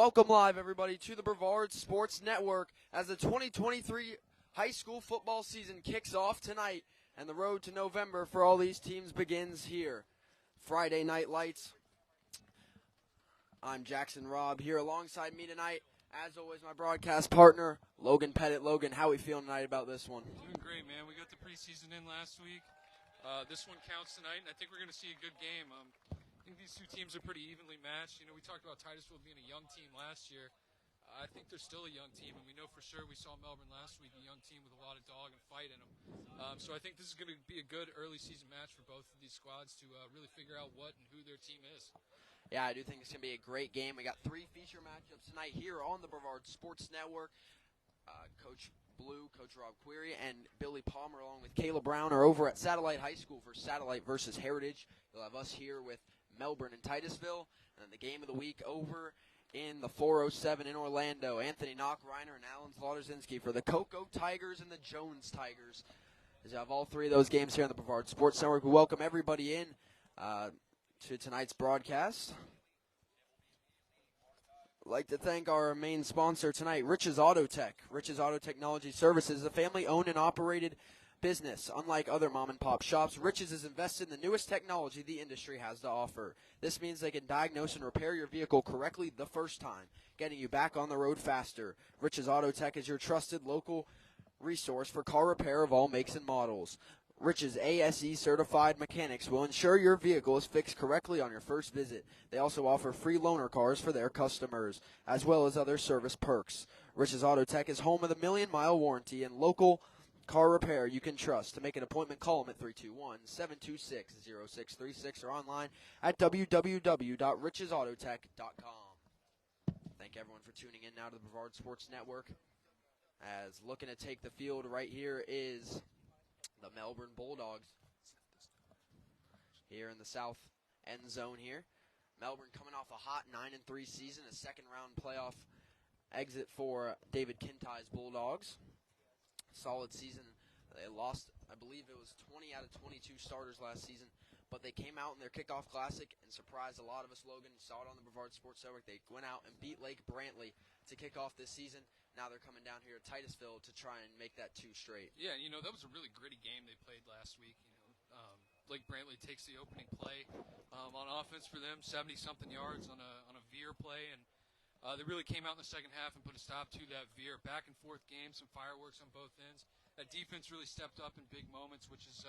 Welcome live, everybody, to the Brevard Sports Network as the 2023 high school football season kicks off tonight, and the road to November for all these teams begins here. Friday Night Lights. I'm Jackson Robb here alongside me tonight. As always, my broadcast partner, Logan Pettit. Logan, how are we feeling tonight about this one? Doing great, man. We got the preseason in last week. This one counts tonight, and I think we're going to see a good game. I think these two teams are pretty evenly matched. You know, we talked about Titusville being a young team last year. I think they're still a young team, and we know for sure we saw Melbourne last week, a young team with a lot of dog and fight in them. So I think this is going to be a good early season match for both of these squads to really figure out what and who their team is. Yeah, I do think it's going to be a great game. We got 3 feature matchups tonight here on the Brevard Sports Network. Coach Blue, Coach Rob Query, and Billy Palmer, along with Kayla Brown, are over at Satellite High School for Satellite versus Heritage. You'll have us here with Melbourne and Titusville, and then the game of the week over in the 407 in Orlando. Anthony Knock-Reiner and Alan Zlotowski for the Cocoa Tigers and the Jones Tigers. As you have all 3 of those games here on the Brevard Sports Network, we welcome everybody in to tonight's broadcast. I'd like to thank our main sponsor tonight, Rich's Auto Tech. Rich's Auto Technology Services is a family-owned and operated business. Unlike other mom-and-pop shops, Rich's is invested in the newest technology the industry has to offer. This means they can diagnose and repair your vehicle correctly the first time, getting you back on the road faster. Rich's Auto Tech is your trusted local resource for car repair of all makes and models. Rich's ASE certified mechanics will ensure your vehicle is fixed correctly on your first visit. They also offer free loaner cars for their customers, as well as other service perks. Rich's Auto Tech is home of the 1,000,000-mile warranty and local car repair you can trust. To make an appointment, call them at 321-726-0636 or online at www.richesautotech.com. Thank everyone for tuning in now to the Brevard Sports Network. As looking to take the field right here is the Melbourne Bulldogs here in the south end zone here. Melbourne coming off a hot 9-3 season, a second-round playoff exit for David Kintai's Bulldogs. Solid season. They lost, I believe it was 20 out of 22 starters last season, but they came out in their kickoff classic and surprised a lot of us. Logan, you saw it on the Brevard Sports Network. They went out and beat Lake Brantley to kick off this season. Now they're coming down here to Titusville to try and make that 2 straight. Yeah, you know, that was a really gritty game they played last week. You know, Lake Brantley takes the opening play on offense for them, 70-something yards on a veer play, and they really came out in the second half and put a stop to that veer. Back and forth game, some fireworks on both ends. That defense really stepped up in big moments, which is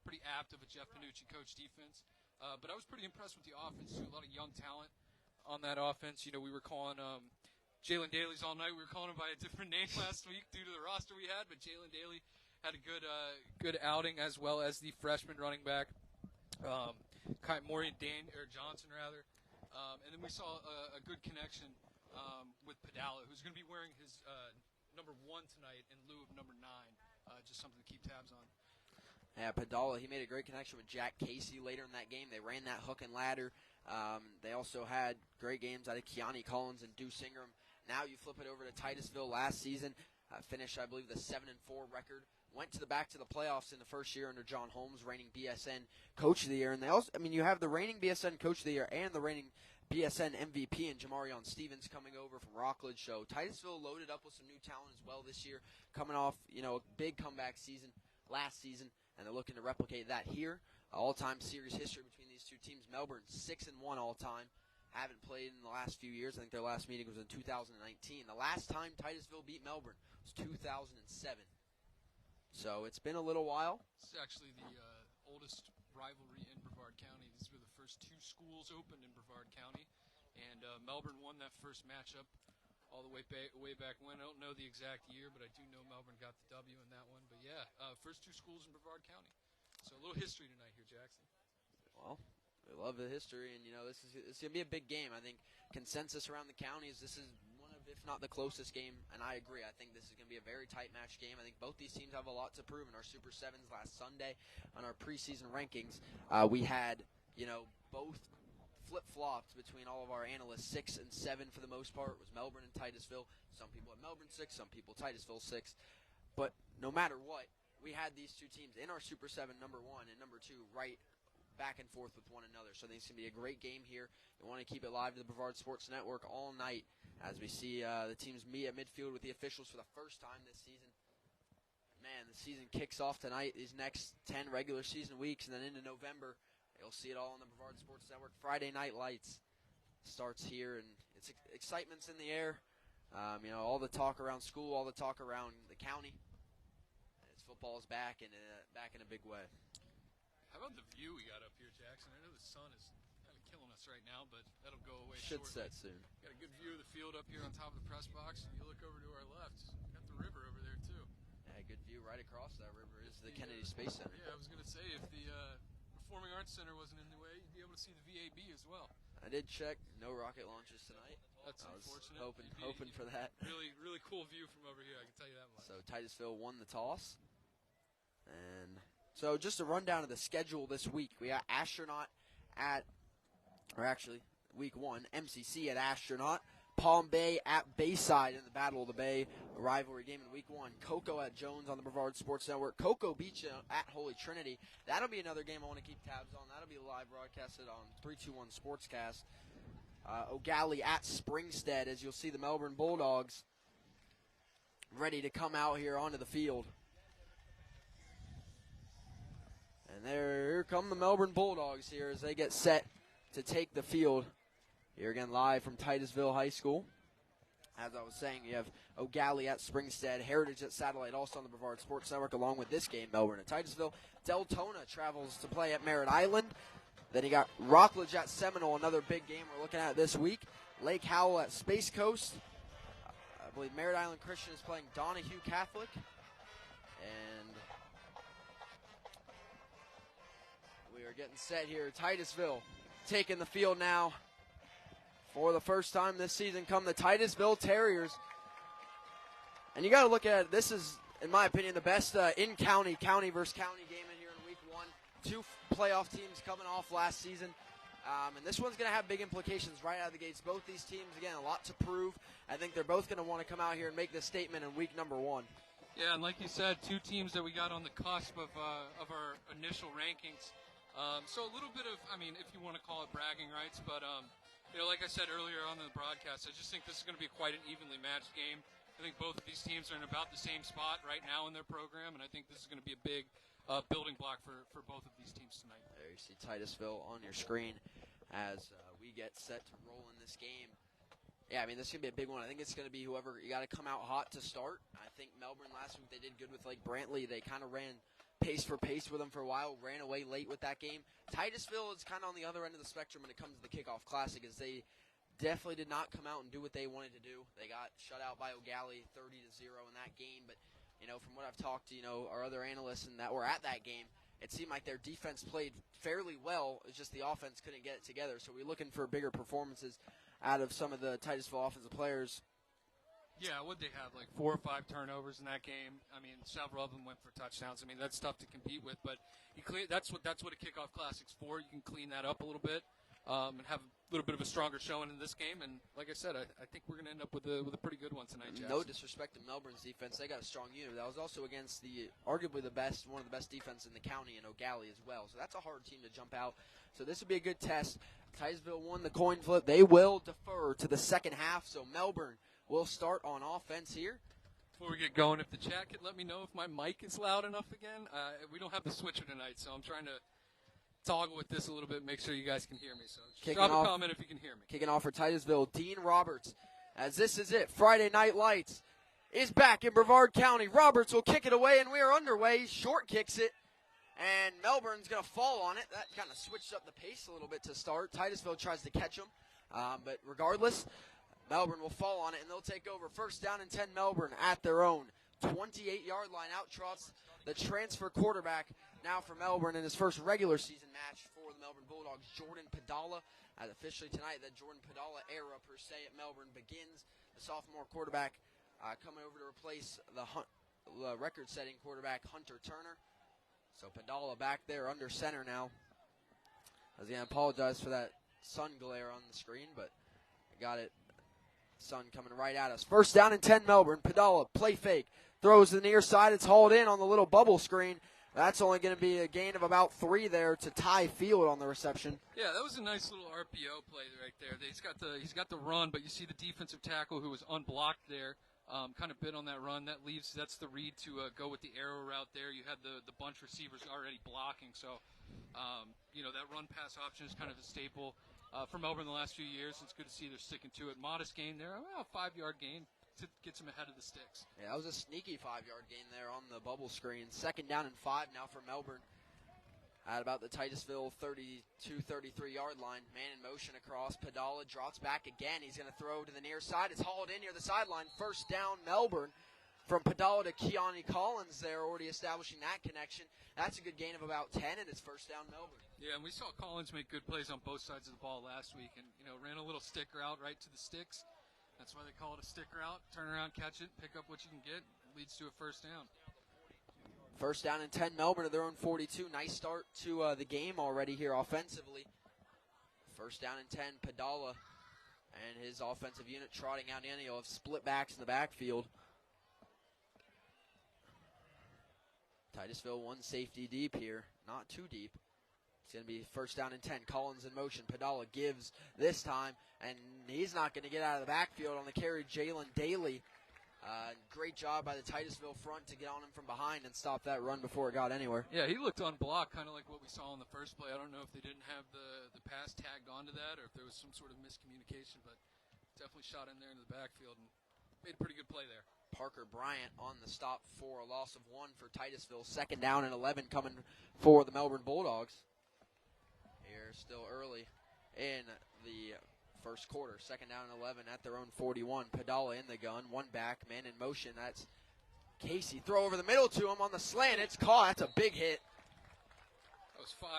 pretty apt of a Jeff Panucci coach defense. But I was pretty impressed with the offense, too. A lot of young talent on that offense. You know, we were calling Jalen Daly's all night. We were calling him by a different name last week due to the roster we had, but Jalen Daly had a good outing, as well as the freshman running back, Maureen Johnson, rather. And then we saw a good connection with Padala, who's going to be wearing his number 1 tonight in lieu of number 9. Just something to keep tabs on. Yeah, Padala, he made a great connection with Jack Casey later in that game. They ran that hook and ladder. They also had great games out of Keani Collins and Deuce Ingram. Now you flip it over to Titusville last season. Finished, I believe, the 7-4 record. Went back to the playoffs in the first year under John Holmes, reigning BSN Coach of the Year. And they also, I mean, you have the reigning BSN Coach of the Year and the reigning BSN MVP and Jamarion Stevens coming over from Rockledge. So Titusville loaded up with some new talent as well this year, coming off, you know, a big comeback season last season, and they're looking to replicate that here. All-time series history between these two teams. Melbourne 6-1 all-time. Haven't played in the last few years. I think their last meeting was in 2019. The last time Titusville beat Melbourne was 2007. So it's been a little while. It's actually the oldest rivalry in Brevard County. These were the first 2 schools opened in Brevard County, and Melbourne won that first matchup all the way back when. I don't know the exact year, but I do know Melbourne got the W in that one. But yeah, first 2 schools in Brevard County. So a little history tonight here, Jackson. Well, we love the history, and, you know, this is going to be a big game. I think consensus around the county is this is one of, if not the closest game, and I agree. I think this is going to be a very tight match game. I think both these teams have a lot to prove. In our Super 7s last Sunday on our preseason rankings, we had, you know, both flip-flopped between all of our analysts. 6 and 7 for the most part was Melbourne and Titusville. Some people had Melbourne 6, some people Titusville 6. But no matter what, we had these two teams in our Super 7, number 1 and number 2, right back and forth with one another. So I think it's going to be a great game here. We want to keep it live to the Brevard Sports Network all night as we see the teams meet at midfield with the officials for the first time this season. Man, the season kicks off tonight, these next 10 regular season weeks, and then into November. You'll see it all on the Brevard Sports Network. Friday Night Lights starts here, and it's excitement's in the air. All the talk around school, all the talk around the county. Football is back in a big way. How about the view we got up here, Jackson? I know the sun is kind of killing us right now, but that'll go away Should shortly. set soon. Got a good view of the field up here on top of the press box, and you look over to our left. Got the river over there too. Yeah, good view right across that river is the Kennedy Space Center. Yeah, I was going to say if the Performing Arts Center wasn't in the way, you'd be able to see the VAB as well. I did check. No rocket launches tonight. That's unfortunate. Hoping for that. Really, really cool view from over here. I can tell you that much. So Titusville won the toss. And so just a rundown of the schedule this week. We got week 1, MCC at Astronaut, Palm Bay at Bayside in the Battle of the Bay, a rivalry game in week 1. Cocoa at Jones on the Brevard Sports Network. Cocoa Beach at Holy Trinity. That'll be another game I want to keep tabs on. That'll be live broadcasted on 321 Sportscast. O'Galley at Springstead, as you'll see the Melbourne Bulldogs ready to come out here onto the field. And here come the Melbourne Bulldogs here as they get set to take the field. Here again live from Titusville High School. As I was saying, you have O'Galley at Springstead, Heritage at Satellite, also on the Brevard Sports Network, along with this game, Melbourne at Titusville. Deltona travels to play at Merritt Island. Then you got Rockledge at Seminole, another big game we're looking at this week. Lake Howell at Space Coast. I believe Merritt Island Christian is playing Donahue Catholic. And we are getting set here. Titusville taking the field now. For the first time this season come the Titusville Terriers. And you got to look at it. This is, in my opinion, the best in-county, county versus county game in here in week 1. 2 playoff teams coming off last season. And this one's going to have big implications right out of the gates. Both these teams, again, a lot to prove. I think they're both going to want to come out here and make this statement in week number 1. Yeah, and like you said, 2 teams that we got on the cusp of our initial rankings. So a little bit of, if you want to call it bragging rights, but like I said earlier on in the broadcast, I just think this is going to be quite an evenly matched game. I think both of these teams are in about the same spot right now in their program, and I think this is going to be a big building block for both of these teams tonight. There you see Titusville on your screen as we get set to roll in this game. Yeah, this is going to be a big one. I think it's going to be whoever, you got to come out hot to start. I think Melbourne last week, they did good with Brantley. They kind of ran pace for pace with them for a while, ran away late with that game. Titusville is kind of on the other end of the spectrum when it comes to the Kickoff Classic, as they definitely did not come out and do what they wanted to do. They got shut out by O'Galley 30-0 in that game, but from what I've talked to our other analysts and that were at that game, it seemed like their defense played fairly well. It's just the offense couldn't get it together. So we're looking for bigger performances out of some of the Titusville offensive players. Yeah, what they have, 4 or 5 turnovers in that game. Several of them went for touchdowns. That's tough to compete with, but that's what a Kickoff Classic's for. You can clean that up a little bit and have a little bit of a stronger showing in this game. And like I said, I think we're going to end up with a pretty good one tonight, Jackson. No disrespect to Melbourne's defense. They got a strong unit. That was also against arguably one of the best defense in the county in O'Galley as well. So that's a hard team to jump out. So this would be a good test. Titusville won the coin flip. They will defer to the second half. So Melbourne will start on offense here. Before we get going, if the chat could let me know if my mic is loud enough again. We don't have the switcher tonight, so I'm trying to toggle with this a little bit, make sure you guys can hear me. So just drop a comment if you can hear me. Kicking off for Titusville, Dean Roberts, as this is it. Friday Night Lights is back in Brevard County. Roberts will kick it away, and we are underway. Short kicks it, and Melbourne's going to fall on it. That kind of switched up the pace a little bit to start. Titusville tries to catch him, but regardless, Melbourne will fall on it, and they'll take over. First down and 10, Melbourne at their own 28-yard line. Out trots the transfer quarterback now for Melbourne in his first regular season match for the Melbourne Bulldogs, Jordan Padala. As officially tonight, the Jordan Padala era, per se, at Melbourne begins. The sophomore quarterback coming over to replace the record-setting quarterback, Hunter Turner. So Padala back there under center now. I was going to apologize for that sun glare on the screen, but I got it. Sun coming right at us. First down and 10, Melbourne. Padala, play fake. Throws to the near side. It's hauled in on the little bubble screen. That's only going to be a gain of about 3 there to tie Field on the reception. Yeah, that was a nice little RPO play right there. He's got the run, but you see the defensive tackle who was unblocked there, kind of bit on that run. That's the read to go with the arrow route there. You had the bunch receivers already blocking, so that run pass option is kind of a staple for Melbourne the last few years. It's good to see they're sticking to it. Modest gain there, a 5-yard gain. Gets him ahead of the sticks. Yeah, that was a sneaky 5-yard gain there on the bubble screen. 2nd down and 5 now for Melbourne at about the Titusville 33-yard line. Man in motion across. Padala drops back again. He's going to throw to the near side. It's hauled in near the sideline. 1st down Melbourne from Padala to Keone Collins there, already establishing that connection. That's a good gain of about 10, and it's 1st down Melbourne. Yeah, and we saw Collins make good plays on both sides of the ball last week and, ran a little stick route right to the sticks. That's why they call it a stick route. Turn around, catch it, pick up what you can get. Leads to a 1st down. 1st down and 10, Melbourne at their own 42. Nice start to the game already here offensively. 1st down and 10, Padala and his offensive unit trotting out in. He'll have split backs in the backfield. Titusville 1 safety deep here. Not too deep. It's going to be 1st down and 10. Collins in motion. Padala gives this time, and he's not going to get out of the backfield on the carry. Jalen Daly. Great job by the Titusville front to get on him from behind and stop that run before it got anywhere. Yeah, he looked unblocked, kind of like what we saw in the first play. I don't know if they didn't have the pass tagged onto that or if there was some sort of miscommunication, but definitely shot in there into the backfield and made a pretty good play there. Parker Bryant on the stop for a loss of 1 for Titusville. 2nd down and 11 coming for the Melbourne Bulldogs. Here, still early in the 1st quarter. 2nd down and 11 at their own 41. Padala in the gun. 1 back, man in motion. That's Casey. Throw over the middle to him on the slant. It's caught. That's a big hit. That was 5.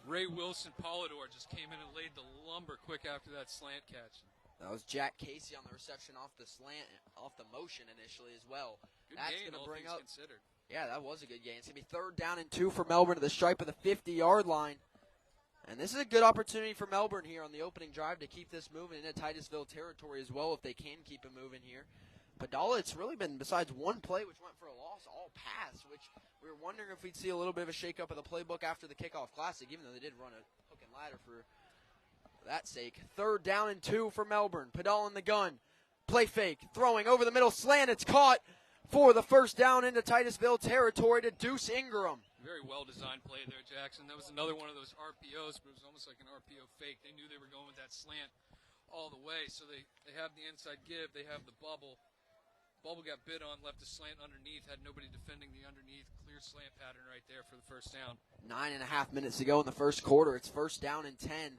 Ray Wilson Polidor just came in and laid the lumber quick after that slant catch. That was Jack Casey on the reception off the slant, off the motion initially as well. Good That's gain, going to all bring things up. Considered. Yeah, that was a good gain. It's going to be 3rd down and 2 for Melbourne to the stripe of the 50-yard line. And this is a good opportunity for Melbourne here on the opening drive to keep this moving into Titusville territory as well if they can keep it moving here. Padala, it's really been, besides 1 play which went for a loss, all pass, which we were wondering if we'd see a little bit of a shakeup of the playbook after the kickoff classic, even though they did run a hook and ladder for that sake. 3rd down and 2 for Melbourne. Padala in the gun. Play fake. Throwing over the middle slant. It's caught for the 1st down into Titusville territory to Deuce Ingram. Very well-designed play there, Jackson. That was another one of those RPOs, but it was almost like an RPO fake. They knew they were going with that slant all the way, so they have the inside give. They have the bubble. Bubble got bid on, left the slant underneath, had nobody defending the underneath. Clear slant pattern right there for the 1st down. 9.5 minutes to go in the 1st quarter. It's 1st down and 10.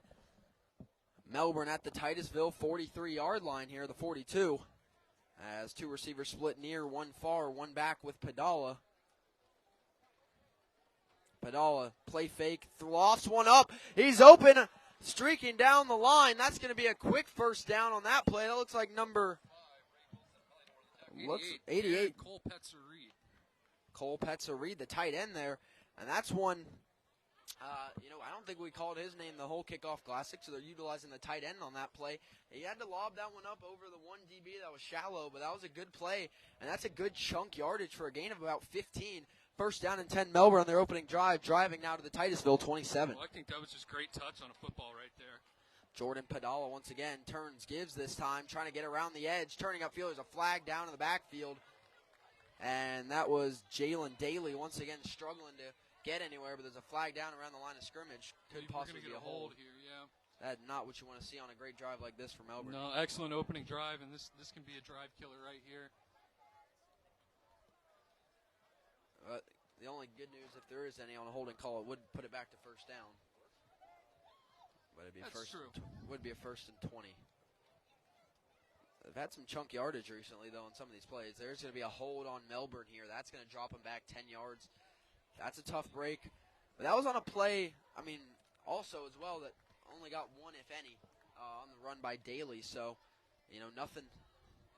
Melbourne at the Titusville 43-yard line here, the 42. As 2 receivers split near, 1 far, 1 back with Padala. Padala, play fake, lofts one up. He's open, streaking down the line. That's going to be a quick 1st down on that play. That looks like number 88. Cole Petzer-Reed. Cole Petzer-Reed, the tight end there. And that's one, I don't think we called his name the whole kickoff classic, so they're utilizing the tight end on that play. He had to lob that one up over the 1 DB that was shallow, but that was a good play, and that's a good chunk yardage for a gain of about 15. 1st down and 10, Melbourne on their opening drive, driving now to the Titusville 27. Well, I think that was just great touch on a football right there. Jordan Padala once again turns, gives this time, trying to get around the edge, turning upfield. There's a flag down in the backfield, and that was Jalen Daly once again struggling to get anywhere, but there's a flag down around the line of scrimmage. Could possibly be a hold here, yeah. That's not what you want to see on a great drive like this for Melbourne. No, excellent opening drive, and this can be a drive killer right here. The only good news, if there is any on a holding call, it would put it back to 1st down. But it'd be would be a 1st and 20. They've had some chunk yardage recently, though, on some of these plays. There's going to be a hold on Melbourne here. That's going to drop them back 10 yards. That's a tough break. But that was on a play, also as well, that only got 1, if any, on the run by Daly. So, nothing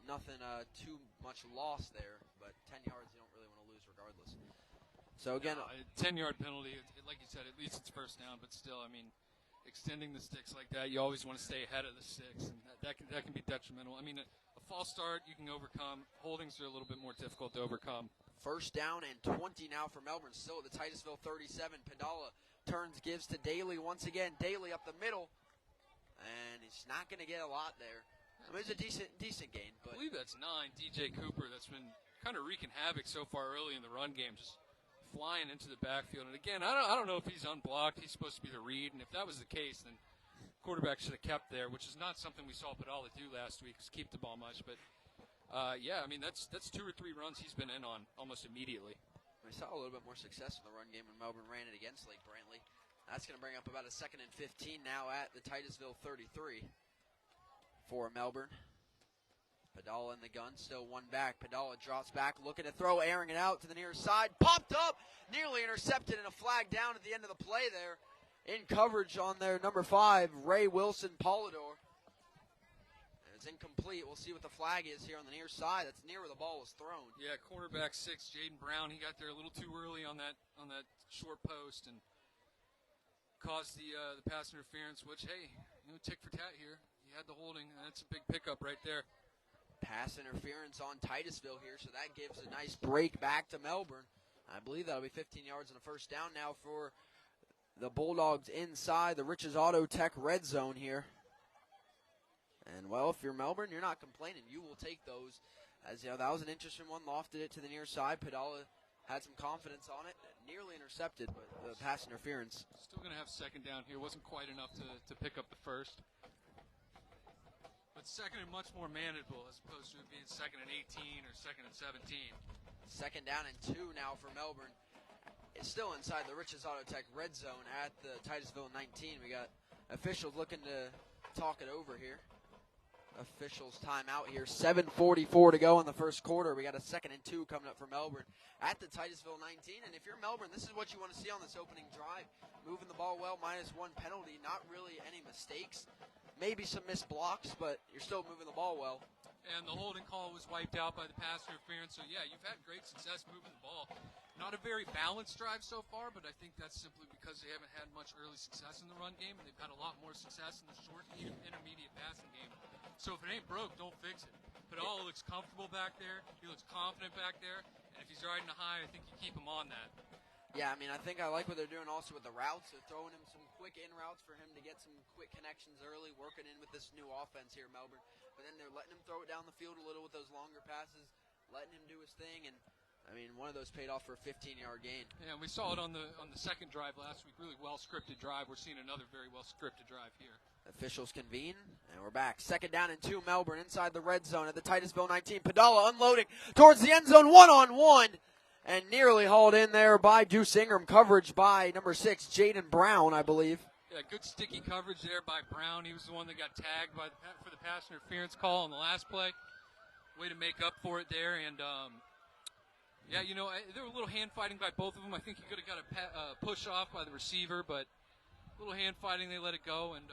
too much loss there. But 10 yards you don't really want to lose regardless. So, again, 10-yard penalty, like you said, at least it's 1st down. But still, extending the sticks like that, you always want to stay ahead of the sticks. And that can be detrimental. A false start you can overcome. Holdings are a little bit more difficult to overcome. First down and 20 now for Melbourne. Still at the Titusville 37. Padala turns, gives to Daly once again. Daly up the middle. And he's not going to get a lot there. I mean, it's a decent gain. But I believe that's 9, DJ Cooper, that's been kind of wreaking havoc so far early in the run game, just flying into the backfield. And again, I don't know if he's unblocked. He's supposed to be the read, and if that was the case, then quarterback should have kept there, which is not something we saw Padala do last week, is keep the ball much. But yeah, I mean, that's 2 or 3 runs he's been in on almost immediately. We saw a little bit more success in the run game when Melbourne ran it against Lake Brantley. That's going to bring up about a 2nd and 15 now at the Titusville 33 for Melbourne. Padala in the gun, still one back. Padala drops back, looking to throw, airing it out to the near side. Popped up, nearly intercepted, and a flag down at the end of the play there. In coverage on their number 5, Ray Wilson Polidor. It's incomplete. We'll see what the flag is here on the near side. That's near where the ball was thrown. Yeah, cornerback 6, Jaden Brown. He got there a little too early on that short post and caused the pass interference. Which, hey, tick for tat here. He had the holding. And that's a big pickup right there. Pass interference on Titusville here, so that gives a nice break back to Melbourne. I believe that'll be 15 yards and a first down now for the Bulldogs inside the Riches Auto Tech red zone here. And, well, if you're Melbourne, you're not complaining. You will take those. As you know, that was an interesting one. Lofted it to the near side. Padala had some confidence on it. Nearly intercepted, but the pass interference. Still going to have second down here. Wasn't quite enough to pick up the first. But second and much more manageable as opposed to it being 2nd and 18 or 2nd and 17. Second down and 2 now for Melbourne. It's still inside the Riches Auto Tech red zone at the Titusville 19. We got officials looking to talk it over here. Officials timeout here. 7:44 to go in the first quarter. We got a 2nd and 2 coming up for Melbourne at the Titusville 19. And if you're Melbourne, this is what you want to see on this opening drive. Moving the ball well, -1 penalty. Not really any mistakes. Maybe some missed blocks, but you're still moving the ball well. And the holding call was wiped out by the pass interference. So, yeah, you've had great success moving the ball. Not a very balanced drive so far, but I think that's simply because they haven't had much early success in the run game, and they've had a lot more success in the short and intermediate passing game. So if it ain't broke, don't fix it. Padala looks comfortable back there. He looks confident back there. And if he's riding a high, I think you keep him on that. Yeah, I mean, I think I like what they're doing also with the routes. They're throwing him some quick in routes for him to get some quick connections early, working in with this new offense here, Melbourne. But then they're letting him throw it down the field a little with those longer passes, letting him do his thing. And, I mean, one of those paid off for a 15-yard gain. Yeah, we saw it on the second drive last week. Really well-scripted drive. We're seeing another very well-scripted drive here. Officials convene, and we're back. 2nd down and 2, Melbourne inside the red zone at the Titusville 19. Padala unloading towards the end zone, one-on-one, and nearly hauled in there by Deuce Ingram. Coverage by number 6, Jaden Brown, I believe. Yeah, good sticky coverage there by Brown. He was the one that got tagged for the pass interference call on the last play. Way to make up for it there, and yeah, there were a little hand fighting by both of them. I think he could have got a push off by the receiver, but a little hand fighting, they let it go, and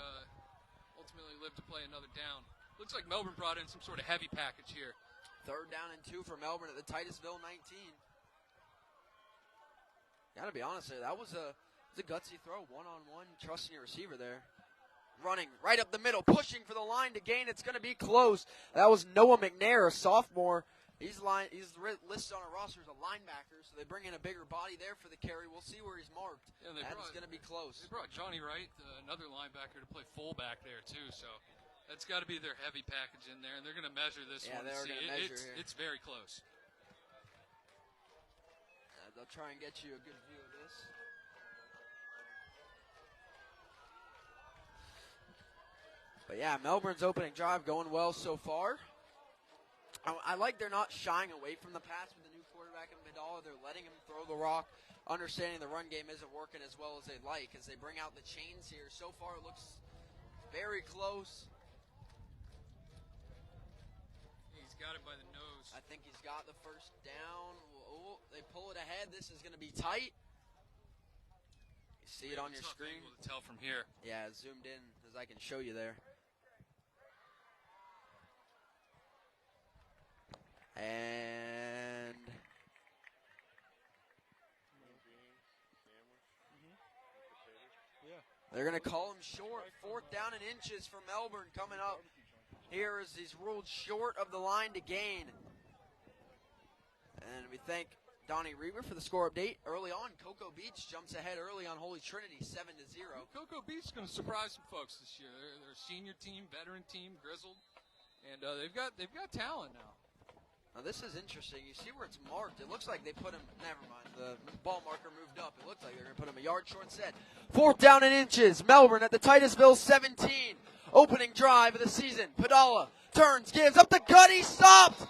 ultimately lived to play another down. Looks like Melbourne brought in some sort of heavy package here. 3rd down and 2 for Melbourne at the Titusville 19. Got to be honest there, that was a gutsy throw, one-on-one, trusting your receiver there. Running right up the middle, pushing for the line to gain. It's going to be close. That was Noah McNair, a sophomore. He's listed on a roster as a linebacker, so they bring in a bigger body there for the carry. We'll see where he's marked. Yeah, That's going to be close. They brought Johnny Wright, another linebacker, to play fullback there too. So that's got to be their heavy package in there, and they're going to measure this one. Yeah, they're going to measure here. It's very close. They'll try and get you a good view of this. But yeah, Melbourne's opening drive going well so far. I like they're not shying away from the pass with the new quarterback in Padala. They're letting him throw the rock, understanding the run game isn't working as well as they'd like as they bring out the chains here. So far, it looks very close. He's got it by the nose. I think he's got the first down. Oh, they pull it ahead. This is going to be tight. You see it on your screen. Able to tell from here. Yeah, zoomed in as I can show you there. And they're going to call him short. 4th down and inches for Melbourne coming up. Here is he's ruled short of the line to gain. And we thank Donnie Reaver for the score update. Early on, Cocoa Beach jumps ahead early on Holy Trinity, 7-0. Cocoa Beach is going to surprise some folks this year. They're a senior team, veteran team, grizzled, and they've got talent now. Now this is interesting. You see where it's marked. It looks like they put him. Never mind. The ball marker moved up. It looks like they're going to put him a yard short set. 4th down and inches. Melbourne at the Titusville 17. Opening drive of the season. Padala turns, gives up the gut. He stopped.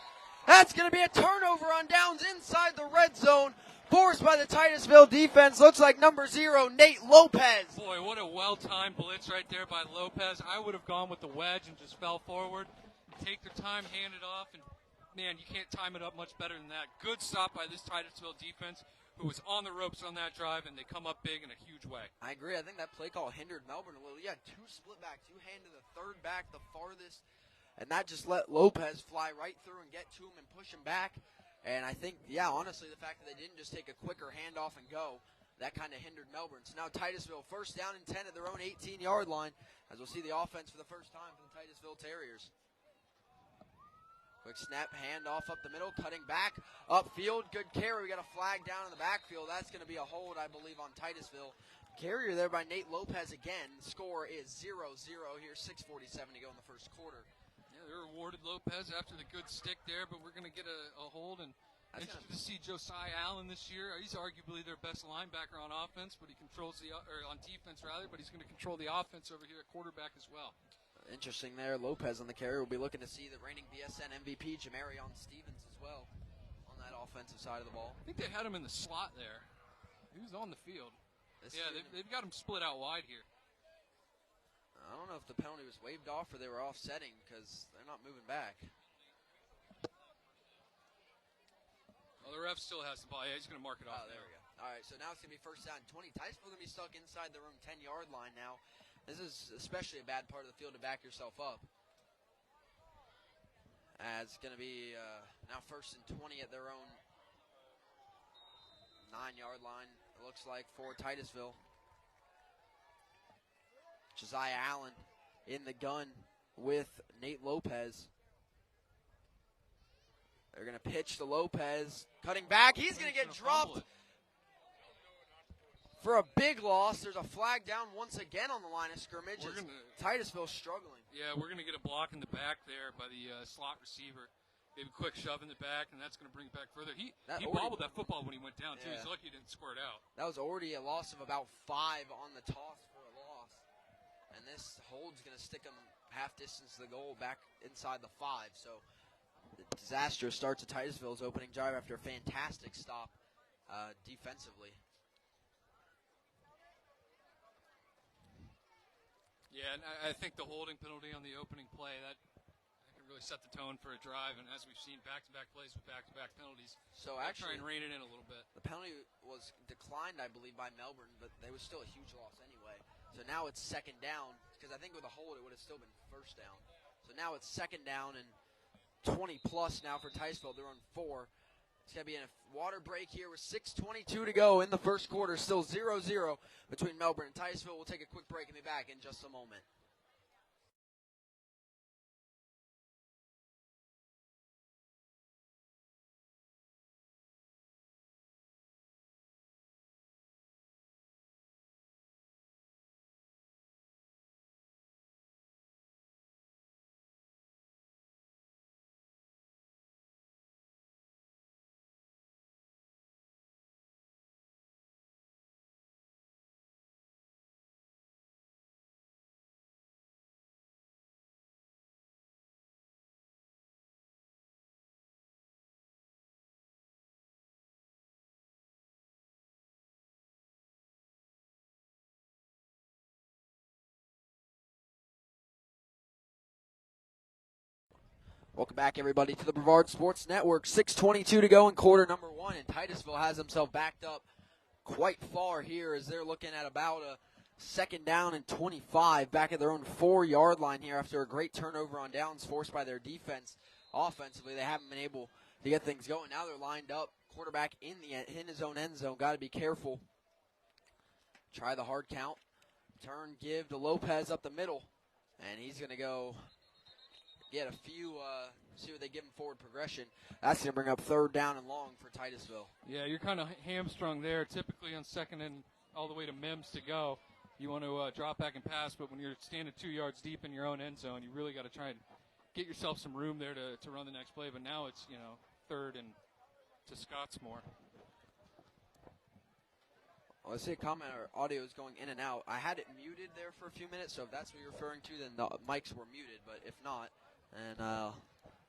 That's going to be a turnover on downs inside the red zone. Forced by the Titusville defense. Looks like number 0, Nate Lopez. Boy, what a well-timed blitz right there by Lopez. I would have gone with the wedge and just fell forward. Take their time, hand it off, and man, you can't time it up much better than that. Good stop by this Titusville defense, who was on the ropes on that drive, and they come up big in a huge way. I agree. I think that play call hindered Melbourne a little. You had 2 split backs. You handed the third back the farthest, and that just let Lopez fly right through and get to him and push him back. And I think, yeah, honestly, the fact that they didn't just take a quicker handoff and go, that kind of hindered Melbourne. So now Titusville 1st down and 10 at their own 18-yard line, as we'll see the offense for the first time for the Titusville Terriers. Quick snap, handoff up the middle, cutting back, upfield, good carry. We got a flag down in the backfield. That's going to be a hold, I believe, on Titusville. Carrier there by Nate Lopez again. Score is 0-0 here, 6:47 to go in the first quarter. Yeah, they rewarded Lopez after the good stick there, but we're going to get a hold. And interested to see Josiah Allen this year. He's arguably their best linebacker on offense, but he controls on defense rather, but he's going to control the offense over here at quarterback as well. Interesting there. Lopez on the carry. We'll be looking to see the reigning BSN MVP, Jamarion Stevens, as well, on that offensive side of the ball. I think they had him in the slot there. He was on the field. They've got him split out wide here. I don't know if the penalty was waved off or they were offsetting because they're not moving back. Well, the ref still has the ball. Yeah, he's going to mark it off. Oh, there we go. All right, so now it's going to be 1st down and 20. Titusville going to be stuck inside their own 10-yard line now. This is especially a bad part of the field to back yourself up. As it's going to be now 1st and 20 at their own 9-yard line, it looks like, for Titusville. Josiah Allen in the gun with Nate Lopez. They're going to pitch to Lopez. Cutting back. He's going to get dropped for a big loss. There's a flag down once again on the line of scrimmage. Titusville struggling. Yeah, we're going to get a block in the back there by the slot receiver. Gave a quick shove in the back, and that's going to bring it back further. He bobbled that football when he went down, too. Yeah. He's lucky he didn't squirt out. That was already a loss of about 5 on the toss for a loss. And this hold's going to stick him half distance to the goal back inside the 5. So the disastrous start to Titusville's opening drive after a fantastic stop defensively. Yeah, and I think the holding penalty on the opening play, that can really set the tone for a drive. And as we've seen, back-to-back plays with back-to-back penalties. So actually, try and rein it in a little bit. The penalty was declined, I believe, by Melbourne, but they was still a huge loss anyway. So now it's 2nd down, because I think with a hold it would have still been 1st down. So now it's 2nd down and 20-plus now for Titusville. They're on 4. It's going to be a water break here with 6:22 to go in the first quarter. Still 0-0 between Melbourne and Titusville. We'll take a quick break and be back in just a moment. Welcome back, everybody, to the Brevard Sports Network. 6:22 to go in quarter number 1, and Titusville has himself backed up quite far here as they're looking at about a 2nd down and 25 back at their own 4-yard line here after a great turnover on downs forced by their defense. Offensively, they haven't been able to get things going. Now they're lined up. Quarterback in his own end zone. Got to be careful. Try the hard count. Turn, give to Lopez up the middle, and he's going to go get a few see what they give him forward progression. That's going to bring up 3rd down and long for Titusville. Yeah, you're kind of hamstrung there. Typically on 2nd and all the way to Mims to go, you want to drop back and pass, but when you're standing 2 yards deep in your own end zone, you really got to try and get yourself some room there to run the next play. But now it's, 3rd and to Scottsmore. Well, I see a comment, our audio is going in and out. I had it muted there for a few minutes, so if that's what you're referring to, then the mics were muted. But if not, then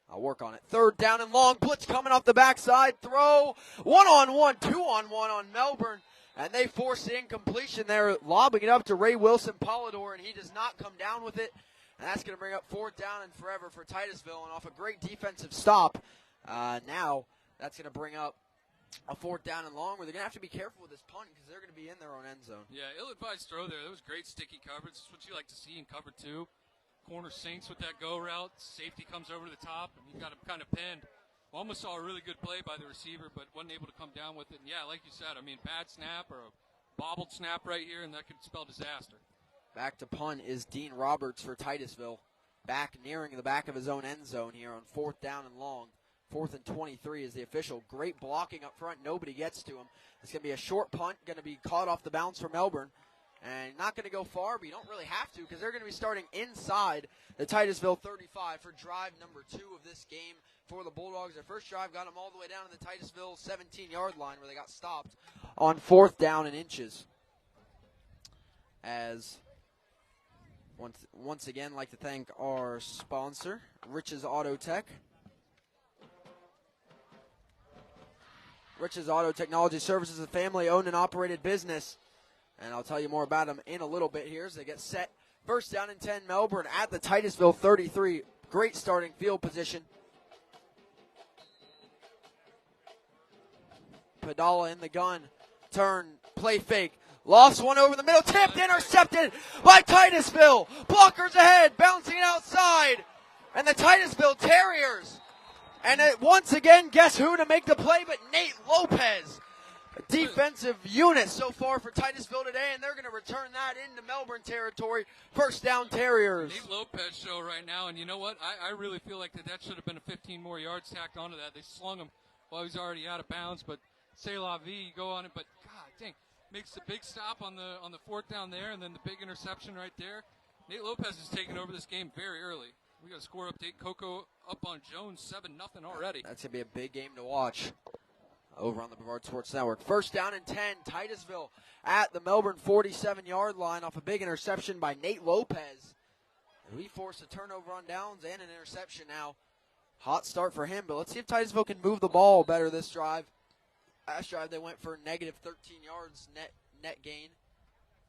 I'll work on it. 3rd down and long. Blitz coming off the backside. Throw. 1-on-1, 2-on-1 on Melbourne. And they force the incompletion there, lobbing it up to Ray Wilson Polidor, and he does not come down with it. And that's going to bring up 4th down and forever for Titusville. And off a great defensive stop, now that's going to bring up a 4th down and long, where they're going to have to be careful with this punt because they're going to be in their own end zone. Yeah, ill-advised throw there. That was great sticky coverage. That's what you like to see in cover 2. Corner sinks with that go route. Safety comes over the top, and you got him kind of pinned. Almost saw a really good play by the receiver, but wasn't able to come down with it. And, yeah, like you said, bad snap or a bobbled snap right here, and that could spell disaster. Back to punt is Dean Roberts for Titusville. Back nearing the back of his own end zone here on 4th down and long. 4th and 23 is the official. Great blocking up front. Nobody gets to him. It's going to be a short punt, going to be caught off the bounce for Melbourne. And not going to go far, but you don't really have to because they're going to be starting inside the Titusville 35 for drive number 2 of this game for the Bulldogs. Their first drive got them all the way down to the Titusville 17-yard line where they got stopped on 4th down and inches. As once again, like to thank our sponsor, Rich's Auto Tech. Rich's Auto Technology Services is a family-owned and operated business. And I'll tell you more about them in a little bit here as they get set. 1st down and 10, Melbourne at the Titusville 33. Great starting field position. Padala in the gun. Turn, play fake. Lofts one over the middle. Tipped, intercepted by Titusville. Blockers ahead, bouncing it outside. And the Titusville Terriers. And once again, guess who to make the play but Nate Lopez. A defensive unit so far for Titusville today, and they're going to return that into Melbourne territory. 1st down Terriers. Nate Lopez show right now, and you know what? I really feel like that should have been a 15 more yards tacked onto that. They slung him while he was already out of bounds, but c'est la vie, you go on it. But God dang, makes the big stop on the 4th down there, and then the big interception right there. Nate Lopez has taken over this game very early. We got a score update. Coco up on Jones, 7-0 already. That's going to be a big game to watch over on the Brevard Sports Network. 1st down and 10, Titusville at the Melbourne 47-yard line off a big interception by Nate Lopez. We forced a turnover on downs and an interception now. Hot start for him, but let's see if Titusville can move the ball better this drive. Last drive they went for negative 13 yards net gain,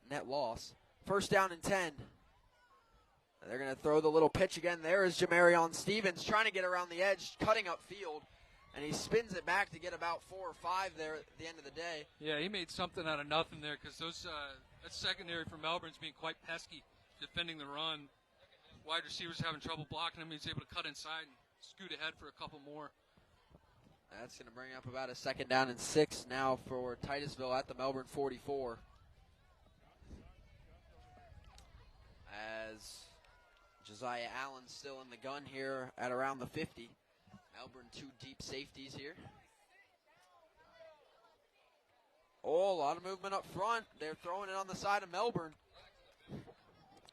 net loss. 1st down and 10. They're going to throw the little pitch again. There is Jamarion Stevens trying to get around the edge, cutting up field. And he spins it back to get about 4 or 5 there at the end of the day. Yeah, he made something out of nothing there because that secondary for Melbourne's being quite pesky defending the run. Wide receivers having trouble blocking him. He's able to cut inside and scoot ahead for a couple more. That's going to bring up about a 2nd down and 6 now for Titusville at the Melbourne 44. As Josiah Allen's still in the gun here at around the 50. Melbourne 2 deep safeties here. Oh, a lot of movement up front. They're throwing it on the side of Melbourne.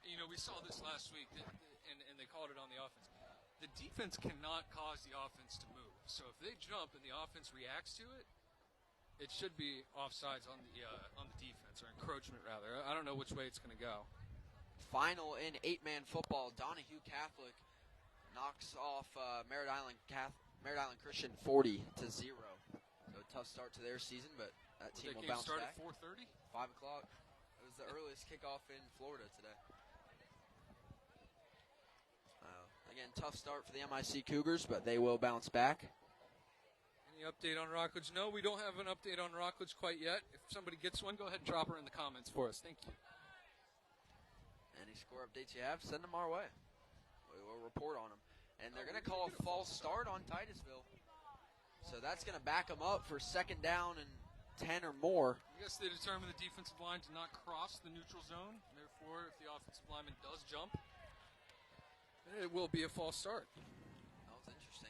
You know, we saw this last week, and they called it on the offense. The defense cannot cause the offense to move. So if they jump and the offense reacts to it, it should be offsides on the defense, or encroachment rather. I don't know which way it's going to go. Final in 8-man football. Donahue Catholic knocks off Merritt Island Christian 40-0. So a tough start to their season, but that team will bounce back. That game start at 4:30? 5 o'clock. It was the earliest kickoff in Florida today. Again, tough start for the MIC Cougars, but they will bounce back. Any update on Rockledge? No, we don't have an update on Rockledge quite yet. If somebody gets one, go ahead and drop her in the comments for us. Thank you. Any score updates you have, send them our way. We will report on them. And they're going to call a false start on Titusville. So that's going to back them up for 2nd down and 10 or more. I guess they determined the defensive line to not cross the neutral zone. Therefore, if the offensive lineman does jump, it will be a false start. That was interesting.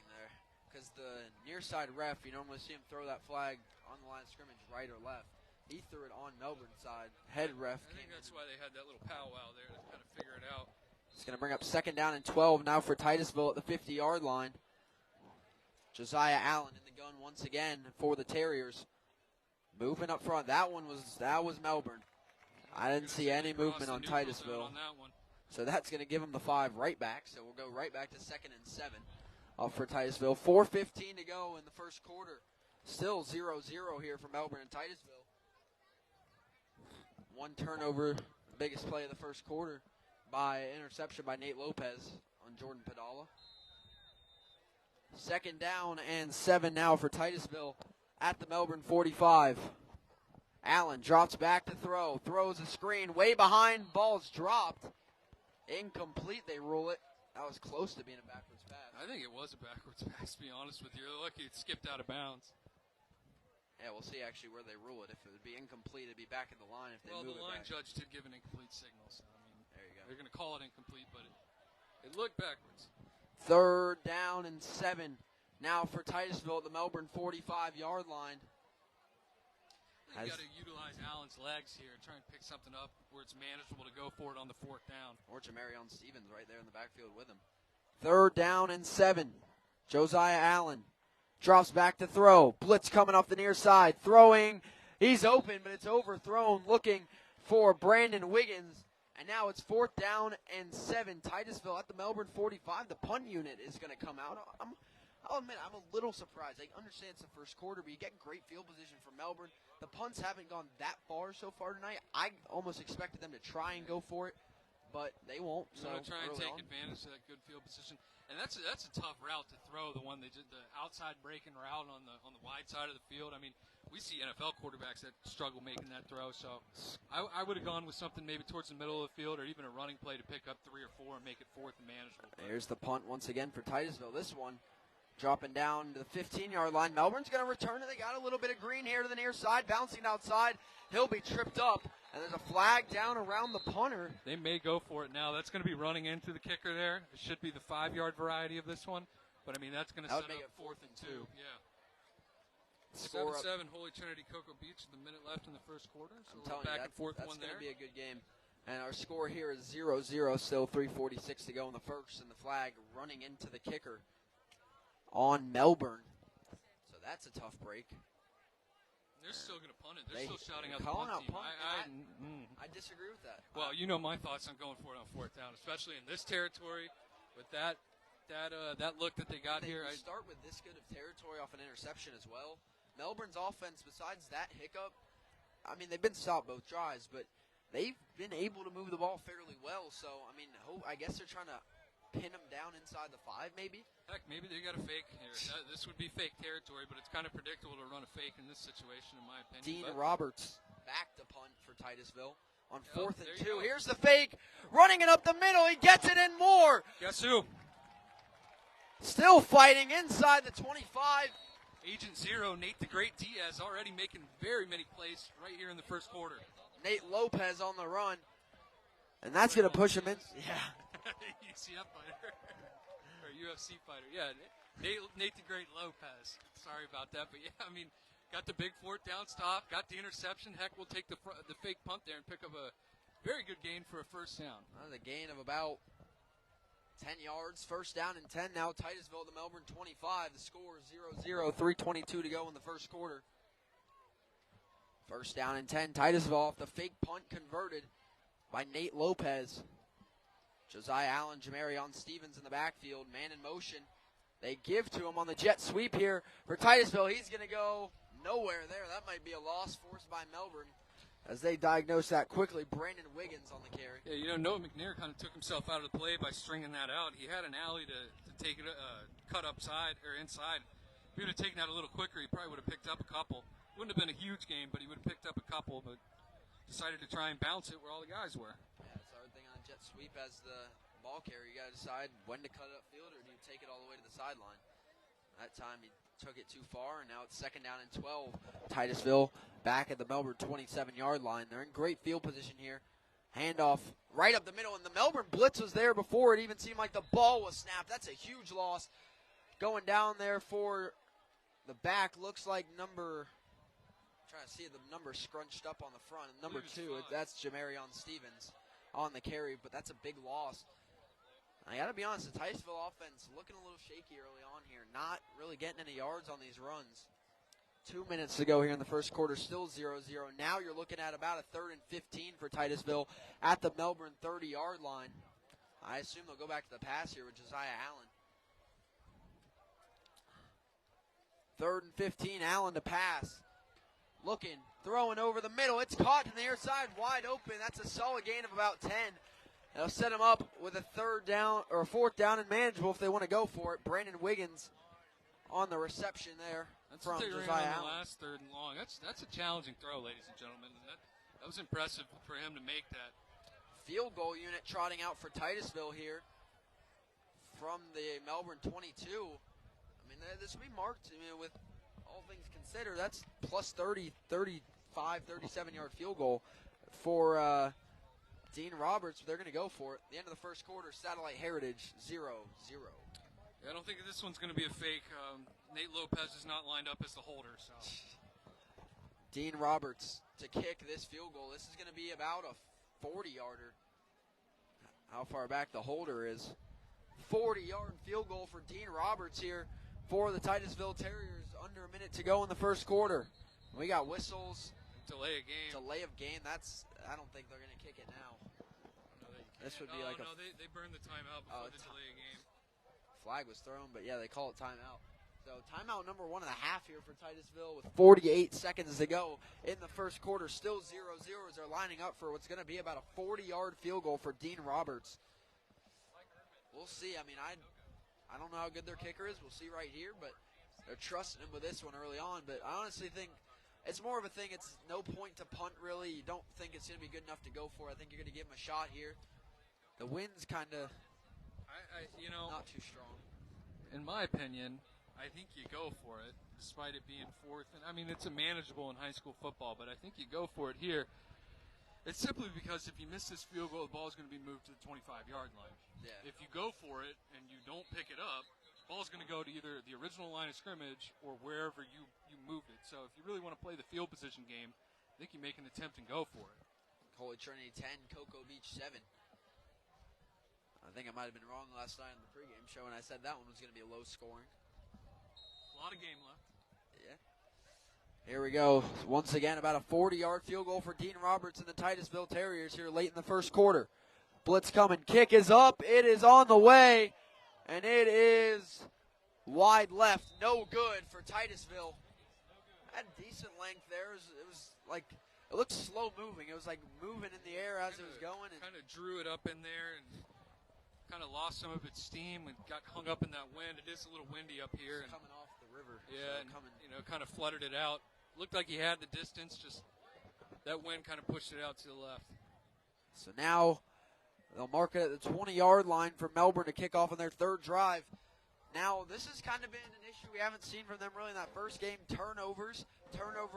because the near side ref, you normally see him throw that flag on the line of scrimmage right or left. He threw it on Melbourne's side. Head ref. I think that's why they had that little powwow there to kind of figure it out. It's going to bring up 2nd down and 12 now for Titusville at the 50-yard line. Josiah Allen in the gun once again for the Terriers. Moving up front. That was Melbourne. I didn't see any movement on Titusville. On that one. So that's going to give them the 5 right back. So we'll go right back to 2nd and 7 for Titusville. 4:15 to go in the first quarter. Still 0-0 here for Melbourne and Titusville. One turnover, the biggest play of the first quarter, by interception by Nate Lopez on Jordan Padala. 2nd down and 7 now for Titusville at the Melbourne 45. Allen drops back to throw, throws a screen, way behind, ball's dropped. Incomplete, they rule it. That was close to being a backwards pass. I think it was a backwards pass, to be honest with you. They're lucky it skipped out of bounds. Yeah, we'll see actually where they rule it. If it would be incomplete, it'd be back in the line. If they well, move the it line back. judge did give an incomplete signal, so I mean, There you go. they're going to call it incomplete, but it looked backwards. 3rd down and 7 now for Titusville at the Melbourne 45-yard line. You got to utilize Allen's legs here and try and pick something up where it's manageable to go for it on the 4th down. Or Jamarion Stevens right there in the backfield with him. 3rd down and 7. Josiah Allen drops back to throw. Blitz coming off the near side. Throwing. He's open, but it's overthrown. Looking for Brandon Wiggins. And now it's 4th down and 7. Titusville at the Melbourne 45. The punt unit is going to come out. I'll admit, I'm a little surprised. I understand it's the first quarter, but you get great field position from Melbourne. The punts haven't gone that far so far tonight. I almost expected them to try and go for it, but they won't. So try and take advantage of that good field position. And that's a tough route to throw, the one they did, the outside breaking route on the wide side of the field. I mean, we see NFL quarterbacks that struggle making that throw. So I would have gone with something maybe towards the middle of the field or even a running play to pick up 3 or 4 and make it 4th and manageable. Here's the punt once again for Titusville. This one dropping down to the 15-yard line. Melbourne's going to return it. They got a little bit of green here to the near side, bouncing outside. He'll be tripped up, and there's a flag down around the punter. They may go for it now. That's going to be running into the kicker there. It should be the 5-yard variety of this one, but I mean that's going to set up 4th and 2. Yeah. 7-7, Holy Trinity Cocoa Beach. The minute left in the first quarter. So I'm telling back you, and forth that's one going there. to be a good game. And our score here is 0-0, still 3:46 to go in the first, and the flag running into the kicker on Melbourne. So that's a tough break. They're still going to punt it. They're still shouting out the punt team. I disagree with that. Well, you know my thoughts on going for it on 4th down, especially in this territory with that look that they got here. I start with this good of territory off an interception as well. Melbourne's offense, besides that hiccup, I mean, they've been stopped both drives, but they've been able to move the ball fairly well. So, I mean, I guess they're trying to pin them down inside the 5 maybe. Heck, maybe they got a fake here. This would be fake territory, but it's kind of predictable to run a fake in this situation, in my opinion. Dean Roberts back to punt for Titusville on 4th and 2. Go. Here's the fake, running it up the middle. He gets it in more. Guess who? Still fighting inside the 25. Agent Zero, Nate the Great Diaz, already making very many plays right here in the first quarter. Nate Lopez on the run, and that's going to push him in. Yeah. UCF fighter or UFC fighter, yeah. Nate the Great Lopez. Sorry about that, but yeah, I mean, got the big 4th down stop, got the interception. Heck, we'll take the fake punt there and pick up a very good gain for a 1st down. The gain of about 10 yards. 1st down and 10 now. Titusville to Melbourne 25. The score is 0-0. 3:22 to go in the first quarter. 1st down and 10. Titusville off the fake punt converted by Nate Lopez. Josiah Allen, Jamarion Stevens in the backfield. Man in motion. They give to him on the jet sweep here for Titusville. He's going to go nowhere there. That might be a loss forced by Melbourne as they diagnose that quickly. Brandon Wiggins on the carry. Yeah, you know, Noah McNair kind of took himself out of the play by stringing that out. He had an alley to take it, cut upside or inside. If he would have taken that a little quicker, he probably would have picked up a couple. Wouldn't have been a huge game, but he would have picked up a couple, but decided to try and bounce it where all the guys were. Yeah, that's the hard thing on jet sweep as the ball carrier. You got to decide when to cut it upfield or do you take it all the way to the sideline. That time he took it too far, and now it's 2nd down and 12. Titusville back at the Melbourne 27-yard line. They're in great field position here. Handoff right up the middle, and the Melbourne blitz was there before it even seemed like the ball was snapped. That's a huge loss Going down there for the back looks like number, I'm trying to see the number scrunched up on the front. Number 2, that's Jamarion Stevens on the carry, but that's a big loss. I got to be honest, the Titusville offense looking a little shaky early on here, not really getting any yards on these runs. 2 minutes to go here in the first quarter, still 0-0. Now you're looking at about a 3rd and 15 for Titusville at the Melbourne 30-yard line. I assume they'll go back to the pass here with Josiah Allen. 3rd and 15, Allen to pass. Looking, throwing over the middle. It's caught to the near side, wide open. That's a solid gain of about 10. They'll set him up with a 4th down and manageable if they want to go for it. Brandon Wiggins on the reception there. That's from what they ran Josiah on Allen. the last 3rd and long. That's a challenging throw, ladies and gentlemen. That was impressive for him to make that. Field goal unit trotting out for Titusville here from the Melbourne 22. I mean, this will be marked, with all things considered. That's plus 30, 35, 37-yard field goal for Dean Roberts. They're going to go for it. The end of the first quarter, Satellite Heritage 0-0. Yeah, I don't think this one's going to be a fake. Nate Lopez is not lined up as the holder. So Dean Roberts to kick this field goal. This is going to be about a 40-yarder. How far back the holder is. 40-yard field goal for Dean Roberts here for the Titusville Terriers. Under a minute to go in the first quarter. We got whistles. Delay of game. Delay of game. I don't think they're going to kick it now. This would be they burned the timeout before the delay of game. Flag was thrown, but yeah, they call it timeout. So timeout number 1.5 here for Titusville with 48 seconds to go in the first quarter. Still 0-0 as they're lining up for what's going to be about a 40-yard field goal for Dean Roberts. We'll see. I mean, I don't know how good their kicker is. We'll see right here, but they're trusting him with this one early on. But I honestly think it's more of a thing. It's no point to punt, really. You don't think it's going to be good enough to go for. I think you're going to give him a shot here. The wind's kind of not too strong. In my opinion, I think you go for it, despite it being 4th. And I mean, it's a manageable in high school football, but I think you go for it here. It's simply because if you miss this field goal, the ball is going to be moved to the 25-yard line. Yeah. If you go for it and you don't pick it up, the ball is going to go to either the original line of scrimmage or wherever you moved it. So if you really want to play the field position game, I think you make an attempt and go for it. Holy Trinity 10, Cocoa Beach 7. I think I might have been wrong last night in the pregame show when I said that one was going to be low scoring. A lot of game left. Yeah. Here we go. Once again, about a 40-yard field goal for Dean Roberts and the Titusville Terriers here late in the first quarter. Blitz coming. Kick is up. It is on the way. And it is wide left. No good for Titusville. Had decent length there. It looked slow moving. It was like moving in the air as it was going. Kind of drew it up in there and kind of lost some of its steam and got hung up in that wind. It is a little windy up here. Coming off the river. Yeah, and kind of flooded it out. Looked like he had the distance, just that wind kind of pushed it out to the left. So now they'll mark it at the 20-yard line for Melbourne to kick off on their 3rd drive. Now, this has kind of been an issue we haven't seen from them really in that first game. Turnover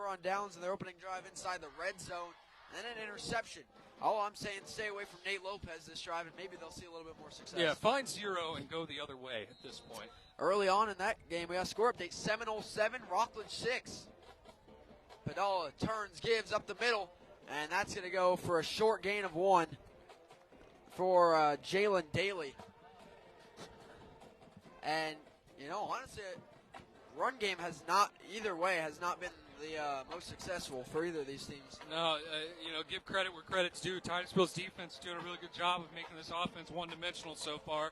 on downs in their opening drive inside the red zone, and then an interception. All I'm saying, stay away from Nate Lopez this drive, and maybe they'll see a little bit more success. Yeah, find 0 and go the other way at this point. Early on in that game, we got a score update. Seminole 7, Rockledge 6. Padala turns, gives up the middle, and that's going to go for a short gain of 1 for Jalen Daly. And, honestly, run game has not been the most successful for either of these teams. No, give credit where credit's due. Titusville's defense is doing a really good job of making this offense one-dimensional so far,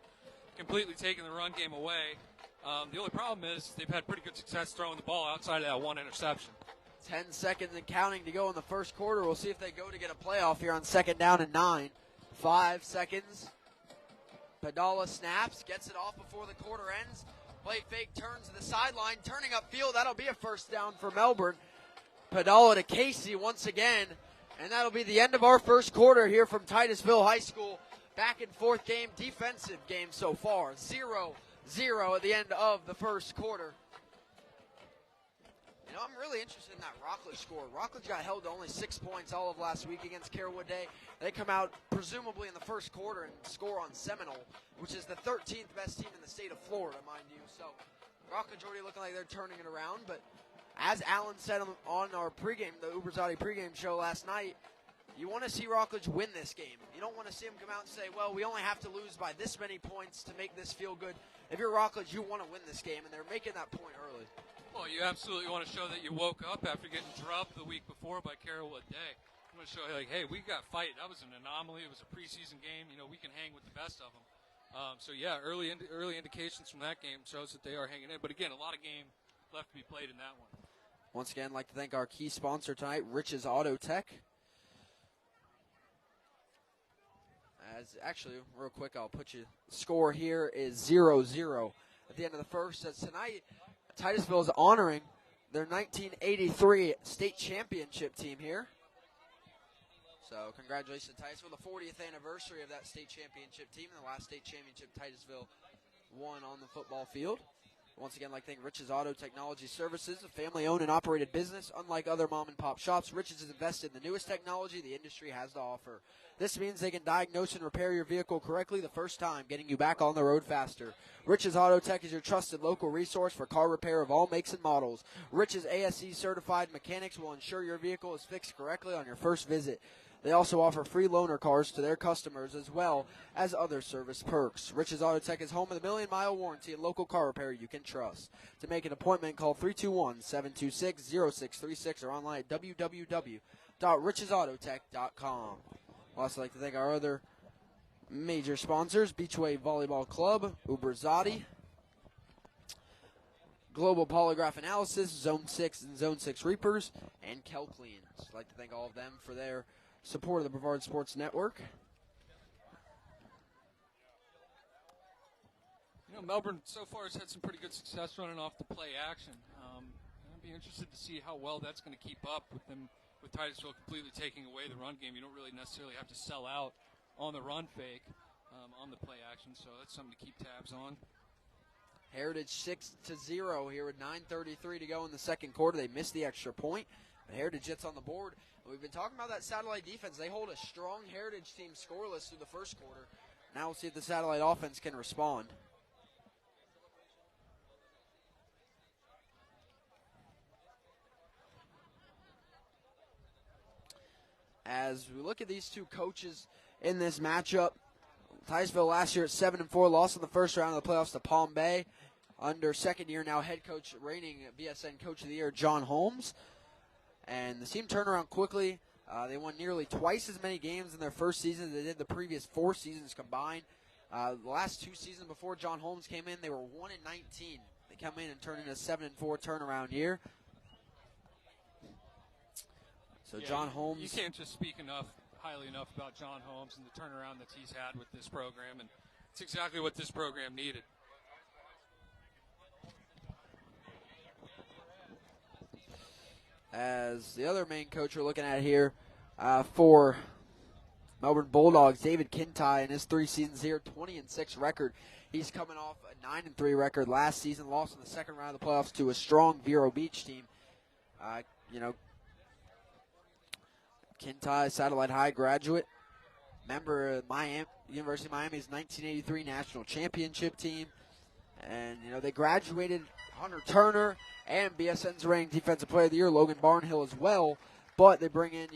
completely taking the run game away. The only problem is they've had pretty good success throwing the ball outside of that one interception. 10 seconds and counting to go in the first quarter. We'll see if they go to get a playoff here on 2nd down and 9. 5 seconds. Padala snaps, gets it off before the quarter ends. Play fake, turns to the sideline, turning upfield. That'll be a 1st down for Melbourne. Padala to Casey once again. And that'll be the end of our first quarter here from Titusville High School. Back and forth game, defensive game so far. 0-0 at the end of the first quarter. I'm really interested in that Rockledge score. Rockledge got held to only 6 points all of last week against Carewood Day. They come out presumably in the first quarter and score on Seminole, which is the 13th best team in the state of Florida, mind you. So Rockledge already looking like they're turning it around. But as Alan said on our pregame, the Uberzati pregame show last night, you want to see Rockledge win this game. You don't want to see them come out and say, well, we only have to lose by this many points to make this feel good. If you're Rockledge, you want to win this game, and they're making that point early. Well, you absolutely want to show that you woke up after getting drubbed the week before by Carewood Day. You want to show, like, hey, we got fight. That was an anomaly. It was a preseason game. We can hang with the best of them. Early indications from that game shows that they are hanging in. But, again, a lot of game left to be played in that one. Once again, I'd like to thank our key sponsor tonight, Rich's Auto Tech. Real quick, I'll put you. The score here is 0-0 at the end of the first. As tonight, Titusville is honoring their 1983 state championship team here. So congratulations to Titusville, the 40th anniversary of that state championship team, and the last state championship Titusville won on the football field. Once again, I'd like to thank Rich's Auto Technology Services, a family-owned and operated business. Unlike other mom-and-pop shops, Rich's is invested in the newest technology the industry has to offer. This means they can diagnose and repair your vehicle correctly the first time, getting you back on the road faster. Rich's Auto Tech is your trusted local resource for car repair of all makes and models. Rich's ASE-certified mechanics will ensure your vehicle is fixed correctly on your first visit. They also offer free loaner cars to their customers as well as other service perks. Rich's Auto Tech is home of the million-mile warranty and local car repair you can trust. To make an appointment, call 321-726-0636 or online at www.richesautotech.com. I'd also like to thank our other major sponsors, Beachway Volleyball Club, Uberzati, Global Polygraph Analysis, Zone 6 and Zone 6 Reapers, and Kelcleans. I'd like to thank all of them for their support of the Brevard Sports Network. Melbourne so far has had some pretty good success running off the play action. I'd be interested to see how well that's going to keep up with Titusville completely taking away the run game. You don't really necessarily have to sell out on the run fake on the play action, so that's something to keep tabs on. Heritage 6-0 here with 9:33 to go in the second quarter. They missed the extra point, but Heritage gets on the board. We've been talking about that Satellite defense. They hold a strong Heritage team scoreless through the first quarter. Now we'll see if the Satellite offense can respond. As we look at these two coaches in this matchup, Titusville last year at 7-4, lost in the first round of the playoffs to Palm Bay under second year now head coach, reigning BSN Coach of the Year, John Holmes. And the team turned around quickly. They won nearly twice as many games in their first season as they did the previous 4 seasons combined. The last 2 seasons before John Holmes came in, they were 1-19. They come in and turn in a 7-4 turnaround year. So yeah, John Holmes. You can't just speak highly enough about John Holmes and the turnaround that he's had with this program, and it's exactly what this program needed. As the other main coach we're looking at here for Melbourne Bulldogs, David Kintai, in his 3 seasons here, 20-6 record. He's coming off a 9-3 record last season, lost in the second round of the playoffs to a strong Vero Beach team. Kintai, Satellite High graduate, member of University of Miami's 1983 National Championship team. And, they graduated Hunter Turner and BSN's reigning Defensive Player of the Year, Logan Barnhill, as well. But they bring in,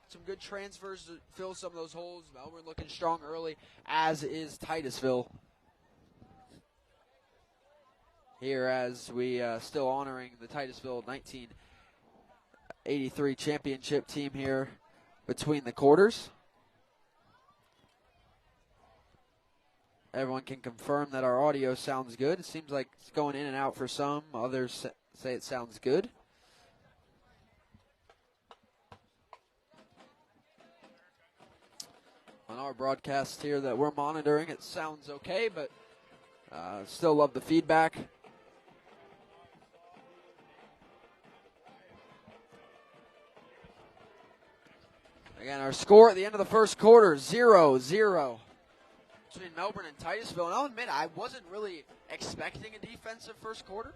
some good transfers to fill some of those holes. Melbourne looking strong early, as is Titusville. Here as we still honoring the Titusville 1983 championship team here between the quarters. Everyone can confirm that our audio sounds good. It seems like it's going in and out for some. Others say it sounds good. On our broadcast here that we're monitoring, it sounds okay, but still love the feedback. Again, our score at the end of the first quarter, 0-0 between Melbourne and Titusville. And I'll admit, I wasn't really expecting a defensive first quarter,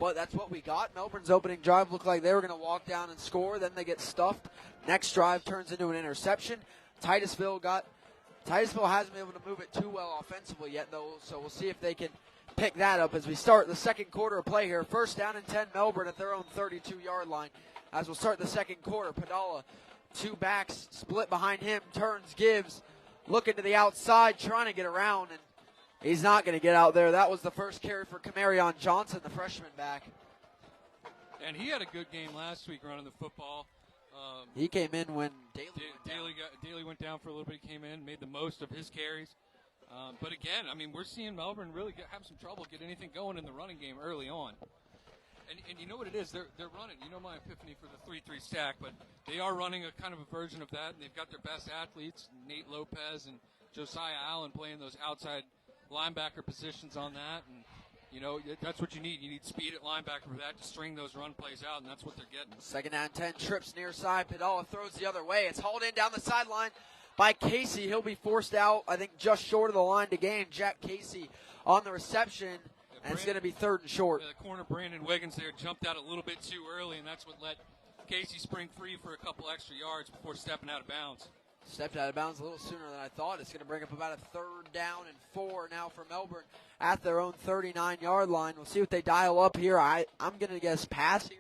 but that's what we got. Melbourne's opening drive looked like they were going to walk down and score. Then they get stuffed. Next drive turns into an interception. Titusville hasn't been able to move it too well offensively yet, though, so we'll see if they can pick that up as we start the second quarter of play here. First down and 10, Melbourne at their own 32-yard line. As we'll start the second quarter, Padala, two backs split behind him, turns, gives, looking to the outside, trying to get around, and he's not going to get out there. That was the first carry for Camarion Johnson, the freshman back. And he had a good game last week running the football. He came in when Daly went down for a little bit. He came in, made the most of his carries. But again, I mean, we're seeing Melbourne really have some trouble getting anything going in the running game early on. And you know what it is? They're running. You know my epiphany for the 3-3 stack, but they are running a kind of a version of that, and they've got their best athletes, Nate Lopez and Josiah Allen, playing those outside linebacker positions on that. And, you know, that's what you need. You need speed at linebacker for that to string those run plays out, and that's what they're getting. Second down 10, trips near side. Padala throws the other way. It's hauled in down the sideline by Casey. He'll be forced out, I think, just short of the line to gain. Jack Casey on the reception, and it's going to be 3rd and short. The corner, Brandon Wiggins, there jumped out a little bit too early, and that's what let Casey spring free for a couple extra yards before stepping out of bounds. Stepped out of bounds a little sooner than I thought. It's going to bring up about a 3rd down and 4 now for Melbourne at their own 39-yard line. We'll see what they dial up here. I'm going to guess pass here.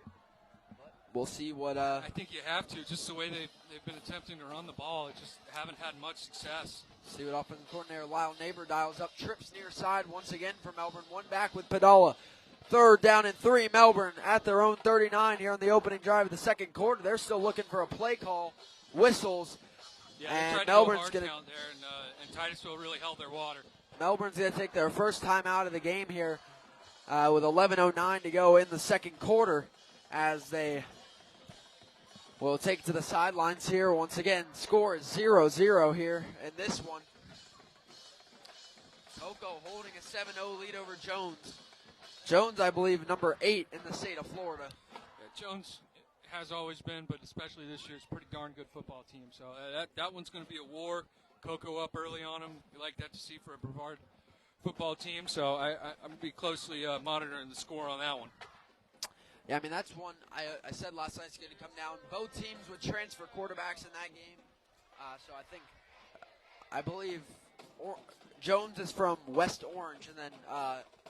We'll see what. I think you have to, just the way they've been attempting to run the ball. It just haven't had much success. See what offensive coordinator Lyle Neighbor dials up. Trips near side once again for Melbourne. One back with Padala. 3rd down and 3. Melbourne at their own 39 here on the opening drive of the second quarter. They're still looking for a play call. Whistles. Yeah, and they tried Melbourne's to go hard there, and Titusville really held their water. Melbourne's going to take their first time out of the game here with 11:09 to go in the second quarter as they will take it to the sidelines here. Once again, score is 0-0 here in this one. Coco holding a 7-0 lead over Jones. Jones, I believe, number 8 in the state of Florida. Yeah, Jones has always been, but especially this year, it's a pretty darn good football team. So that one's going to be a war. Coco up early on them. We like that to see for a Brevard football team. So I'm going to be closely monitoring the score on that one. Yeah, I mean, that's one I said last night it's going to come down. Both teams would transfer quarterbacks in that game. So I believe Jones is from West Orange, and then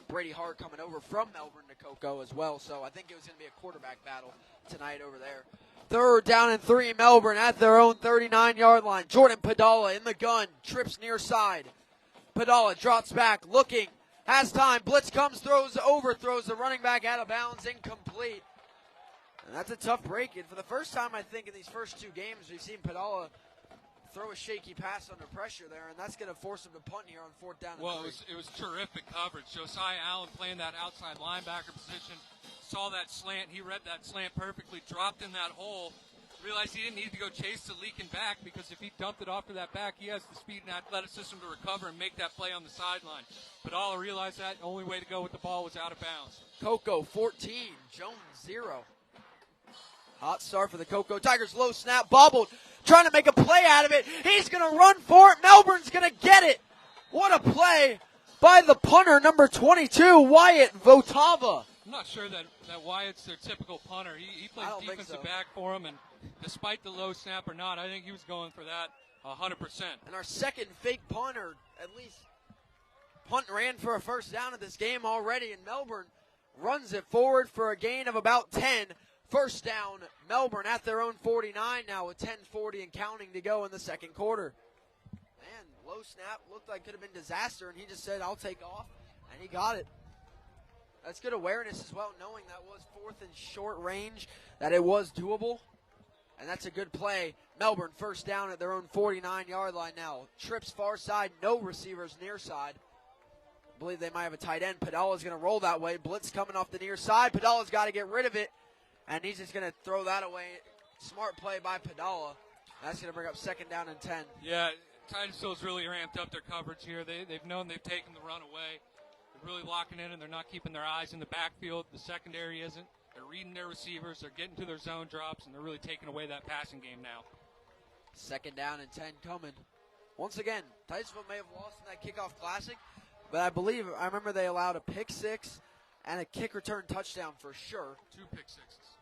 Brady Hart coming over from Melbourne to Coco as well. So I think it was going to be a quarterback battle tonight over there. 3rd down and 3, Melbourne at their own 39-yard line. Jordan Padala in the gun, trips near side. Padala drops back, looking, has time. Blitz comes, overthrows the running back out of bounds, incomplete. And that's a tough break. And for the first time, I think, in these first 2 games, we've seen Padala throw a shaky pass under pressure there, and that's going to force him to punt here on 4th down and 3. Well, it was terrific coverage. Josiah Allen playing that outside linebacker position, saw that slant. He read that slant perfectly, dropped in that hole, realized he didn't need to go chase the leaking back because if he dumped it off to that back, he has the speed and athleticism to recover and make that play on the sideline. But all realized that the only way to go with the ball was out of bounds. Coco 14, Jones 0. Hot start for the Coco Tigers. Low snap, bobbled, trying to make a play out of it. He's going to run for it. Melbourne's going to get it. What a play by the punter, number 22, Wyatt Votava. I'm not sure that Wyatt's their typical punter. He plays defensive back for him, and despite the low snap or not, I think he was going for that 100%. And our second fake punter, at least punt ran for a first down of this game already, and Melbourne runs it forward for a gain of about 10. First down, Melbourne at their own 49 now with 10:40 and counting to go in the second quarter. Man, low snap looked like could have been disaster, and he just said, I'll take off, and he got it. That's good awareness as well, knowing that was 4th and short range, that it was doable, and that's a good play. Melbourne first down at their own 49-yard line now. Trips far side, no receivers near side. I believe they might have a tight end. Padala's going to roll that way. Blitz coming off the near side. Padala's got to get rid of it. And he's just going to throw that away. Smart play by Padala. That's going to bring up 2nd down and 10. Yeah, Titusville's really ramped up their coverage here. They've known they've taken the run away. They're really locking in, and they're not keeping their eyes in the backfield. The secondary isn't. They're reading their receivers. They're getting to their zone drops, and they're really taking away that passing game now. 2nd down and 10 coming. Once again, Titusville may have lost in that kickoff classic, but I remember they allowed a pick 6 and a kick return touchdown for sure. 2 pick sixes.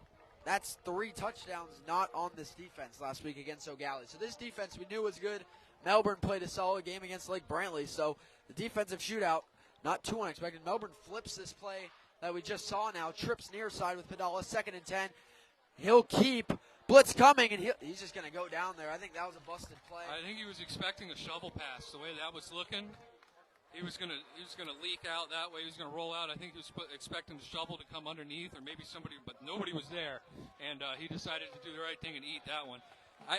That's 3 touchdowns not on this defense last week against O'Galley. So this defense we knew was good. Melbourne played a solid game against Lake Brantley. So the defensive shootout, not too unexpected. Melbourne flips this play that we just saw now. Trips near side with Padala, 2nd and 10. He'll keep. Blitz coming, and he's just going to go down there. I think that was a busted play. I think he was expecting a shovel pass. The way that was looking, he was gonna leak out that way. He was gonna roll out. I think he was expecting the shovel to come underneath, or maybe somebody, but nobody was there, and he decided to do the right thing and eat that one.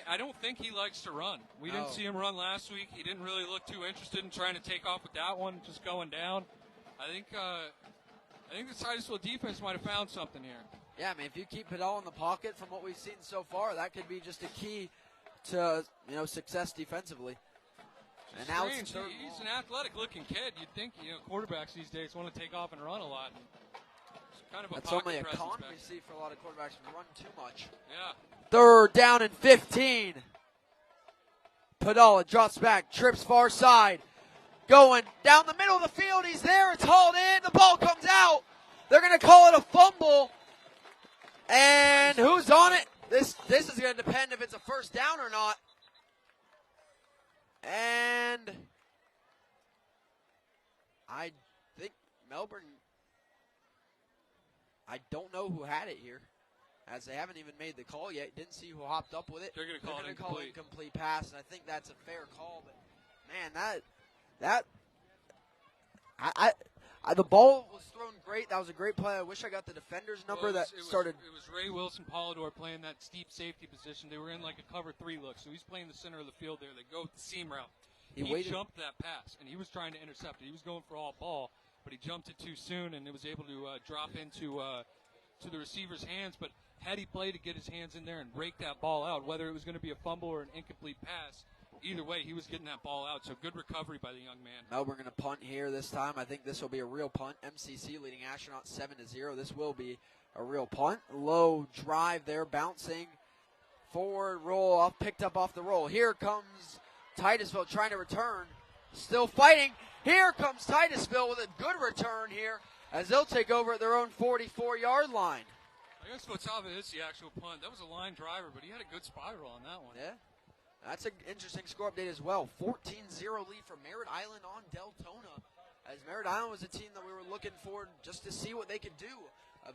I don't think he likes to run. We didn't see him run last week. He didn't really look too interested in trying to take off with that one, just going down. I think the Titusville defense might have found something here. Yeah, I mean, if you keep Padala in the pocket from what we've seen so far, that could be just a key to success defensively. And now it's he's an athletic-looking kid. You'd think quarterbacks these days want to take off and run a lot. It's kind of a That's only a presence con back we see for a lot of quarterbacks who run too much. Yeah. 3rd down and 15. Padala drops back, trips far side. Going down the middle of the field. He's there. It's hauled in. The ball comes out. They're going to call it a fumble. And who's on it? This is going to depend if it's a first down or not. And I think Melbourne, I don't know who had it here, as they haven't even made the call yet. Didn't see who hopped up with it. They're going to call it incomplete pass, and I think that's a fair call. But man, the ball was thrown great. That was a great play. I wish I got the defender's number It was Ray Wilson Polidor playing that steep safety position. They were in like a cover 3 look, so he's playing the center of the field there. They go with the seam route. He jumped that pass, and he was trying to intercept it. He was going for all ball, but he jumped it too soon, and it was able to drop into to the receiver's hands. But had he played to get his hands in there and break that ball out, whether it was going to be a fumble or an incomplete pass, either way, he was getting that ball out. So good recovery by the young man. Melbourne going to punt here this time. I think this will be a real punt. MCC leading Astronaut 7-0. This will be a real punt. Low drive there, bouncing. Forward roll off, picked up off the roll. Here comes Titusville trying to return. Still fighting. Here comes Titusville with a good return here as they'll take over at their own 44-yard line. I guess what's obvious is the actual punt. That was a line driver, but he had a good spiral on that one. Yeah. That's an interesting score update as well. 14-0 lead for Merritt Island on Deltona. As Merritt Island was a team that we were looking for just to see what they could do. A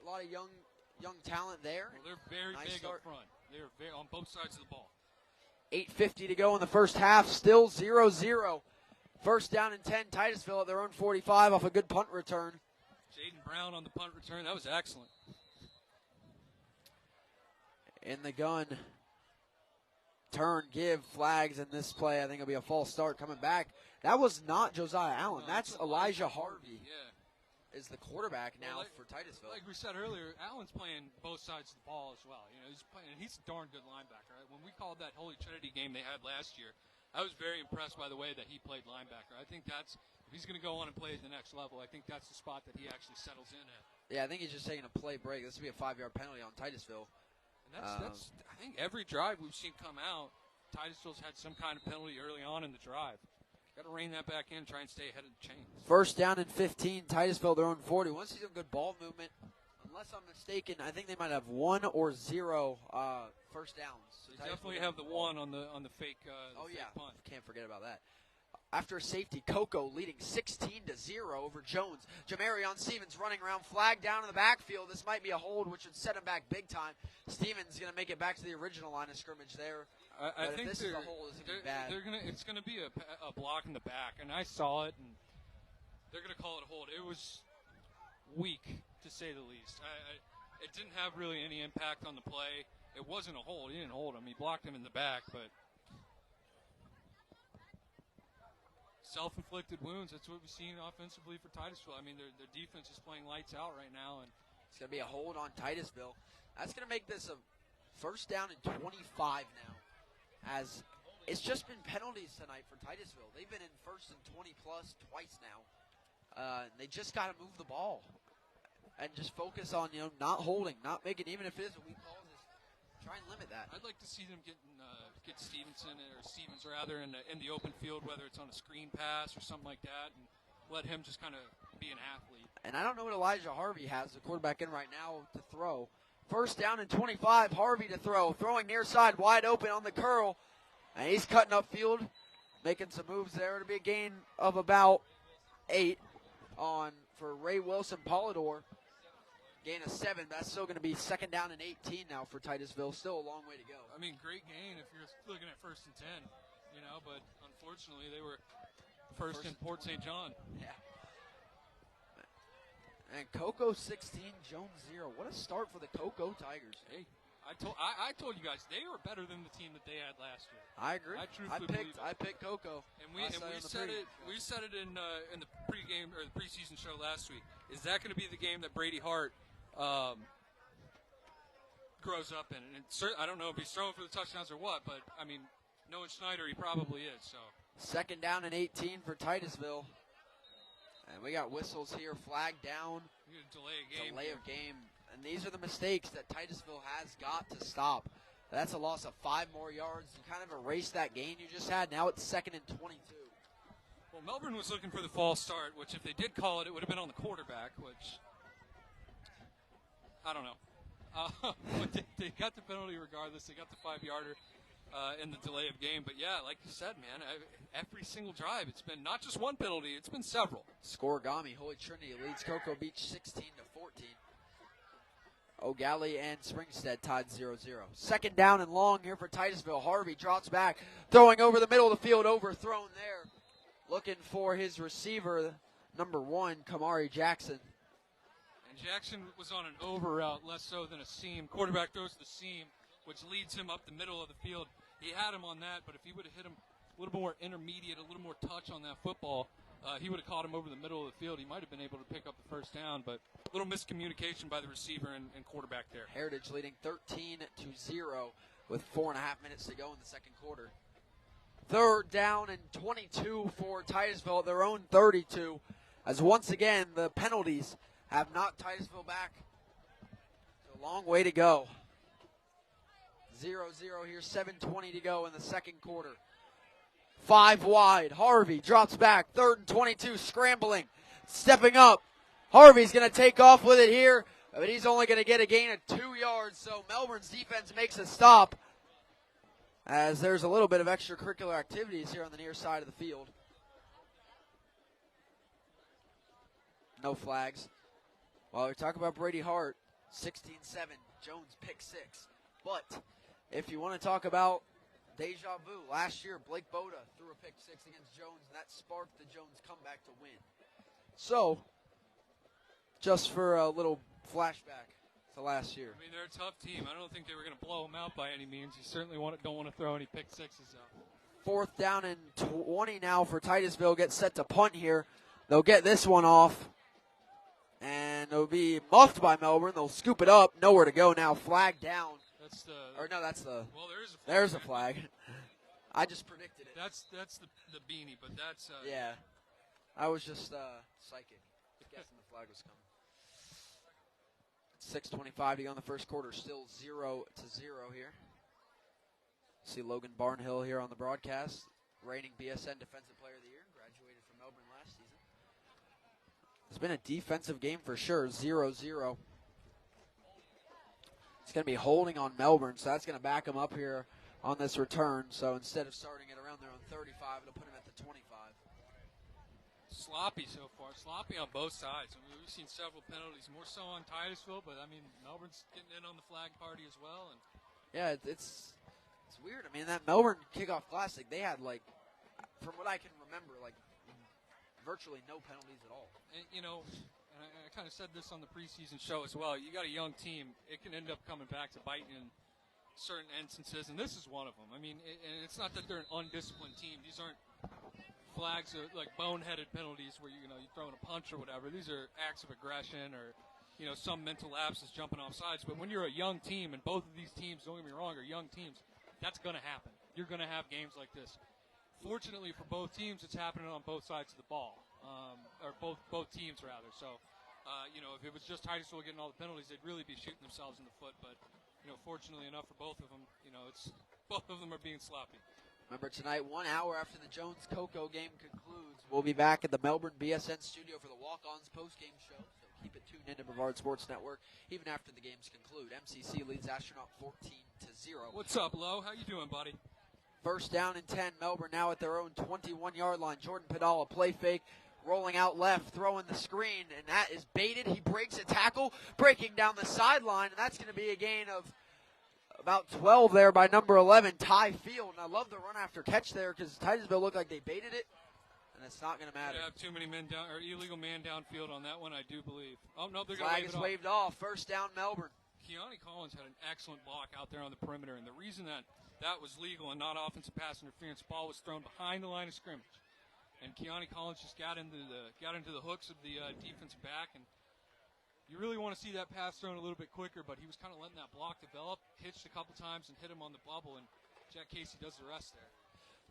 lot of young talent there. Well, they're very big up front. They're very on both sides of the ball. 8:50 to go in the first half. Still 0-0. First down and 10. Titusville at their own 45 off a good punt return. Jaden Brown on the punt return. That was excellent. In the gun. Turn, give, flags in this play. I think it'll be a false start coming back. That was not Josiah Allen. No, that's Elijah Harvey. Yeah. Is the quarterback now for Titusville. Like we said earlier, Allen's playing both sides of the ball as well. He's playing, and he's a darn good linebacker. Right? When we called that Holy Trinity game they had last year, I was very impressed by the way that he played linebacker. I think if he's going to go on and play at the next level, I think that's the spot that he actually settles in at. Yeah, I think he's just taking a play break. This will be a 5-yard penalty on Titusville. And that's I think every drive we've seen come out, Titusville's had some kind of penalty early on in the drive. Got to rein that back in, try and stay ahead of the chains. First down and 15, Titusville their own 40. Once he's a good ball movement, unless I'm mistaken, I think they might have 1 or 0 first downs. So they definitely have the 1 on the fake. Fake punt. Can't forget about that. After a safety, Coco leading 16-0 over Jones. Jamarion Stevens running around, flag down in the backfield. This might be a hold, which would set him back big time. Stevens going to make it back to the original line of scrimmage there. I think this is a hold, it's going to be bad. It's going to be a block in the back, and I saw it, and they're going to call it a hold. It was weak, to say the least. It didn't have really any impact on the play. It wasn't a hold. He didn't hold him. He blocked him in the back, but self-inflicted wounds. That's what we've seen offensively for Titusville. I mean, their defense is playing lights out right now, and it's going to be a hold on Titusville. That's going to make this a first down and 25 now. As it's just been penalties tonight for Titusville. They've been in first and 20-plus twice now. They just got to move the ball and just focus on, not holding, not making, even if it is a weak call, just try and limit that. I'd like to see them get Stevens in the open field, whether it's on a screen pass or something like that, and let him just kind of be an athlete. And I don't know what Elijah Harvey has, the quarterback in right now, to throw. First down and 25, Harvey to throw. Throwing near side, wide open on the curl. And he's cutting upfield, making some moves there. It'll be a gain of about 8 for Ray Wilson Polidor. Gain of 7, but that's still going to be second down and 18 now for Titusville. Still a long way to go. I mean, great gain if you're looking at first and 10, but unfortunately they were first in Port St. John. Yeah. And Coco 16, Jones 0. What a start for the Coco Tigers. Hey, I told you guys they were better than the team that they had last year. I agree. I truthfully believe it. I picked Coco. And we said it in the pregame or the preseason show last week. Is that going to be the game that Brady Hart grows up in? And I don't know if he's throwing for the touchdowns or what, but I mean, knowing Schneider, he probably is. So second down and 18 for Titusville. And we got whistles here, flag down. Delay of game. And these are the mistakes that Titusville has got to stop. That's a loss of 5 more yards. You kind of erased that gain you just had. Now it's second and 22. Well, Melbourne was looking for the false start, which if they did call it, it would have been on the quarterback, which I don't know. But they got the penalty regardless. They got the 5-yarder. In the delay of game. But, yeah, like you said, man, every single drive, it's been not just one penalty, it's been several. Scorigami, Holy Trinity leads Cocoa Beach 16-14. O'Galley and Springstead tied 0-0. Second down and long here for Titusville. Harvey drops back, throwing over the middle of the field, overthrown there. Looking for his receiver, number 1, Kamari Jackson. And Jackson was on an over route, less so than a seam. Quarterback throws the seam, which leads him up the middle of the field. He had him on that, but if he would have hit him a little more intermediate, a little more touch on that football, he would have caught him over the middle of the field. He might have been able to pick up the first down, but a little miscommunication by the receiver and quarterback there. Heritage leading 13-0 with 4.5 minutes to go in the second quarter. Third down and 22 for Titusville at their own 32, as once again the penalties have knocked Titusville back. It's a long way to go. 0-0 here, 7:20 to go in the second quarter. 5 wide, Harvey drops back, 3rd and 22, scrambling, stepping up. Harvey's going to take off with it here, but he's only going to get a gain of 2 yards, so Melbourne's defense makes a stop as there's a little bit of extracurricular activities here on the near side of the field. No flags. While we talk about Brady Hart, 16-7, Jones pick 6. But if you want to talk about deja vu, last year Blake Boda threw a pick 6 against Jones, and that sparked the Jones comeback to win. So, just for a little flashback to last year. I mean, they're a tough team. I don't think they were going to blow them out by any means. You certainly don't want to throw any pick 6s out. 4th down and 20 now for Titusville. Get set to punt here. They'll get this one off. And it'll be muffed by Melbourne. They'll scoop it up. Nowhere to go now. Flag down. That's the. Well, there is a flag. There's a flag. I just predicted it. That's the beanie, but that's. Yeah. I was just psychic, guessing the flag was coming. 6:25 to go in the first quarter. Still 0-0 here. See Logan Barnhill here on the broadcast, reigning BSN Defensive Player of the Year. Graduated from Melbourne last season. It's been a defensive game for sure. 0-0. It's going to be holding on Melbourne, so that's going to back them up here on this return. So instead of starting it around their own 35, it'll put them at the 25. Sloppy so far. Sloppy on both sides. I mean, we've seen several penalties, more so on Titusville, but I mean, Melbourne's getting in on the flag party as well. And yeah, it's weird. I mean, that Melbourne Kickoff Classic, they had, like, from what I can remember, like, virtually no penalties at all. And, and I kind of said this on the preseason show as well. You got a young team. It can end up coming back to bite in certain instances, and this is one of them. I mean, and it's not that they're an undisciplined team. These aren't flags or like boneheaded penalties where you're throwing a punch or whatever. These are acts of aggression or some mental lapses jumping off sides. But when you're a young team, and both of these teams, don't get me wrong, are young teams, that's going to happen. You're going to have games like this. Fortunately for both teams, it's happening on both sides of the ball, or both teams rather. So, if it was just Titusville getting all the penalties, they'd really be shooting themselves in the foot. But fortunately enough for both of them, both of them are being sloppy. Remember tonight, 1 hour after the Jones-Coco game concludes, We'll be back at the Melbourne BSN studio for the Walk-Ons post-game show. So keep it tuned into Brevard Sports Network even after the games conclude. MCC leads Astronaut 14-0. What's up, Lo? How you doing, buddy? First down and 10. Melbourne now at their own 21-yard line. Jordan Padala, play fake, rolling out left, throwing the screen, and that is baited. He breaks a tackle, breaking down the sideline, and that's going to be a gain of about 12 there by number 11, Ty Field. And I love the run after catch there because Titusville looked like they baited it, and it's not going to matter. They have too many men down, or illegal man downfield on that one, I do believe. Oh, no, they're going to wave it off. Flag is waved off. First down, Melbourne. Keone Collins had an excellent block out there on the perimeter, and the reason that was legal and not offensive pass interference, ball was thrown behind the line of scrimmage. And Keone Collins just got into the hooks of the defensive back, and you really want to see that pass thrown a little bit quicker, but he was kind of letting that block develop, hitched a couple times, and hit him on the bubble, and Jack Casey does the rest there.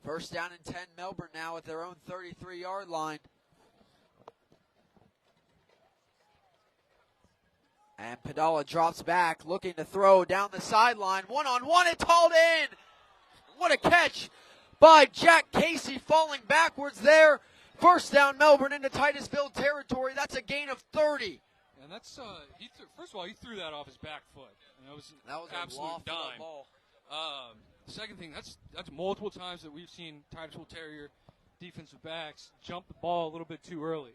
First down and 10, Melbourne now at their own 33-yard line. And Padala drops back, looking to throw down the sideline. One-on-one, it's hauled in. What a catch by Jack Casey, falling backwards there. First down, Melbourne into Titusville territory. That's a gain of 30. And that's first of all, he threw that off his back foot. And that was an absolute dime. Ball. Second thing, that's multiple times that we've seen Titusville Terrier defensive backs jump the ball a little bit too early.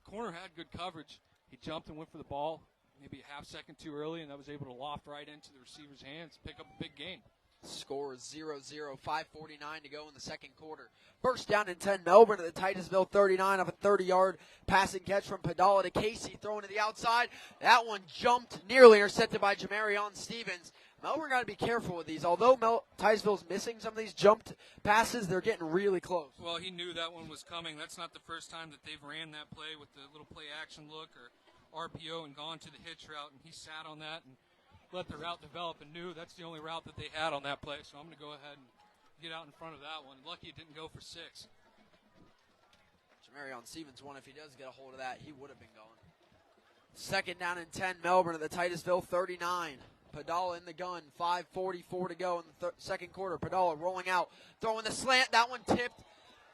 The corner had good coverage. He jumped and went for the ball maybe a half second too early, and that was able to loft right into the receiver's hands, pick up a big gain. Score is 0-0, 5:49 to go in the second quarter. First down and 10, Melbourne at the Titusville 39 off a 30-yard passing catch from Padala to Casey, throwing to the outside. That one jumped, nearly intercepted by Jamarion Stevens. Melbourne got to be careful with these. Although Titusville's missing some of these jumped passes, they're getting really close. Well, he knew that one was coming. That's not the first time that they've ran that play with the little play action look or RPO and gone to the hitch route, and he sat on that and let the route develop and knew that's the only route that they had on that play. So I'm going to go ahead and get out in front of that one. Lucky it didn't go for 6. Jamarion Stevens won. If he does get a hold of that, he would have been going. Second down and 10, Melbourne at the Titusville 39. Padala in the gun, 5:44 to go in the second quarter. Padala rolling out, throwing the slant. That one tipped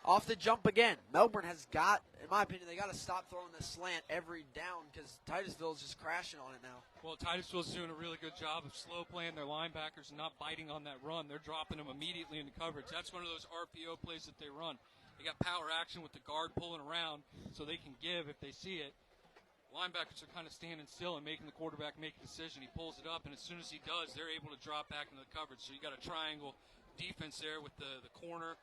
off the jump again. Melbourne has got, in my opinion, they got to stop throwing the slant every down because Titusville's just crashing on it now. Well, Titusville's doing a really good job of slow playing their linebackers and not biting on that run. They're dropping them immediately into coverage. That's one of those RPO plays that they run. They got power action with the guard pulling around so they can give if they see it. Linebackers are kind of standing still and making the quarterback make a decision. He pulls it up, and as soon as he does, they're able to drop back into the coverage. So you got a triangle defense there with the corner,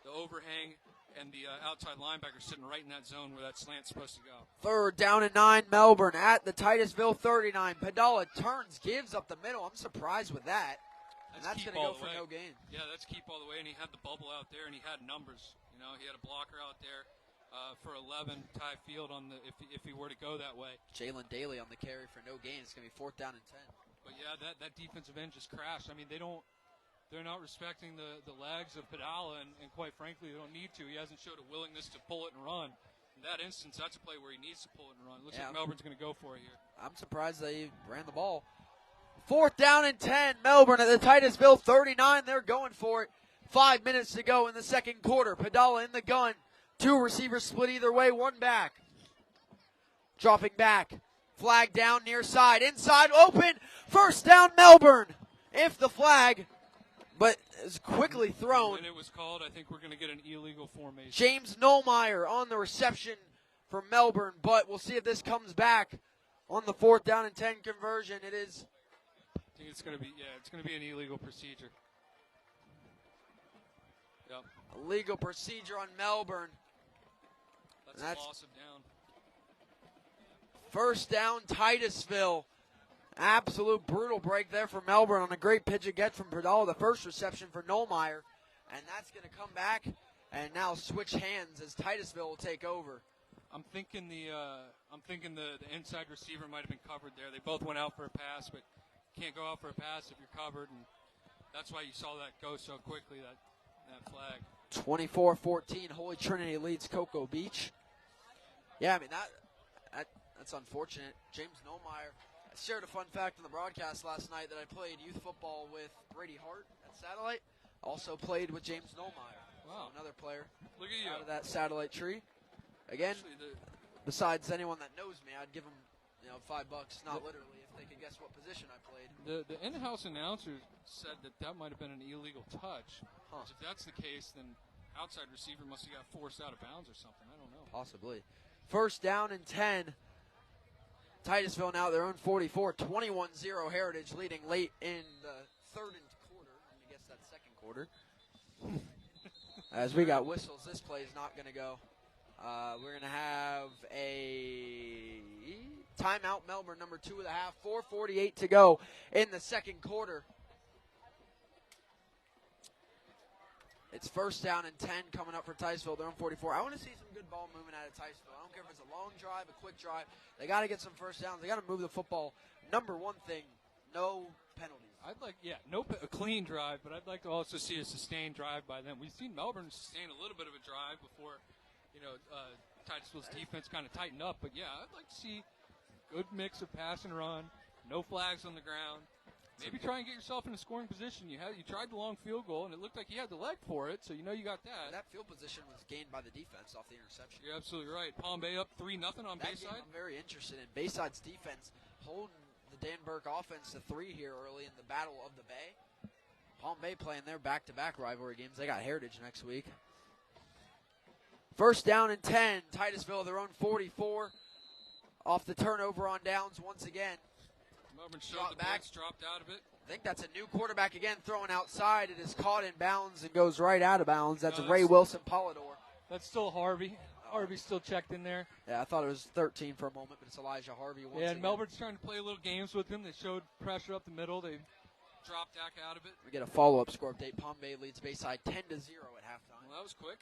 the overhang, and the outside linebacker sitting right in that zone where that slant's supposed to go. Third down and 9, Melbourne at the Titusville 39. Padala turns, gives up the middle. I'm surprised with that. And that's going to go for no gain. Yeah, that's keep all the way, and he had the bubble out there, and he had numbers. You know, he had a blocker out there. For 11, Ty Field on the if he were to go that way. Jalen Daly on the carry for no gain. It's going to be fourth down and 10. But yeah, that defensive end just crashed. I mean, they're not respecting the legs of Padala, and quite frankly, they don't need to. He hasn't showed a willingness to pull it and run. In that instance, that's a play where he needs to pull it and run. Looks like Melbourne's going to go for it here. I'm surprised they ran the ball. Fourth down and 10, Melbourne at the Titusville 39. They're going for it. 5 minutes to go in the second quarter. Padala in the gun. 2 receivers split either way, 1 back. Dropping back. Flag down near side. Inside, open. First down, Melbourne. If the flag, but is quickly thrown. When it was called, I think we're going to get an illegal formation. James Nollmeyer on the reception for Melbourne, but we'll see if this comes back on the fourth down and 10 conversion. It is. I think it's going to be an illegal procedure. Yep. Illegal procedure on Melbourne. That's a loss of down. First down, Titusville. Absolute brutal break there for Melbourne on a great pitch again from Padala. The first reception for Nollmeyer. And that's going to come back and now switch hands as Titusville will take over. I'm thinking the inside receiver might have been covered there. They both went out for a pass, but can't go out for a pass if you're covered. And that's why you saw that go so quickly, that flag. 24-14, Holy Trinity leads Cocoa Beach. Yeah, I mean, that's unfortunate. James Nollmeyer. I shared a fun fact on the broadcast last night that I played youth football with Brady Hart at Satellite. Also played with James Nollmeyer. Wow. So another player. Look at you. Out of that Satellite tree. Again, Actually, besides anyone that knows me, I'd give them $5, not literally, if they could guess what position I played. The in-house announcer said that might have been an illegal touch. Huh. If that's the case, then outside receiver must have got forced out of bounds or something. I don't know. Possibly. First down and 10. Titusville now their own 44, 21-0 Heritage, leading late in the third quarter. I guess that's second quarter. As we got whistles, this play is not going to go. We're going to have a timeout, Melbourne, number 2 of the half. 4:48 to go in the second quarter. It's first down and 10 coming up for Titusville. They're on 44. I want to see some good ball movement out of Titusville. I don't care if it's a long drive, a quick drive. They got to get some first downs. They got to move the football. Number one thing, no penalties. I'd like, a clean drive, but I'd like to also see a sustained drive by them. We've seen Melbourne sustain a little bit of a drive before, Titusville's defense kind of tightened up. But yeah, I'd like to see a good mix of pass and run, no flags on the ground. Maybe try and get yourself in a scoring position. You tried the long field goal, and it looked like you had the leg for it, so you got that. That field position was gained by the defense off the interception. You're absolutely right. Palm Bay up 3-0 on Bayside. I'm very interested in Bayside's defense holding the Dan Burke offense to 3 here early in the Battle of the Bay. Palm Bay playing their back-to-back rivalry games. They got Heritage next week. First down and 10. Titusville, their own 44. Off the turnover on downs once again. Melbourne showed the backs, dropped out of it. I think that's a new quarterback again throwing outside. It is caught in bounds and goes right out of bounds. That's Ray Wilson Polidor. That's still Harvey. Harvey's still checked in there. Yeah, I thought it was 13 for a moment, but it's Elijah Harvey once again. And Melbourne's trying to play a little games with him. They showed pressure up the middle. They dropped back out of it. We get a follow-up score update. Palm Bay leads Bayside 10-0 at halftime. Well, that was quick.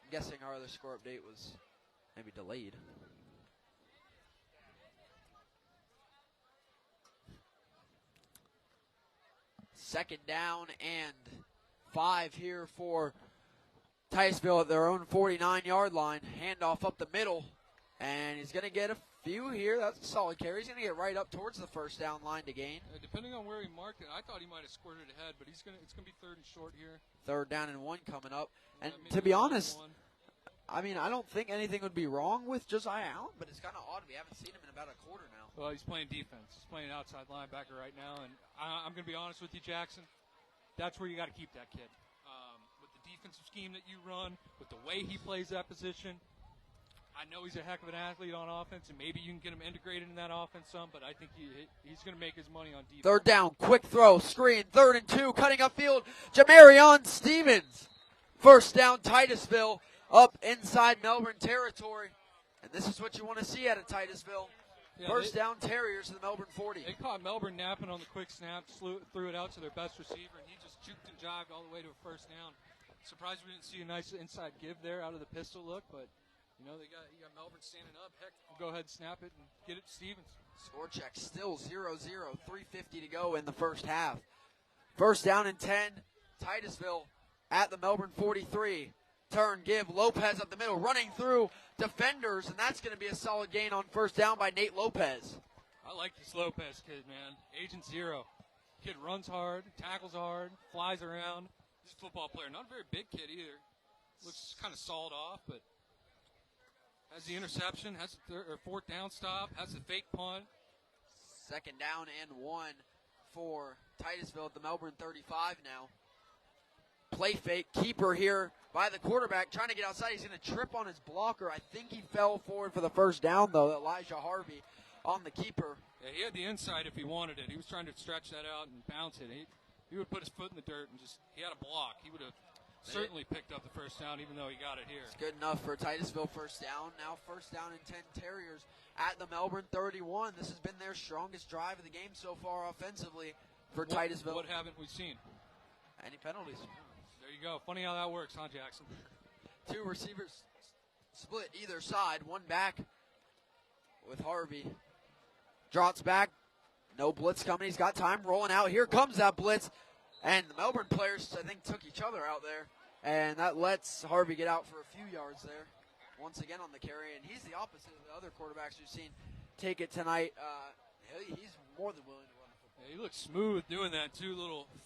I'm guessing our other score update was maybe delayed. Second down and 5 here for Titusville at their own 49-yard line. Handoff up the middle, and he's going to get a few here. That's a solid carry. He's going to get right up towards the first down line to gain. Depending on where he marked it, I thought he might have squirted ahead, but it's going to be 3rd and short here. 3rd down and 1 coming up. And to be honest, I don't think anything would be wrong with Josiah Allen, but it's kind of odd. We haven't seen him in about a quarter now. Well, he's playing defense. He's playing outside linebacker right now, and I'm going to be honest with you, Jackson. That's where you got to keep that kid. With the defensive scheme that you run, with the way he plays that position, I know he's a heck of an athlete on offense, and maybe you can get him integrated in that offense some, but I think he's going to make his money on defense. 3rd down, quick throw, screen, 3rd and 2, cutting upfield, Jamarion Stevens. First down, Titusville, up inside Melbourne territory. And this is what you want to see out of Titusville. Yeah, First down, Terriers to the Melbourne 40. They caught Melbourne napping on the quick snap, threw it out to their best receiver, and he just juked and jogged all the way to a first down. Surprised we didn't see a nice inside give there out of the pistol look, but you got Melbourne standing up. Heck, we'll go ahead and snap it and get it to Stevens. Score check still 0-0, 3:50 to go in the first half. First down and 10, Titusville at the Melbourne 43. Turn, give, Lopez up the middle, running through defenders, and that's going to be a solid gain on first down by Nate Lopez. I like this Lopez kid, man. Agent Zero. Kid runs hard, tackles hard, flies around. He's a football player. Not a very big kid either. Looks kind of sawed off, but has the interception, has the 4th down stop, has the fake punt. 2nd down and 1 for Titusville at the Melbourne 35 now. Play fake, keeper here by the quarterback, trying to get outside. He's going to trip on his blocker. I think he fell forward for the first down, though. Elijah Harvey on the keeper. Yeah, he had the inside if he wanted it. He was trying to stretch that out and bounce it. He would put his foot in the dirt and he had a block. He would have certainly picked up the first down, even though he got it here. It's good enough for Titusville first down. Now first down and 10 Terriers at the Melbourne 31. This has been their strongest drive of the game so far offensively for Titusville. What haven't we seen? Any penalties. There you go. Funny how that works, huh, Jackson? 2 receivers split either side. One back with Harvey. Drops back. No blitz coming. He's got time rolling out. Here comes that blitz. And the Melbourne players, I think, took each other out there. And that lets Harvey get out for a few yards there. Once again on the carry. And he's the opposite of the other quarterbacks we've seen take it tonight. He's more than willing to run the football. Yeah, he looks smooth doing that, too.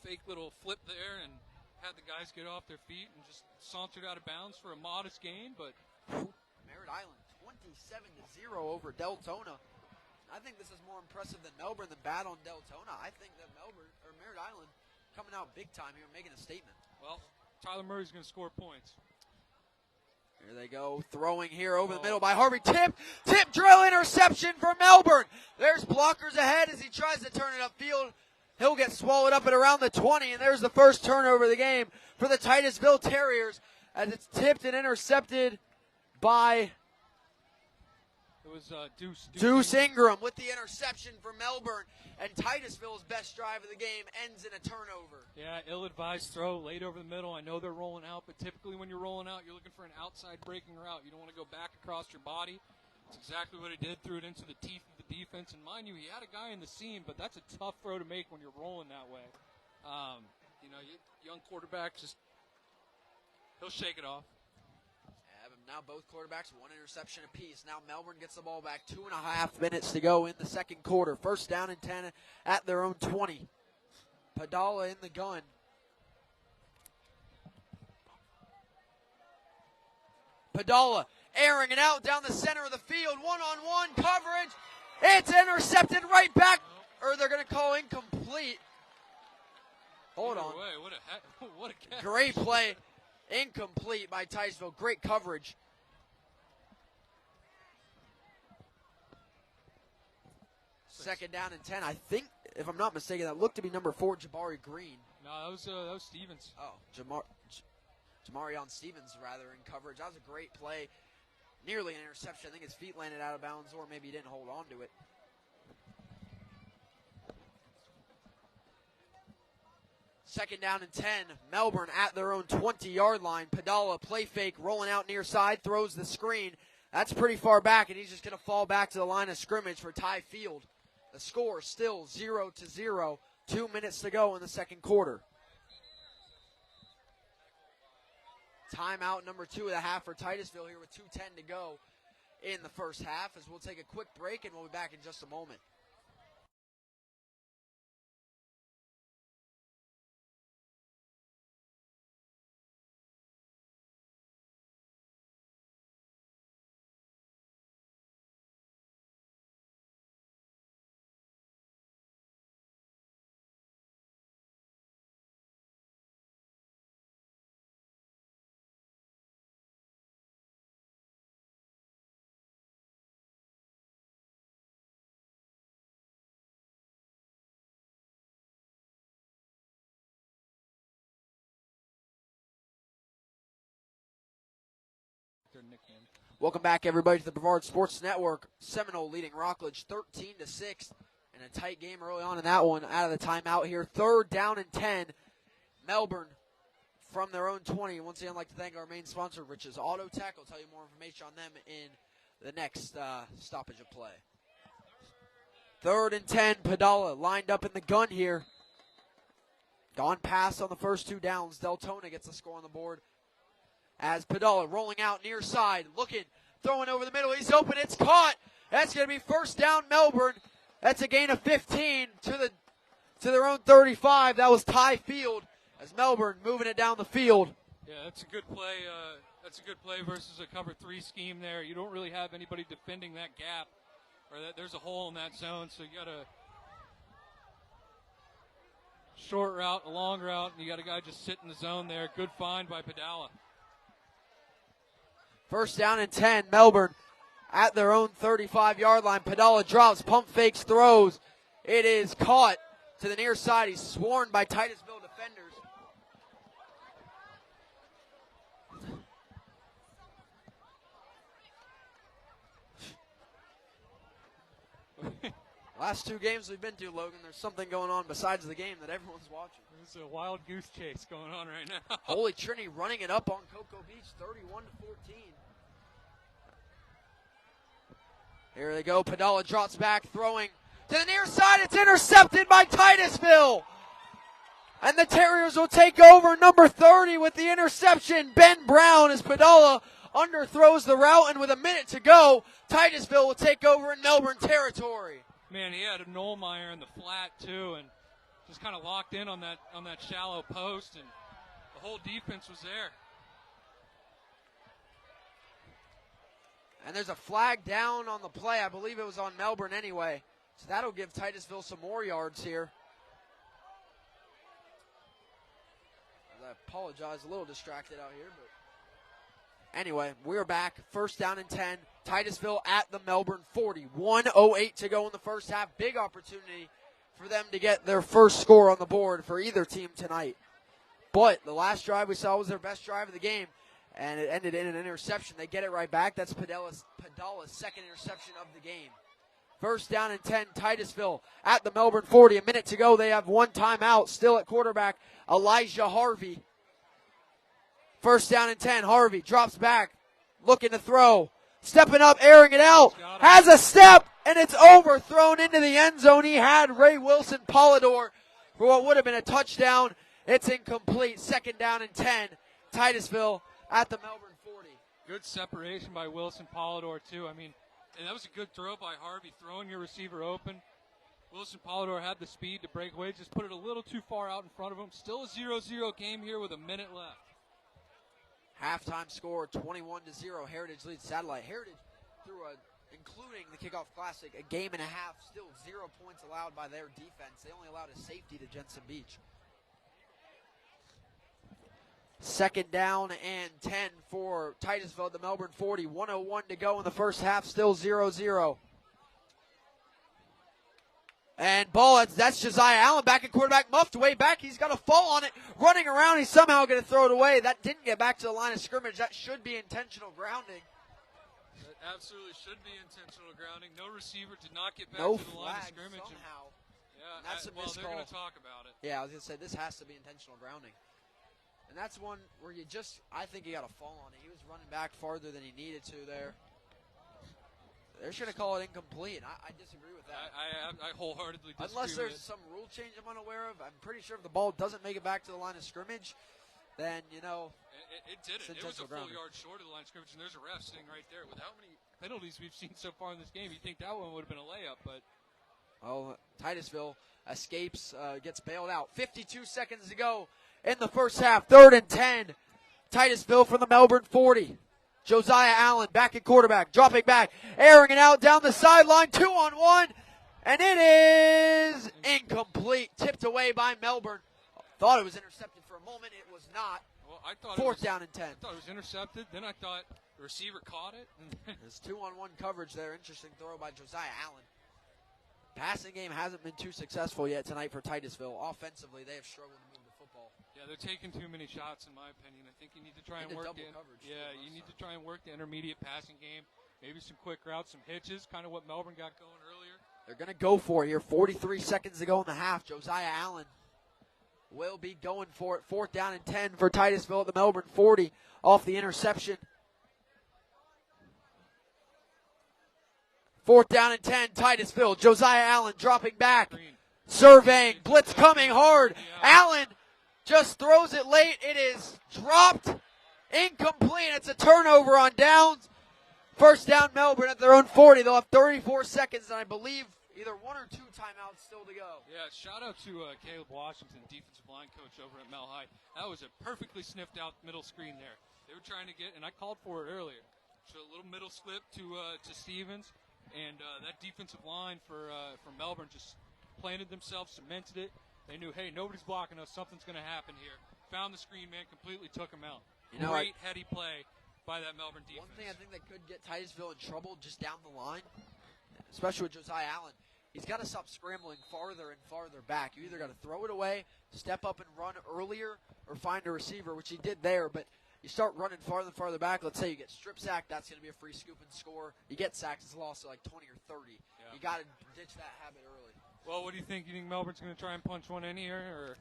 Fake little flip there. And had the guys get off their feet and just sauntered out of bounds for a modest gain, but Merritt Island 27-0 over Deltona. I think this is more impressive than Melbourne than bad on Deltona. I think that Merritt Island coming out big time here, making a statement. Well, Tyler Murray's going to score points. Here they go, throwing here over the middle by Harvey. Tip drill interception for Melbourne. There's blockers ahead as he tries to turn it upfield. He'll get swallowed up at around the 20, and there's the first turnover of the game for the Titusville Terriers as it's tipped and intercepted by it was Deuce Ingram with the interception for Melbourne, and Titusville's best drive of the game ends in a turnover. Yeah, ill-advised throw late over the middle. I know they're rolling out, but typically when you're rolling out, you're looking for an outside breaking route. You don't want to go back across your body. That's exactly what he did. Threw it into the teeth of the defense, and mind you, he had a guy in the seam, but that's a tough throw to make when you're rolling that way. Young quarterback, he'll shake it off. Now both quarterbacks, one interception apiece. Now Melbourne gets the ball back. 2.5 minutes to go in the second quarter. First down and 10 at their own 20. Padala in the gun. Padala airing it out down the center of the field. One-on-one coverage. It's intercepted right back. Or they're going to call incomplete. Hold on. What a catch. Great play. Incomplete by Titusville. Great coverage. Second down and 10. I think, if I'm not mistaken, that looked to be number 4, Jabari Green. No, that was Stevens. Oh, Jamarion Stevens, rather, in coverage. That was a great play. Nearly an interception. I think his feet landed out of bounds, or maybe he didn't hold on to it. Second down and 10. Melbourne at their own 20-yard line. Padala, play fake, rolling out near side, throws the screen. That's pretty far back, and he's just going to fall back to the line of scrimmage for Ty Field. The score still 0-0. 2 minutes to go in the second quarter. Timeout number 2 of the half for Titusville here with 2:10 to go in the first half, as we'll take a quick break, and we'll be back in just a moment. Welcome back, everybody, to the Brevard Sports Network. Seminole leading Rockledge 13-6, and a tight game early on in that one. Out of the timeout here, third down and 10. Melbourne from their own 20. Once again, I'd like to thank our main sponsor, Rich's Auto Tech. I'll tell you more information on them in the next stoppage of play. Third and 10. Padala lined up in the gun here. Gone past on the first 2 downs. Deltona gets the score on the board. As Padala rolling out near side, looking, throwing over the middle. He's open. It's caught. That's going to be first down, Melbourne. That's a gain of 15 to their own 35. That was Ty Field as Melbourne moving it down the field. Yeah, that's a good play. That's a good play versus a cover 3 scheme there. You don't really have anybody defending that gap, or there's a hole in that zone. So you got a short route, a long route, and you got a guy just sitting in the zone there. Good find by Padala. First down and 10, Melbourne at their own 35-yard line. Padala drops, pump fakes, throws. It is caught to the near side. He's swarmed by Titusville defenders. Last 2 games we've been to, Logan, there's something going on besides the game that everyone's watching. There's a wild goose chase going on right now. Holy Trinity running it up on Cocoa Beach, 31-14. Here they go. Padala drops back, throwing to the near side. It's intercepted by Titusville. And the Terriers will take over number 30 with the interception. Ben Brown as Padala underthrows the route, and with a minute to go, Titusville will take over in Melbourne territory. Man, he had a Knollmeyer in the flat too, and just kind of locked in on that shallow post, and The whole defense was there. And there's a flag down on the play. I believe it was on Melbourne anyway. So that'll give Titusville some more yards here. I apologize, a little distracted out here. But anyway, we're back. First down and 10. Titusville at the Melbourne 40. 1:08 to go in the first half. Big opportunity for them to get their first score on the board for either team tonight. But the last drive we saw was their best drive of the game, and it ended in an interception. They get it right back. That's Padala's second interception of the game. First down and 10, Titusville at the Melbourne 40. A minute to go. They have one timeout. Still at quarterback, Elijah Harvey. First down and 10, Harvey drops back, looking to throw. Stepping up, airing it out. Has a step, and it's overthrown into the end zone. He had Ray Wilson Polidor for what would have been a touchdown. It's incomplete. Second down and 10, Titusville at the Melbourne 40. Good separation by Wilson Polidor, too. I mean, and that was a good throw by Harvey, throwing your receiver open. Wilson Polidor had the speed to break away, just put it a little too far out in front of him. Still a 0-0 game here with a minute left. Halftime score, 21-0. Heritage leads Satellite. Heritage, including the Kickoff Classic, a game and a half, still 0 points allowed by their defense. They only allowed a safety to Jensen Beach. Second down and 10 for Titusville at the Melbourne 40. 1:01 to go in the first half, still 0-0. And ball, that's Josiah Allen back at quarterback, muffed way back. He's got a fall on it, running around. He's somehow going to throw it away. That didn't get back to the line of scrimmage. That should be intentional grounding. That absolutely should be intentional grounding. No receiver did not get back to the line of scrimmage. Somehow. Yeah, that's a missed they're call. going to talk about it. Yeah, I was going to say, this has to be intentional grounding. And that's one where I think he got a fall on it. He was running back farther than he needed to there. They're just going to call it incomplete. I disagree with that. I wholeheartedly disagree Unless there's with it. some rule change I'm unaware of. I'm pretty sure if the ball doesn't make it back to the line of scrimmage, then, It didn't. It was a full yard short of the line of scrimmage, and there's a ref sitting right there. With how many penalties we've seen so far in this game, you'd think that one would have been a layup, but... Well, Titusville escapes, gets bailed out. 52 seconds to go in the first half. 3rd and 10. Titusville from the Melbourne 40. Josiah Allen back at quarterback, dropping back, airing it out down the sideline, 2-on-1, and it is incomplete. Tipped away by Melbourne. Thought it was intercepted for a moment. It was not. Well, I thought Fourth down and 10. I thought it was intercepted. Then I thought the receiver caught it. There's 2-on-1 coverage there. Interesting throw by Josiah Allen. Passing game hasn't been too successful yet tonight for Titusville. Offensively, they have struggled to move the football. Yeah, they're taking too many shots, in my opinion. I think you need to try and work coverage. Yeah, you need to try and work the intermediate passing game. Maybe some quick routes, some hitches, kind of what Melbourne got going earlier. They're going to go for it here. 43 seconds to go in the half. Josiah Allen will be going for it. 4th down and 10 for Titusville at the Melbourne 40 off the interception. 4th down and 10, Titusville. Josiah Allen dropping back, surveying, blitz coming hard. Allen just throws it late. It is dropped, incomplete. It's a turnover on downs. First down, Melbourne at their own 40. They'll have 34 seconds, and I believe either 1 or 2 timeouts still to go. Yeah, shout out to Caleb Washington, defensive line coach over at Mel High. That was a perfectly sniffed out middle screen there. They were trying to get, and I called for it earlier. So a little middle slip to Stevens. And that defensive line for Melbourne just planted themselves, cemented it. They knew, hey, nobody's blocking us. Something's going to happen here. Found the screen man, completely took him out. Great heady play by that Melbourne defense. One thing I think that could get Titusville in trouble just down the line, especially with Josiah Allen, he's got to stop scrambling farther and farther back. You either got to throw it away, step up and run earlier, or find a receiver, which he did there, but you start running farther and farther back. Let's say you get strip sacked, that's going to be a free scoop and score. You get sacked, it's a loss of like 20 or 30. Yeah. You got to ditch that habit early. Well, what do you think? You think Melbourne's going to try and punch one in here? Or?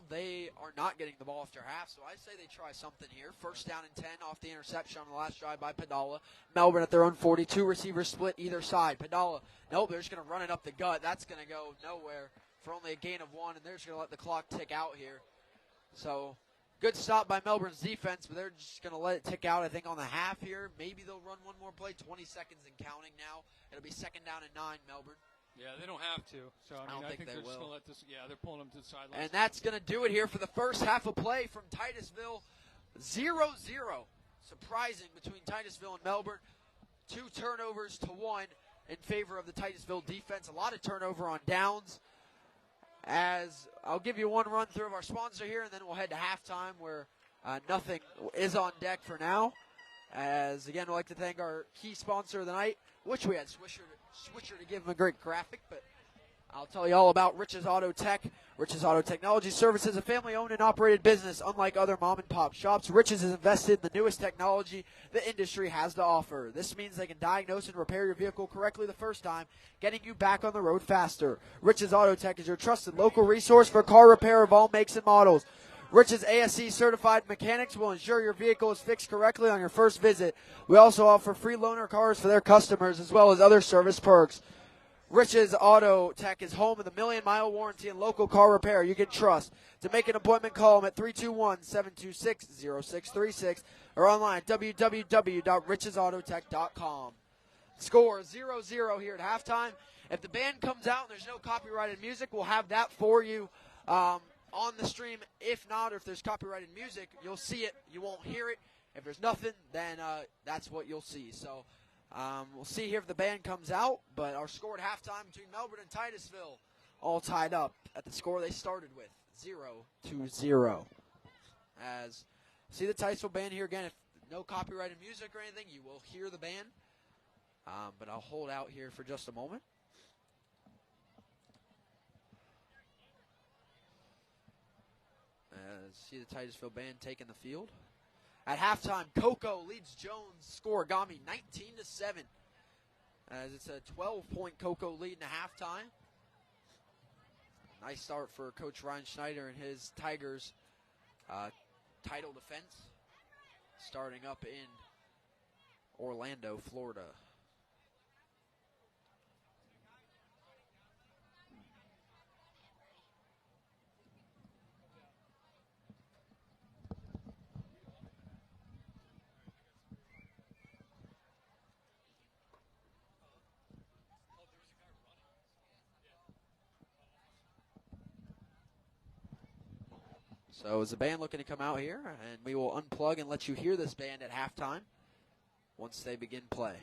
They are not getting the ball after half, so I say they try something here. First down and 10 off the interception on the last drive by Padala. Melbourne at their own 42 receivers split either side. Padala, nope, they're just going to run it up the gut. That's going to go nowhere for only a gain of 1, and they're just going to let the clock tick out here. So good stop by Melbourne's defense, but they're just going to let it tick out, I think, on the half here. Maybe they'll run one more play. 20 seconds and counting now. It'll be second down and 9, Melbourne. Yeah, they don't have to. So I don't think they're they just will. gonna let this. Yeah, they're pulling them to the sidelines. And that's going to do it here for the first half of play from Titusville. 0-0. Surprising between Titusville and Melbourne. 2 turnovers to 1 in favor of the Titusville defense. A lot of turnover on downs. As I'll give you one run through of our sponsor here, and then we'll head to halftime where nothing is on deck for now. As again, we'd like to thank our key sponsor of the night. Wish we had Swisher to give him a great graphic, but I'll tell you all about Rich's Auto Tech. Rich's Auto Technology Services, a family-owned and operated business. Unlike other mom-and-pop shops, Rich's has invested in the newest technology the industry has to offer. This means they can diagnose and repair your vehicle correctly the first time, getting you back on the road faster. Rich's Auto Tech is your trusted local resource for car repair of all makes and models. Rich's ASE-certified mechanics will ensure your vehicle is fixed correctly on your first visit. We also offer free loaner cars for their customers, as well as other service perks. Rich's Auto Tech is home of the million-mile warranty and local car repair you can trust. To make an appointment, call them at 321-726-0636 or online at www.richesautotech.com. Score 0-0 here at halftime. If the band comes out and there's no copyrighted music, we'll have that for you on the stream. If not, or if there's copyrighted music, you'll see it. You won't hear it. If there's nothing, then that's what you'll see. So we'll see here if the band comes out, but our score at halftime between Melbourne and Titusville all tied up at the score they started with, 0-0. As see the Titusville band here again. If no copyrighted music or anything, you will hear the band. But I'll hold out here for just a moment. See the Titusville band taking the field. At halftime, Coco leads Jones' scoregami 19-7. As it's a 12-point Coco lead in the halftime. Nice start for Coach Ryan Schneider and his Tigers title defense. Starting up in Orlando, Florida. So is the band looking to come out here, and we will unplug and let you hear this band at halftime once they begin play.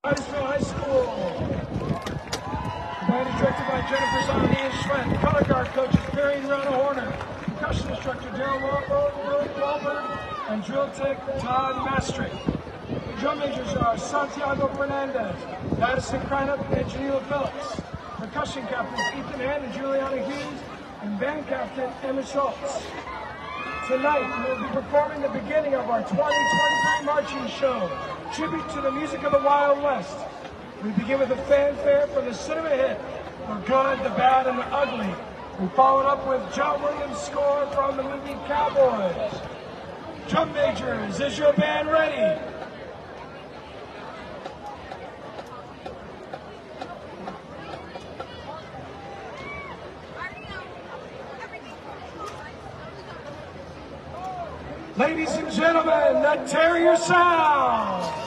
Titusville High School. The band is directed by Jennifer Zahn, Ian Schwent. Color guard coaches Perry and Rona Horner. Percussion instructor Daryl Wahlberg and drill tech Todd Mastrick. The drum majors are Santiago Fernandez, Madison Crynup, and Janila Phillips. Percussion captains Ethan Hand and Juliana Hughes, and band captain Emma Schultz. Tonight, we will be performing the beginning of our 2023 marching show, tribute to the music of the Wild West. We begin with a fanfare from the cinema hit, The Good, the Bad, and the Ugly. We follow it up with John Williams' score from the movie Cowboys. Drum majors, is your band ready? Ladies and gentlemen, the Terrier sound.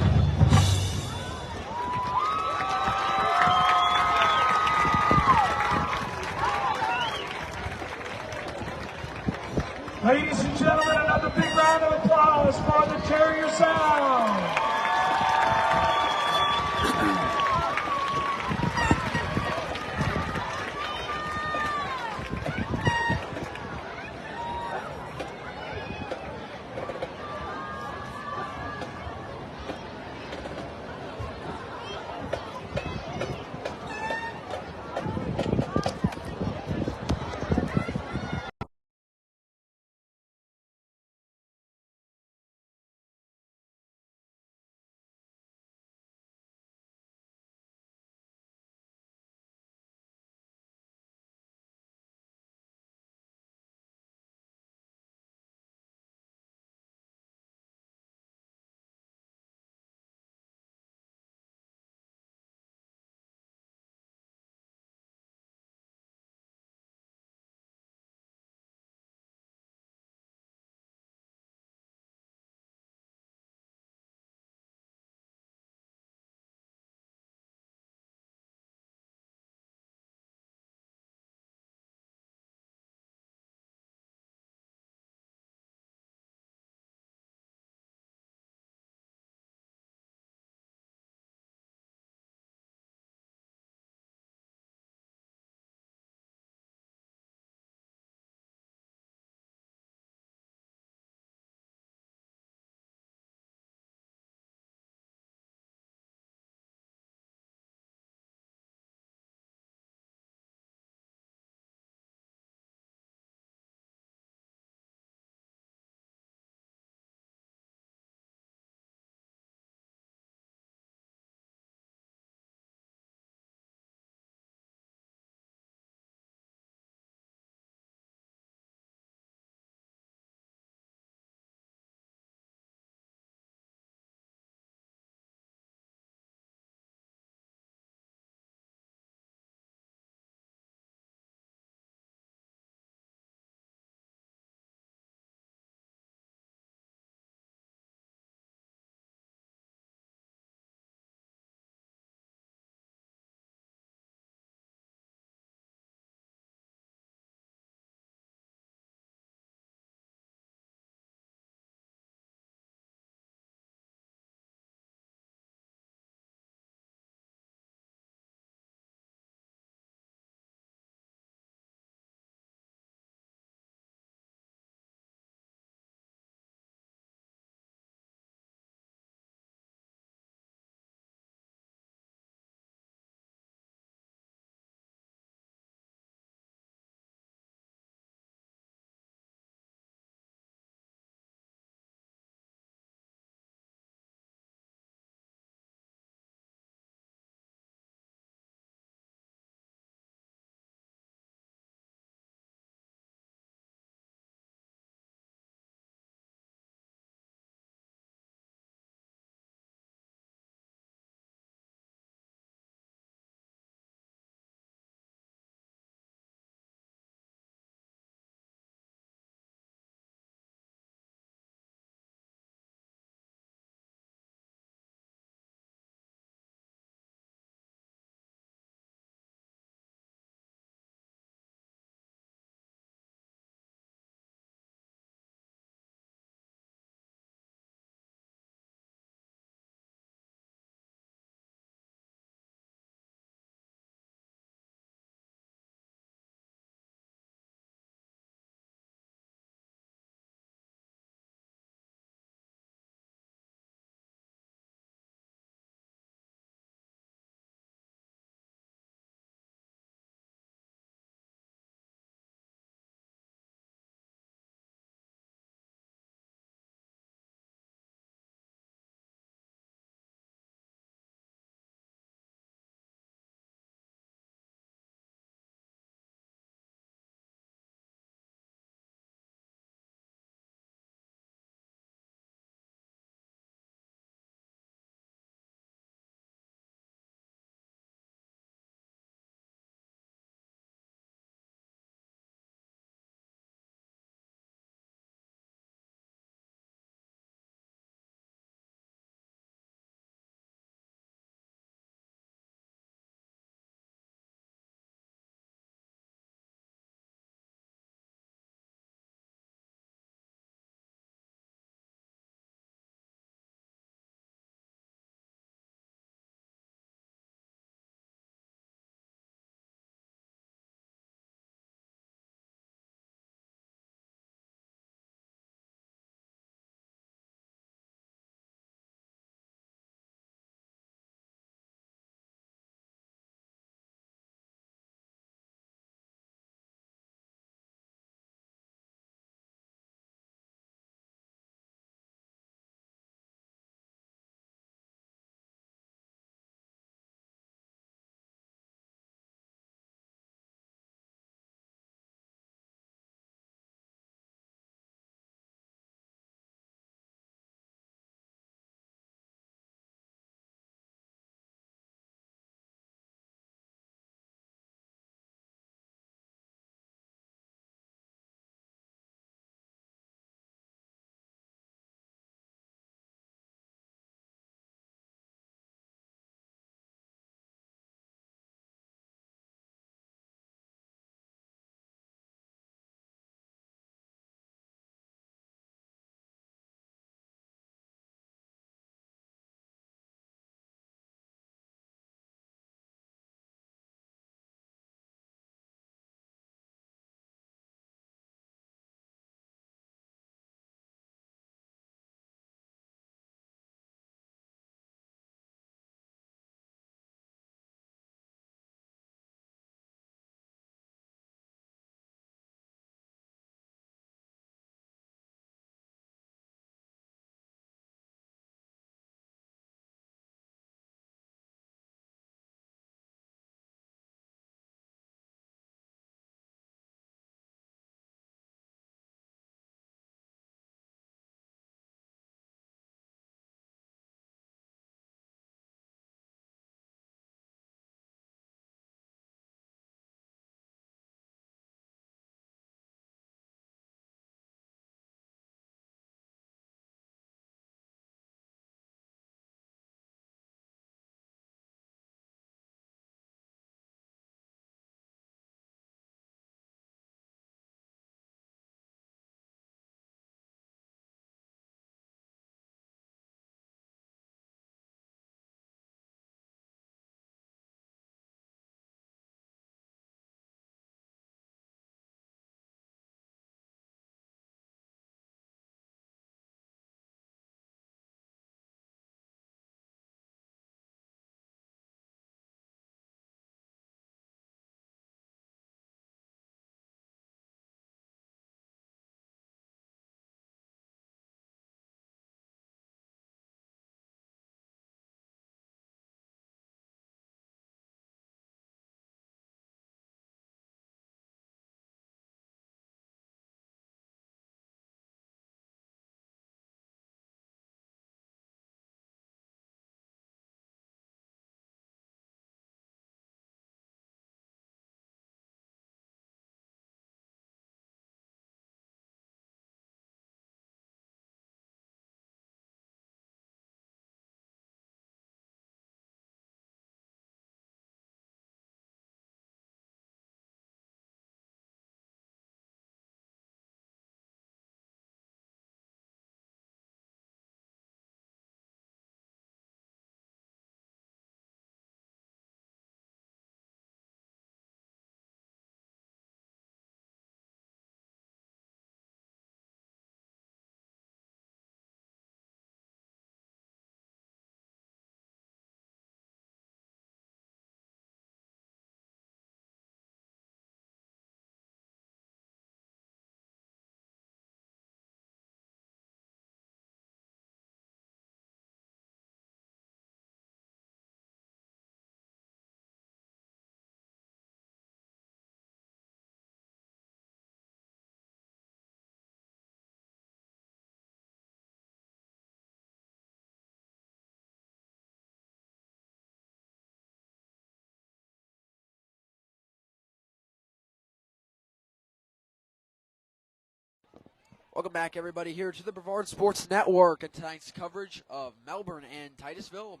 Welcome back, everybody, here to the Brevard Sports Network and tonight's coverage of Melbourne and Titusville.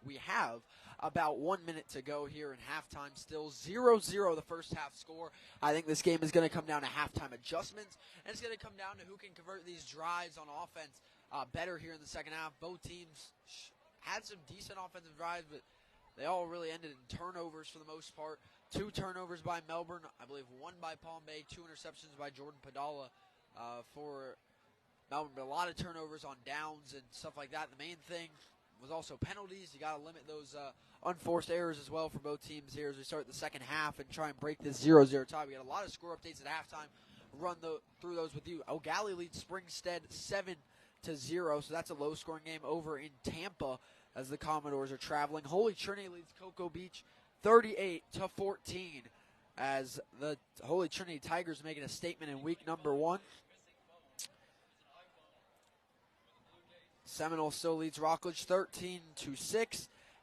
We have about 1 minute to go here in halftime. Still 0-0 the first half score. I think this game is going to come down to halftime adjustments, and it's going to come down to who can convert these drives on offense better here in the second half. Both teams had some decent offensive drives, but they all really ended in turnovers for the most part. 2 turnovers by Melbourne, I believe 1 by Palm Bay, 2 interceptions by Jordan Padala for Melbourne, but a lot of turnovers on downs and stuff like that. The main thing was also penalties. You got to limit those unforced errors as well for both teams here as we start the second half and try and break this 0-0 tie. We got a lot of score updates at halftime. Run through those with you. O'Galley leads Springstead 7-0, so that's a low-scoring game over in Tampa as the Commodores are traveling. Holy Trinity leads Cocoa Beach 38-14 as the Holy Trinity Tigers making a statement in week number 1. Seminole still leads Rockledge 13-6.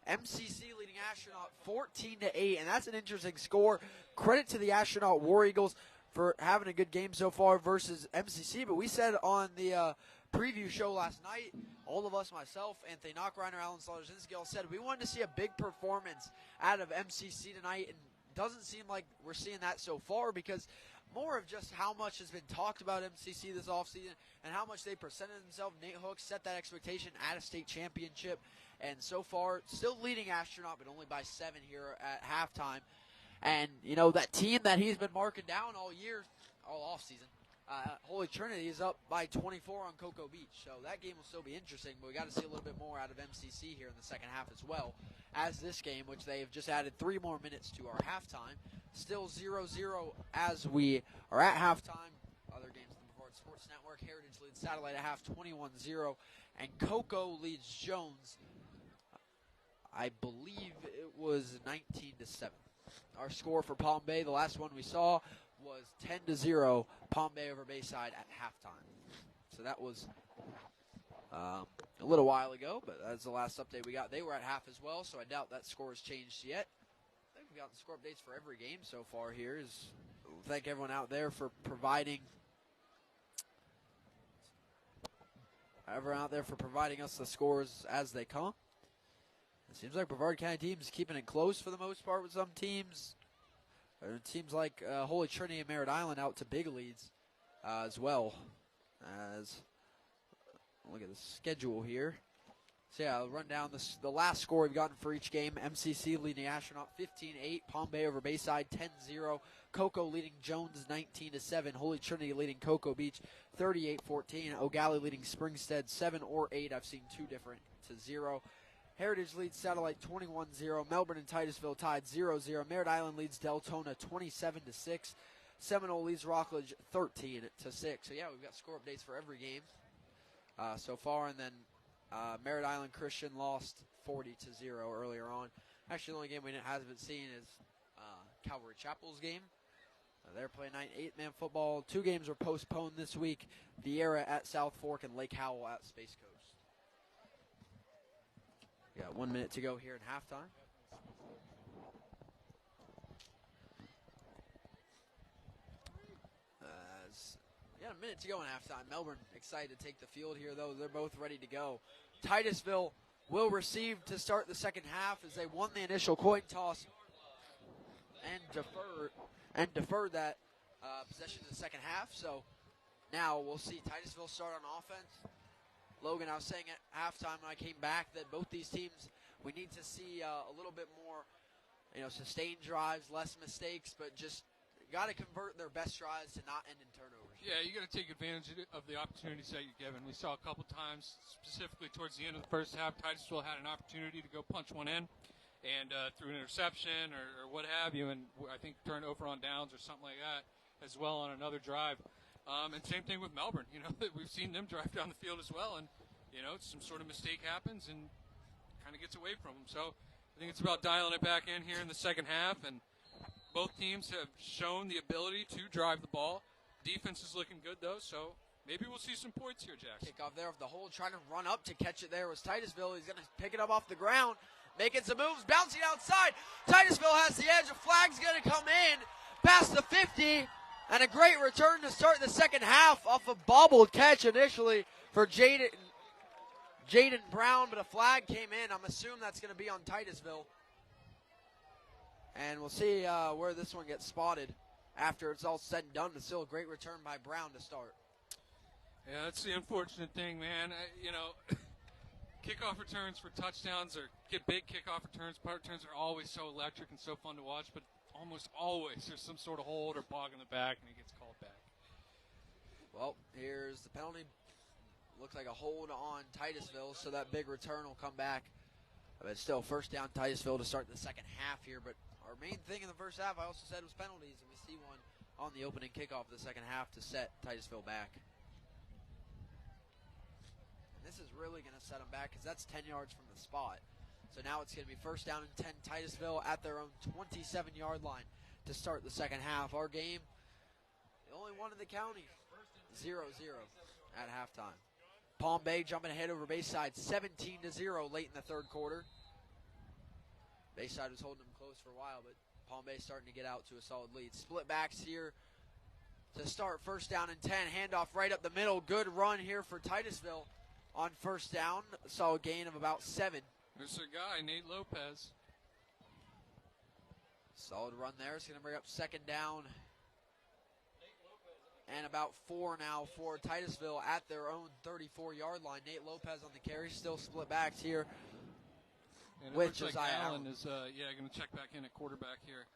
MCC leading Astronaut 14-8, and that's an interesting score. Credit to the Astronaut War Eagles for having a good game so far versus MCC, but we said on the preview show last night, all of us, myself, Anthony Knockreiner, Alan Slaughter-Zinski, all said we wanted to see a big performance out of MCC tonight, and doesn't seem like we're seeing that so far because more of just how much has been talked about MCC this offseason and how much they presented themselves. Nate Hook set that expectation at a state championship, and so far still leading Astronaut, but only by 7 here at halftime. And, you know, that team that he's been marking down all year, all offseason, Holy Trinity is up by 24 on Cocoa Beach. So that game will still be interesting, but we got to see a little bit more out of MCC here in the second half as well as this game, which they have just added 3 more minutes to our halftime. Still 0-0 as we are at halftime. Other games in the Brevard Sports Network. Heritage leads Satellite at half 21-0, and Cocoa leads Jones. I believe it was 19-7. Our score for Palm Bay, the last one we saw, was 10-0, Palm Bay over Bayside at halftime. So that was a little while ago, but that's the last update we got. They were at half as well, so I doubt that score has changed yet. I think we've gotten score updates for every game so far here. Thank everyone out there for providing us the scores as they come. It seems like Brevard County teams keeping it close for the most part with some teams. It seems like Holy Trinity and Merritt Island out to big leads as well. Look at the schedule here. So yeah, I'll run down the last score we've gotten for each game. MCC leading Astronaut 15-8. Palm Bay over Bayside 10-0. Cocoa leading Jones 19-7. Holy Trinity leading Cocoa Beach 38-14. O'Galley leading Springstead 7 or 8. I've seen 2 different to 0. Heritage leads Satellite 21-0. Melbourne and Titusville tied 0-0. Merritt Island leads Deltona 27-6. Seminole leads Rockledge 13-6. So yeah, we've got score updates for every game so far, and then Merritt Island Christian lost 40-0 earlier on. Actually, the only game we haven't seen is Calvary Chapel's game. They're playing 8-man football. 2 games were postponed this week. Vieira at South Fork and Lake Howell at Space Coast. We got 1 minute to go here in halftime. We got a minute to go in halftime. Melbourne excited to take the field here, though. They're both ready to go. Titusville will receive to start the second half as they won the initial coin toss and deferred that possession in the second half. So now we'll see Titusville start on offense. Logan, I was saying at halftime when I came back that both these teams, we need to see a little bit more, sustained drives, less mistakes, but just got to convert their best drives to not end in turnovers. Yeah, you got to take advantage of the opportunities that you're given. We saw a couple times, specifically towards the end of the first half, Titusville had an opportunity to go punch one in, and through an interception or what have you, and I think turned over on downs or something like that as well on another drive. And same thing with Melbourne. We've seen them drive down the field as well, and some sort of mistake happens and kind of gets away from them. So I think it's about dialing it back in here in the second half, and both teams have shown the ability to drive the ball. Defense is looking good, though, so maybe we'll see some points here, Jackson. Kickoff there of the hole, trying to run up to catch it there was Titusville. He's going to pick it up off the ground, making some moves, bouncing outside. Titusville has the edge. A flag's going to come in past the 50. And a great return to start the second half off a bobbled catch initially for Jaden Brown, but a flag came in. I'm assuming that's going to be on Titusville. And we'll see where this one gets spotted after it's all said and done. But still a great return by Brown to start. Yeah, that's the unfortunate thing, man. Kickoff returns for touchdowns or big kickoff returns, punt returns are always so electric and so fun to watch, but almost always there's some sort of hold or bog in the back and he gets called back. Well, here's the penalty. Looks like a hold on Titusville, so that big return will come back. But still, first down Titusville to start the second half here. But our main thing in the first half, I also said, was penalties, and we see one on the opening kickoff of the second half to set Titusville back. And this is really going to set them back because that's 10 yards from the spot. So now it's going to be first down and 10 Titusville at their own 27-yard line to start the second half. Our game, the only one in the county, 0-0 at halftime. Palm Bay jumping ahead over Bayside 17-0 late in the third quarter. Bayside was holding them close for a while, but Palm Bay starting to get out to a solid lead. Split backs here to start first down and 10. Handoff right up the middle. Good run here for Titusville on first down. Saw a gain of about 7. There's their guy, Nate Lopez. Solid run there. It's going to bring up second down. And about 4 now for Titusville at their own 34-yard line. Nate Lopez on the carry, still split backs here. And it With looks like Josiah Allen is going to check back in at quarterback here.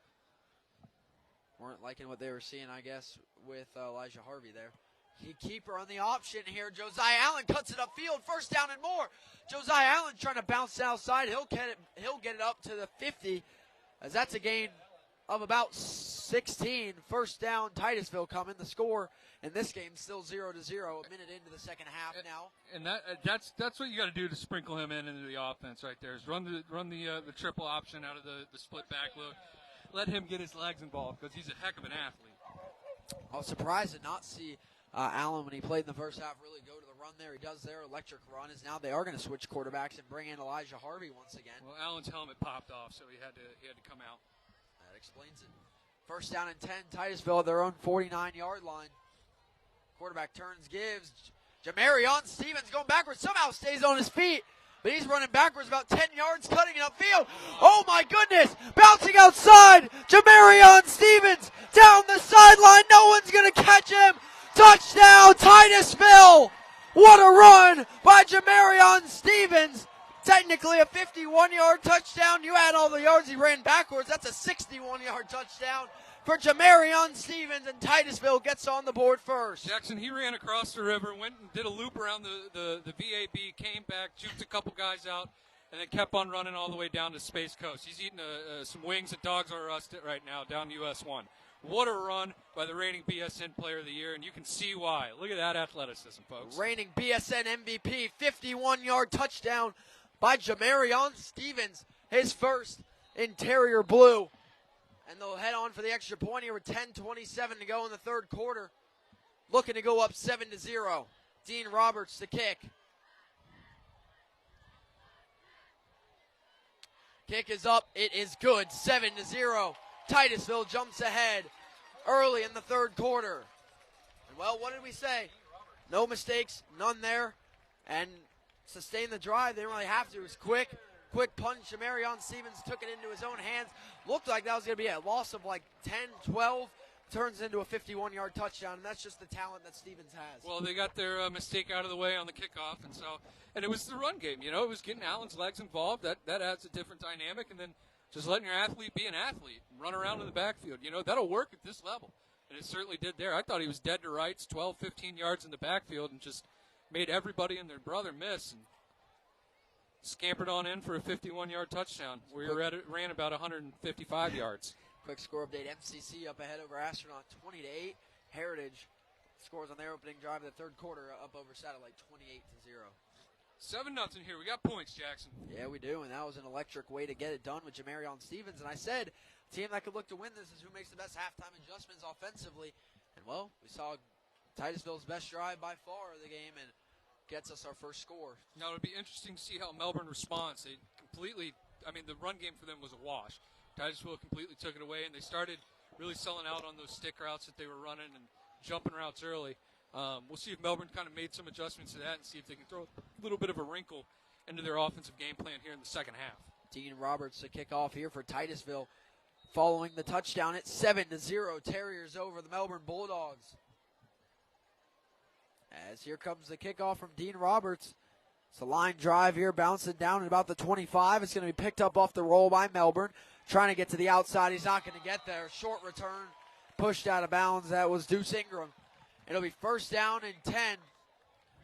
Weren't liking what they were seeing, I guess, with Elijah Harvey there. Keeper on the option here. Josiah Allen cuts it upfield. First down and more. Josiah Allen trying to bounce outside. He'll get it up to the 50, as that's a gain of about 16. First down, Titusville coming. The score in this game still 0-0. A minute into the second half now. And that's what you got to do to sprinkle him into the offense right there. Is run the triple option out of the split back look. Let him get his legs involved because he's a heck of an athlete. I was surprised to not see Allen, when he played in the first half, really go to the run there. He does their electric run. Is now they are going to switch quarterbacks and bring in Elijah Harvey once again. Well, Allen's helmet popped off, so he had to come out. That explains it. First down and 10, Titusville at their own 49-yard line. Quarterback turns, gives. Jamarion Stevens going backwards, somehow stays on his feet, but he's running backwards about 10 yards, cutting it upfield. Oh my goodness, bouncing outside. Jamarion Stevens down the sideline. No one's going to catch him. Touchdown, Titusville. What a run by Jamarion Stevens. Technically a 51-yard touchdown. You add all the yards he ran backwards, that's a 61-yard touchdown for Jamarion Stevens, and Titusville gets on the board first. Jackson, he ran across the river, went and did a loop around the VAB, came back, juked a couple guys out, and then kept on running all the way down to Space Coast. He's eating some wings at Dogs R Us right now down US 1. What a run by the reigning BSN Player of the Year, and you can see why. Look at that athleticism, folks. Reigning BSN MVP, 51-yard touchdown by Jamarion Stevens, his first in Terrier blue. And they'll head on for the extra point here with 10:27 to go in the third quarter. Looking to go up 7-0. Dean Roberts to kick. Kick is up. It is good. 7-0. Titusville jumps ahead early in the third quarter. And well, what did we say? No mistakes, none there. And sustain the drive. They didn't really have to. It was quick punch. Jamarion Stevens took it into his own hands. Looked like that was going to be a loss of like 10, 12. Turns into a 51-yard touchdown, and that's just the talent that Stevens has. Well, they got their mistake out of the way on the kickoff, and it was the run game. It was getting Allen's legs involved. That adds a different dynamic, and then just letting your athlete be an athlete, run around in the backfield. That'll work at this level, and it certainly did there. I thought he was dead to rights, 12, 15 yards in the backfield, and just made everybody and their brother miss, and scampered on in for a 51-yard touchdown. We ran about 155 yards. Quick score update. MCC up ahead over Astronaut 20-8. Heritage scores on their opening drive of the third quarter up over Satellite 28-0. 7-0 here. We got points, Jackson. Yeah, we do, and that was an electric way to get it done with Jamarion Stevens. And I said, a team that could look to win this is who makes the best halftime adjustments offensively. And, well, we saw Titusville's best drive by far of the game and gets us our first score. Now, it'll be interesting to see how Melbourne responds. The run game for them was a wash. Titusville completely took it away, and they started really selling out on those stick routes that they were running and jumping routes early. We'll see if Melbourne kind of made some adjustments to that and see if they can throw a little bit of a wrinkle into their offensive game plan here in the second half. Dean Roberts to kick off here for Titusville, following the touchdown at 7-0. Terriers over the Melbourne Bulldogs. As here comes the kickoff from Dean Roberts. It's a line drive here, bouncing down at about the 25. It's going to be picked up off the roll by Melbourne. Trying to get to the outside. He's not going to get there. Short return, pushed out of bounds. That was Deuce Ingram. It'll be first down and 10.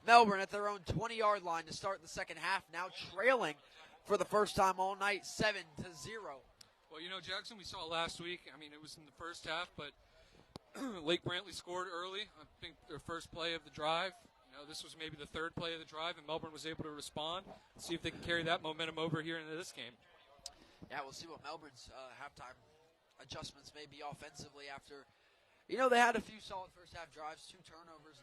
Melbourne at their own 20-yard line to start the second half, now trailing for the first time all night, 7-0. Well, you know, Jackson, we saw last week. I mean, it was in the first half, but Lake Brantley scored early. I think their first play of the drive. You know, this was maybe the third play of the drive, and Melbourne was able to respond. See if they can carry that momentum over here into this game. Yeah, we'll see what Melbourne's halftime adjustments may be offensively after. You know, they had a few solid first half drives, 2 turnovers,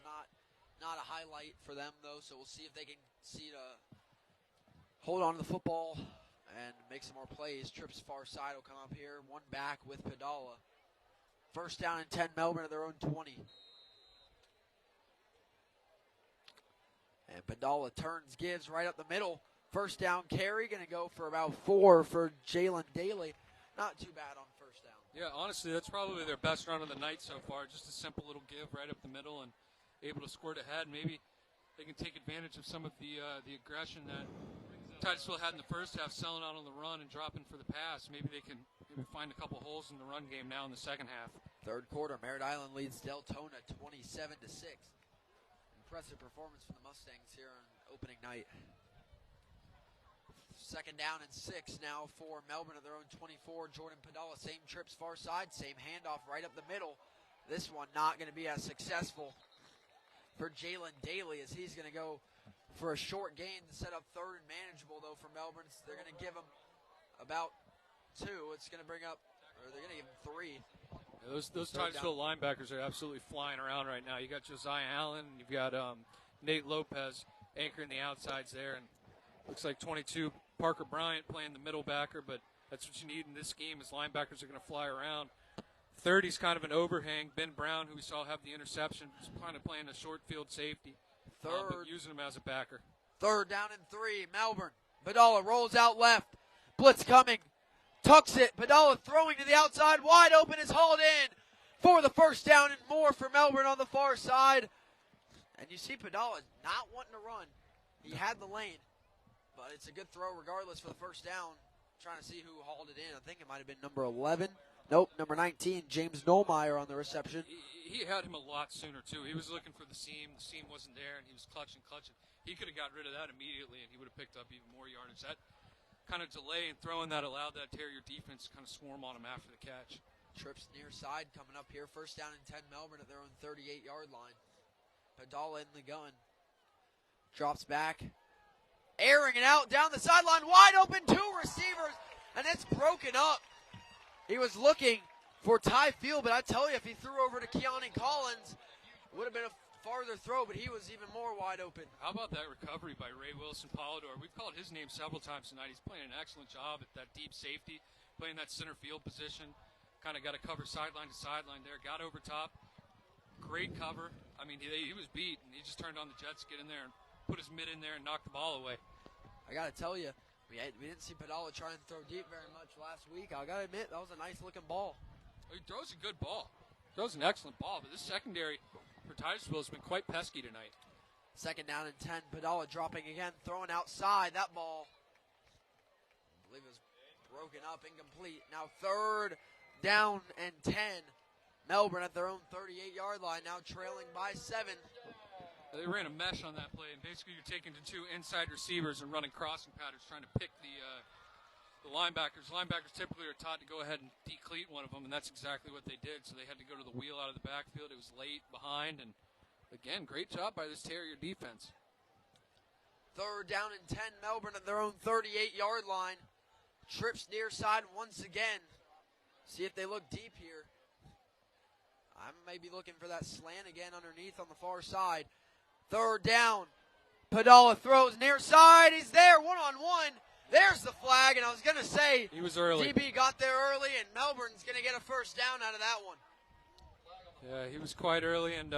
not a highlight for them, though, so we'll see if they can see to hold on to the football and make some more plays. Trips far side will come up here, one back with Padala. First down and 10, Melbourne at their own 20. And Padala turns, gives right up the middle. First down carry, going to go for about 4 for Jalen Daly. Not too bad on first down. Yeah, honestly, that's probably their best run of the night so far. Just a simple little give right up the middle and able to squirt ahead. Maybe they can take advantage of some of the aggression that Titusville had in the first half, selling out on the run and dropping for the pass. Maybe they can find a couple holes in the run game now in the second half. Third quarter, Merritt Island leads Deltona 27-6. Impressive performance for the Mustangs here on opening night. Second down and 6 now for Melbourne at their own 24. Jordan Padala, same trips far side, same handoff right up the middle. This one not going to be as successful for Jalen Daly as he's going to go for a short gain to set up third and manageable, though, for Melbourne. They're going to give him about 2. It's going to bring up, or they're going to give him 3. Yeah, those Titusville linebackers are absolutely flying around right now. You got Josiah Allen, you've got Nate Lopez anchoring the outsides there, and looks like 22 Parker Bryant playing the middle backer, but that's what you need in this scheme is linebackers are going to fly around. 30's kind of an overhang. Ben Brown, who we saw have the interception, is kind of playing a short field safety, but using him as a backer. Third down and 3, Melbourne. Padala rolls out left. Blitz coming. Tucks it. Padala throwing to the outside. Wide open is hauled in for the first down and more for Melbourne on the far side. And you see Padala not wanting to run. He had the lane. But it's a good throw regardless for the first down. Trying to see who hauled it in. I think it might have been number 11. Nope, number 19, James Nollmeyer on the reception. He had him a lot sooner, too. He was looking for the seam. The seam wasn't there, and he was clutching. He could have got rid of that immediately, and he would have picked up even more yardage. That kind of delay in throwing that allowed that Terrier defense to kind of swarm on him after the catch. Trips near side coming up here. First down and 10, Melbourne at their own 38-yard line. Padala in the gun. Drops back. Airing it out down the sideline, wide open, 2 receivers, and it's broken up. He was looking for Ty Field, but I tell you, if he threw over to Keone Collins, it would have been a farther throw, but he was even more wide open. How about that recovery by Ray Wilson Polidor? We've called his name several times tonight. He's playing an excellent job at that deep safety, playing that center field position. Kind of got to cover sideline to sideline there. Got over top. Great cover. I mean, he was beat, and he just turned on the jets, get in there, and put his mid in there and knock the ball away. I got to tell you, we didn't see Padala try and throw deep very much last week. I got to admit, that was a nice-looking ball. He throws a good ball. Throws an excellent ball, but this secondary for Titusville has been quite pesky tonight. Second down and 10. Padala dropping again, throwing outside. That ball, I believe it was broken up, incomplete. Now third down and 10. Melbourne at their own 38-yard line, now trailing by 7. They ran a mesh on that play, and basically you're taking the 2 inside receivers and running crossing patterns, trying to pick the linebackers. Linebackers typically are taught to go ahead and decleat one of them, and that's exactly what they did. So they had to go to the wheel out of the backfield. It was late, behind, and again, great job by this Terrier defense. Third down and 10, Melbourne at their own 38-yard line. Trips near side once again. See if they look deep here. I may be looking for that slant again underneath on the far side. Third down. Padala throws near side. He's there, one-on-one. There's the flag, and I was going to say He was early. DB got there early, and Melbourne's going to get a first down out of that one. Yeah, he was quite early, and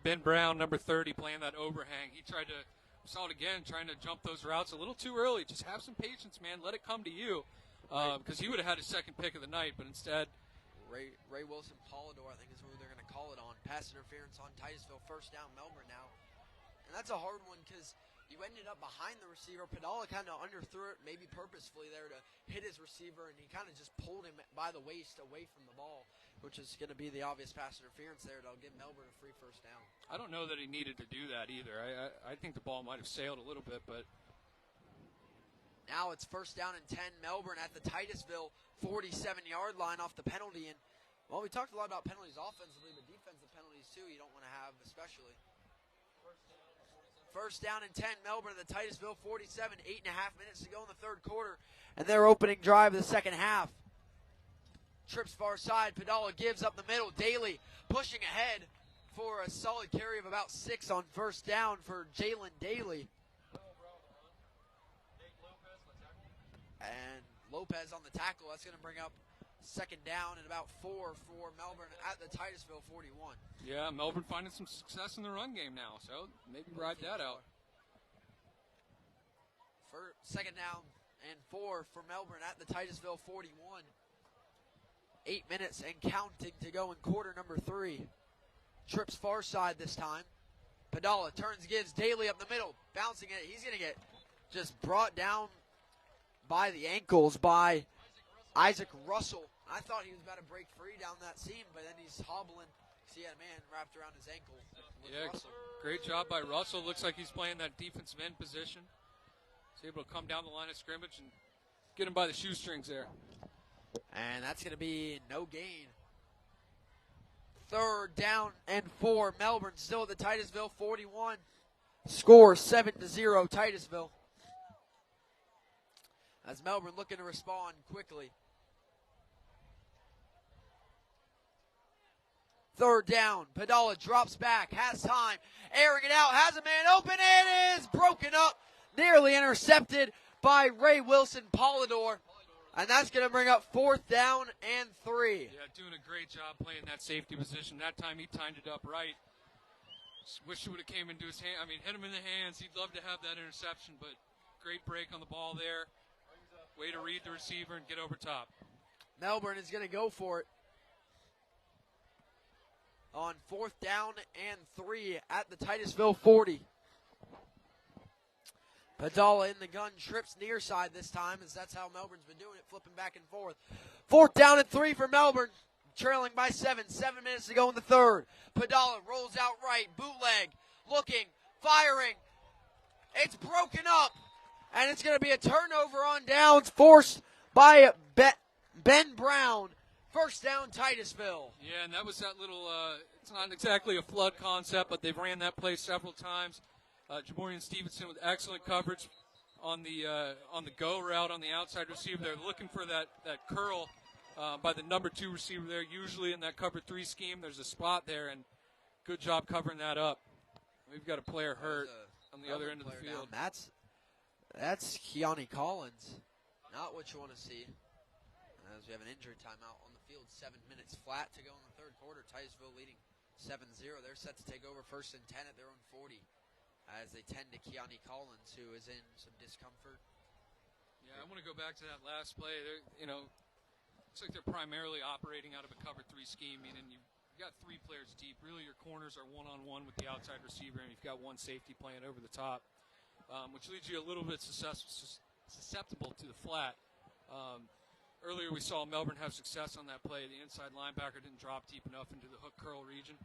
Ben Brown, number 30, playing that overhang. He tried to, saw it again, trying to jump those routes a little too early. Just have some patience, man. Let it come to you, because he would have had his second pick of the night, but instead. Ray Wilson Polidor, I think is who they're going to call it on. Pass interference on Titusville, first down Melbourne now. And that's a hard one because you ended up behind the receiver. Padala kind of underthrew it, maybe purposefully there to hit his receiver, and he kind of just pulled him by the waist away from the ball, which is going to be the obvious pass interference there. That'll give Melbourne a free first down. I don't know that he needed to do that either. I think the ball might have sailed a little bit, but. Now it's first down and 10. Melbourne at the Titusville 47-yard line off the penalty. And, well, we talked a lot about penalties offensively, but defensive penalties, too, you don't want to have especially. First down and 10. Melbourne at the Titusville 47, 8.5 minutes to go in the third quarter. And their opening drive of the second half. Trips far side. Padala gives up the middle. Daly pushing ahead for a solid carry of about 6 on first down for Jalen Daly. And Lopez on the tackle. That's going to bring up second down and about 4 for Melbourne at the Titusville 41. Yeah, Melbourne finding some success in the run game now, so maybe ride that out. For second down and 4 for Melbourne at the Titusville 41. 8 minutes and counting to go in quarter number 3. Trips far side this time. Padala turns, gives Daly up the middle, bouncing it. He's going to get just brought down by the ankles by Isaac Russell. I thought he was about to break free down that seam, but then he's hobbling. See, he had a man wrapped around his ankle. Yeah, Russell. Great job by Russell. Looks like he's playing that defensive end position. He's able to come down the line of scrimmage and get him by the shoestrings there. And that's going to be no gain. Third down and 4. Melbourne still at the Titusville 41. Score 7-0 Titusville. As Melbourne looking to respond quickly. Third down. Padala drops back. Has time. Airing it out. Has a man open. It is broken up. Nearly intercepted by Ray Wilson Polidor. And that's going to bring up fourth down and 3. Yeah, doing a great job playing that safety position. That time he timed it up right. Wish it would have came into his hand. I mean, hit him in the hands. He'd love to have that interception, but great break on the ball there. Way to read the receiver and get over top. Melbourne is going to go for it on fourth down and 3 at the Titusville 40. Padala in the gun, trips near side this time, as that's how Melbourne's been doing it, flipping back and forth. Fourth down and 3 for Melbourne, trailing by 7. 7 minutes to go in the third. Padala rolls out right, bootleg, looking, firing. It's broken up, and it's going to be a turnover on downs forced by Ben Brown. First down, Titusville. Yeah, and that was that little, it's not exactly a flood concept, but they've ran that play several times. Jamorian Stevenson with excellent coverage on the go route on the outside receiver. They're looking for that curl by the number 2 receiver there. Usually in that cover 3 scheme, there's a spot there, and good job covering that up. We've got a player hurt on the other end of the field. That's Keone Collins. Not what you want to see. As we have an injury timeout on the field, 7 minutes flat to go in the third quarter. Titusville leading 7-0. They're set to take over first and 10 at their own 40. As they tend to Keone Collins, who is in some discomfort. Yeah, I want to go back to that last play. Looks like they're primarily operating out of a cover 3 scheme, meaning you've got 3 players deep. Really, your corners are one-on-one with the outside receiver, and you've got 1 safety playing over the top, which leaves you a little bit susceptible to the flat. Earlier, we saw Melbourne have success on that play. The inside linebacker didn't drop deep enough into the hook curl region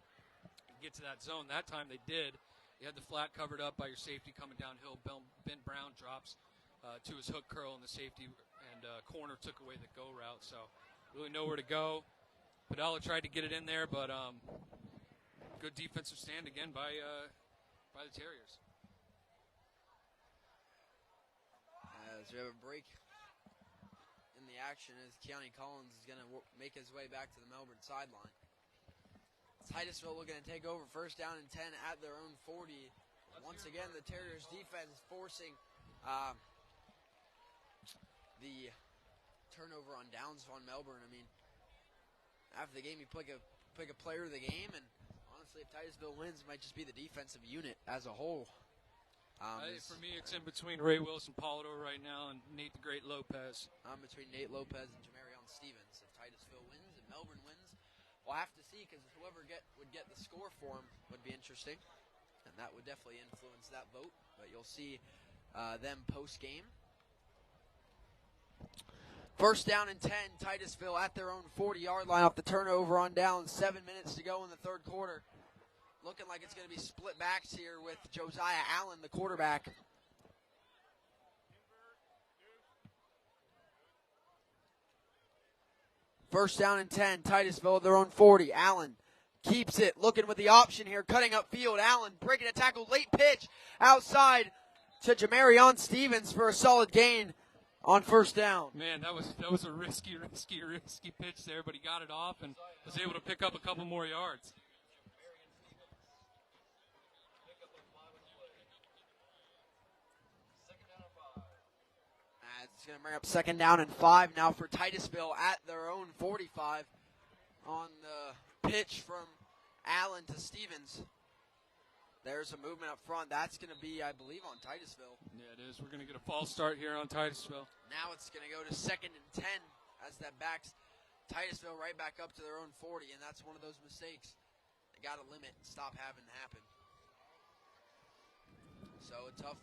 and get to that zone. That time they did. You had the flat covered up by your safety coming downhill. Ben Brown drops to his hook curl, and the safety and corner took away the go route. So really nowhere to go. Padala tried to get it in there, but good defensive stand again by the Terriers. As we have a break in the action, as Keone Collins is going to make his way back to the Melbourne sideline. Titusville looking to take over first down and 10 at their own 40. Once again, the Terriers defense forcing the turnover on downs on Melbourne. I mean, after the game, you pick a player of the game, and honestly, if Titusville wins, it might just be the defensive unit as a whole. For me, it's in between Ray Wilson Polidor right now and Nate the Great Lopez. I'm between Nate Lopez and Jamarion Stevens. If Titusville wins and Melbourne wins, we'll have to see, because whoever would get the score for them would be interesting, and that would definitely influence that vote. But you'll see them post-game. First down and 10, Titusville at their own 40-yard line off the turnover on down. 7 minutes to go in the third quarter. Looking like it's going to be split backs here with Josiah Allen, the quarterback. First down and 10, Titusville at their own 40. Allen keeps it, looking with the option here, cutting up field. Allen breaking a tackle, late pitch outside to Jamarion Stevens for a solid gain on first down. Man, that was a risky pitch there, but he got it off and was able to pick up a couple more yards. It's going to bring up second down and 5 now for Titusville at their own 45 on the pitch from Allen to Stevens. There's a movement up front. That's going to be, I believe, on Titusville. Yeah, it is. We're going to get a false start here on Titusville. Now it's going to go to second and 10 as that backs Titusville right back up to their own 40, and that's one of those mistakes they got to limit and stop having to happen. So a tough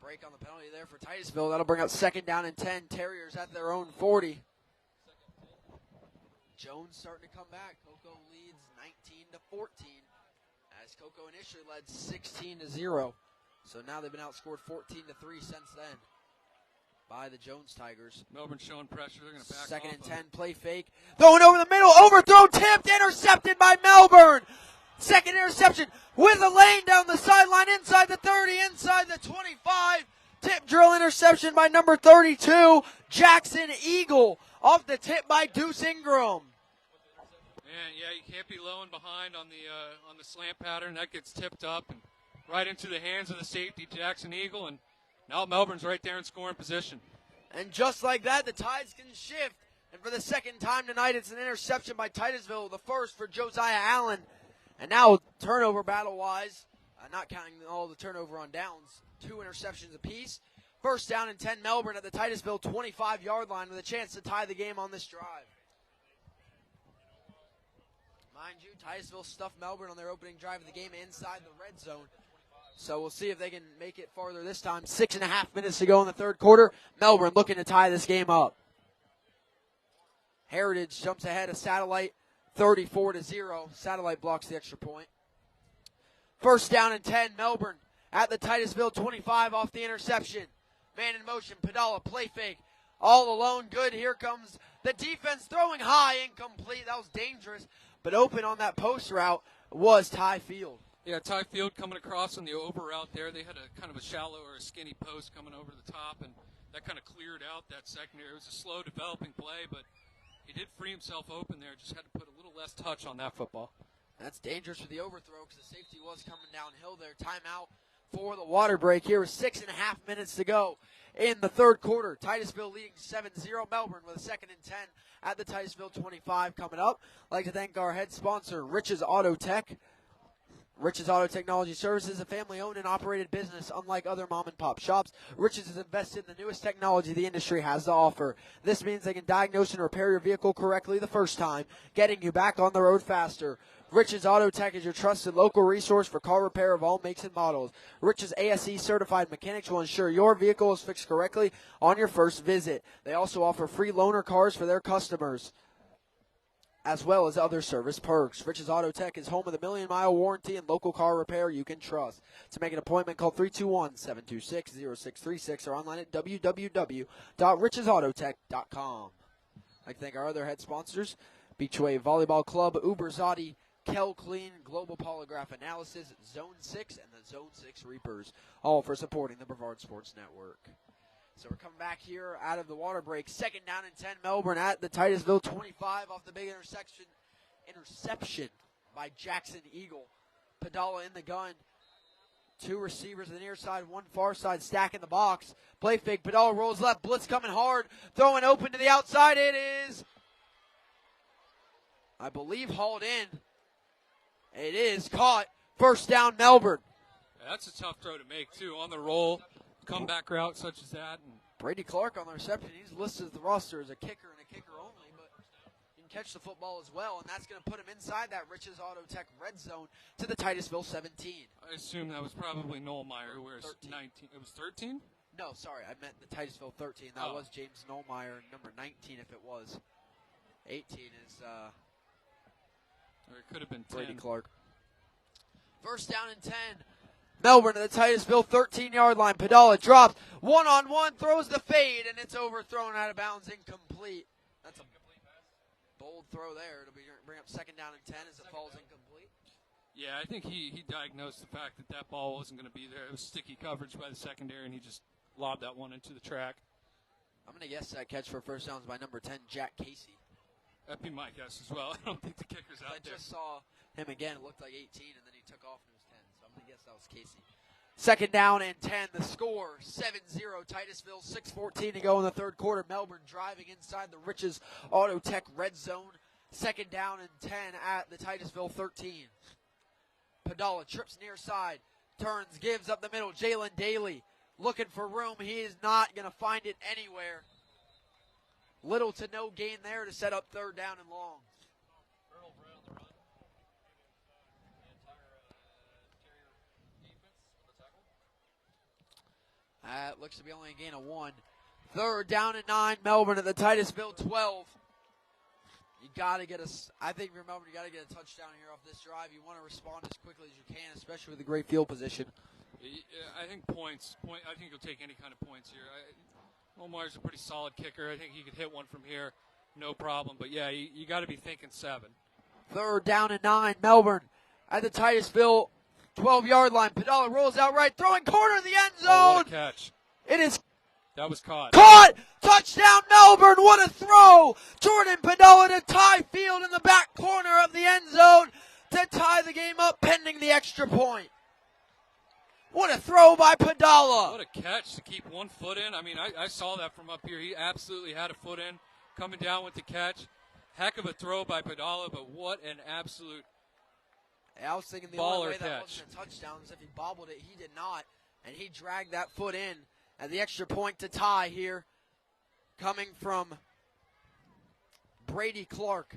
break on the penalty there for Titusville. That'll bring up second down and 10. Terriers at their own 40. Jones starting to come back. Cocoa leads 19-14. As Cocoa initially led 16-0. So now they've been outscored 14-3 since then by the Jones Tigers. Melbourne showing pressure. They're going to back second off and 10, play fake. Throwing over the middle, overthrow, tipped, intercepted by Melbourne. Second interception with a lane down the sideline, inside the 30, inside the 25. Tip drill interception by number 32, Jackson Eagle, off the tip by Deuce Ingram. Man, yeah, you can't be low and behind on the slant pattern. That gets tipped up and right into the hands of the safety, Jackson Eagle, and now Melbourne's right there in scoring position. And just like that, the tides can shift. And for the second time tonight, it's an interception by Titusville, the first for Josiah Allen. And now turnover battle-wise, not counting all the turnover on downs, 2 interceptions apiece. First down and 10, Melbourne at the Titusville 25-yard line with a chance to tie the game on this drive. Mind you, Titusville stuffed Melbourne on their opening drive of the game inside the red zone. So we'll see if they can make it farther this time. 6.5 minutes to go in the third quarter. Melbourne looking to tie this game up. Heritage jumps ahead of Satellite 34-0. Satellite blocks the extra point. First down and 10, Melbourne at the Titusville 25 off the interception. Man in motion, Padala, play fake. All alone, good. Here comes the defense throwing high, incomplete. That was dangerous. But open on that post route was Ty Field. Yeah, Ty Field coming across on the over route there. They had a kind of a shallow or a skinny post coming over the top, and that kind of cleared out that secondary. It was a slow developing play, but he did free himself open there. Just had to put a little less touch on that football. That's dangerous for the overthrow because the safety was coming downhill there. Timeout for the water break here with 6.5 minutes to go in the third quarter. Titusville leading 7-0. Melbourne with a second and 10 at the Titusville 25 coming up. I'd like to thank our head sponsor, Rich's Auto Tech. Rich's Auto Technology Services, a family-owned and operated business. Unlike other mom-and-pop shops, Rich's has invested in the newest technology the industry has to offer. This means they can diagnose and repair your vehicle correctly the first time, getting you back on the road faster. Rich's Auto Tech is your trusted local resource for car repair of all makes and models. Rich's ASE certified mechanics will ensure your vehicle is fixed correctly on your first visit. They also offer free loaner cars for their customers, as well as other service perks. Rich's Auto Tech is home of the 1,000,000-mile warranty and local car repair you can trust. To make an appointment, call 321-726-0636 or online at www.richesautotech.com. I'd like to thank our other head sponsors, Beachway Volleyball Club, Uber Zotti, Kel Clean, Global Polygraph Analysis, Zone 6, and the Zone 6 Reapers, all for supporting the Brevard Sports Network. So we're coming back here out of the water break. Second down and 10, Melbourne at the Titusville 25 off the big interception by Jackson Eagle. Padala in the gun. Two receivers on the near side, one far side, stack in the box. Play fake, Padala rolls left, blitz coming hard, throwing open to the outside. It is, I believe, hauled in. It is caught. First down, Melbourne. Yeah, that's a tough throw to make, too, on the roll. Comeback route such as that. And Brady Clark on the reception. He's listed as the roster as a kicker and a kicker only, but he can catch the football as well, and that's going to put him inside that Riches Auto Tech red zone to the Titusville 17. I assume that was probably Noelmeyer, who wears 19. It was 13? No, sorry, I meant the Titusville 13. That was James Noelmeyer, number 19 if it was. 18 is or it could have been 10. Brady Clark. First down and 10. Melbourne to the Titusville 13-yard line. Padala drops. One-on-one, throws the fade, and it's overthrown out of bounds, incomplete. That's a bold throw there. It'll bring up second down and 10 as it falls incomplete. Yeah, I think he diagnosed the fact that that ball wasn't going to be there. It was sticky coverage by the secondary, and he just lobbed that one into the track. I'm going to guess that catch for first downs by number 10, Jack Casey. That'd be my guess as well. I don't think the kicker's out there. I just saw him again. It looked like 18, and then he took off and it was 10. So I'm going to guess that was Casey. Second down and 10. The score, 7-0 Titusville, 6:14 to go in the third quarter. Melbourne driving inside the Riches Auto Tech red zone. Second down and 10 at the Titusville 13. Padala trips near side, turns, gives up the middle. Jalen Daly looking for room. He is not going to find it anywhere. Little to no gain there to set up third down and long. Looks to be only a gain of 1. Third down and 9. Melbourne at the Titusville 12. You got to get I think for Melbourne, you got to get a touchdown here off this drive. You want to respond as quickly as you can, especially with the great field position. I think points. I think you'll take any kind of points here. Noelmeyer's a pretty solid kicker. I think he could hit one from here, no problem. But yeah, you got to be thinking 7. Third down and 9. Melbourne at the Titusville 12-yard line. Padala rolls out right, throwing corner of the end zone. Oh, what a catch! It is. That was caught. Caught! Touchdown Melbourne! What a throw! Jordan Padala to tie field in the back corner of the end zone to tie the game up pending the extra point. What a throw by Padala! What a catch to keep 1 foot in. I mean, I saw that from up here. He absolutely had a foot in, coming down with the catch. Heck of a throw by Padala, but what an absolute I was thinking the baller only way that catch. wasn't a touchdown is if he bobbled it. He did not, and he dragged that foot in. And the extra point to tie here coming from Brady Clark.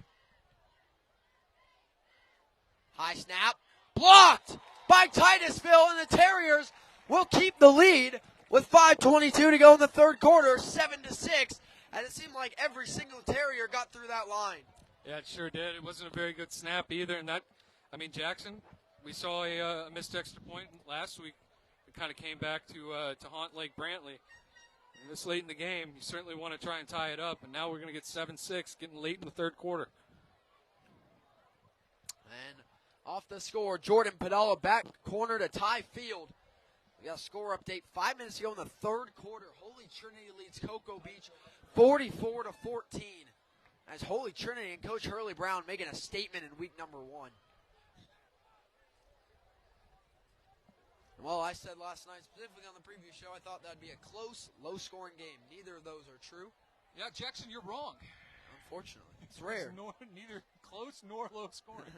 High snap. Blocked by Titusville, and the Terriers will keep the lead with 5:22 to go in the third quarter, 7-6. And it seemed like every single Terrier got through that line. Yeah, it sure did. It wasn't a very good snap either. And that, I mean, Jackson, we saw a missed extra point last week. Kind of came back to haunt Lake Brantley. And this late in the game, you certainly want to try and tie it up. And now we're going to get 7-6, getting late in the third quarter. And off the score, Jordan Padala back corner to tie field. We got a score update 5 minutes to go in the third quarter. Holy Trinity leads Cocoa Beach 44-14. As Holy Trinity and Coach Hurley Brown making a statement in week number 1. Well, I said last night, specifically on the preview show, I thought that would be a close, low-scoring game. Neither of those are true. Yeah, Jackson, you're wrong. Unfortunately. It's rare. Neither close nor low-scoring.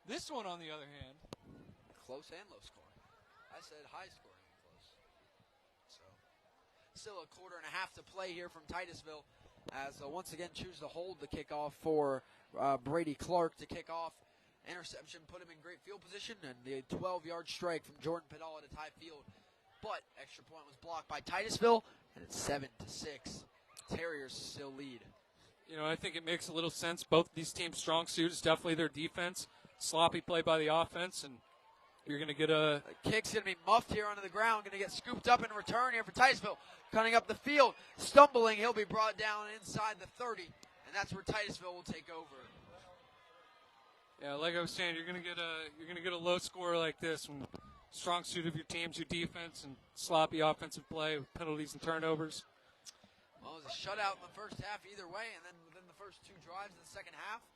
This one, on the other hand. Close and low-scoring. I said high-scoring and close. So, still a quarter and a half to play here from Titusville as once again choose to hold the kickoff for Brady Clark to kick off. Interception put him in great field position, and the 12-yard strike from Jordan Padala to tie field. But extra point was blocked by Titusville, and it's 7-6. Terriers still lead. You know, I think it makes a little sense. Both these teams' strong suit is definitely their defense. Sloppy play by the offense, and you're going to get a... The kick's going to be muffed here onto the ground, going to get scooped up in return here for Titusville. Cutting up the field, stumbling, he'll be brought down inside the 30, and that's where Titusville will take over. Yeah, like I was saying, you're gonna get a low score like this when strong suit of your teams, your defense, and sloppy offensive play with penalties and turnovers. Well, it was a shutout in the first half either way, and then within the first 2 drives in the second half,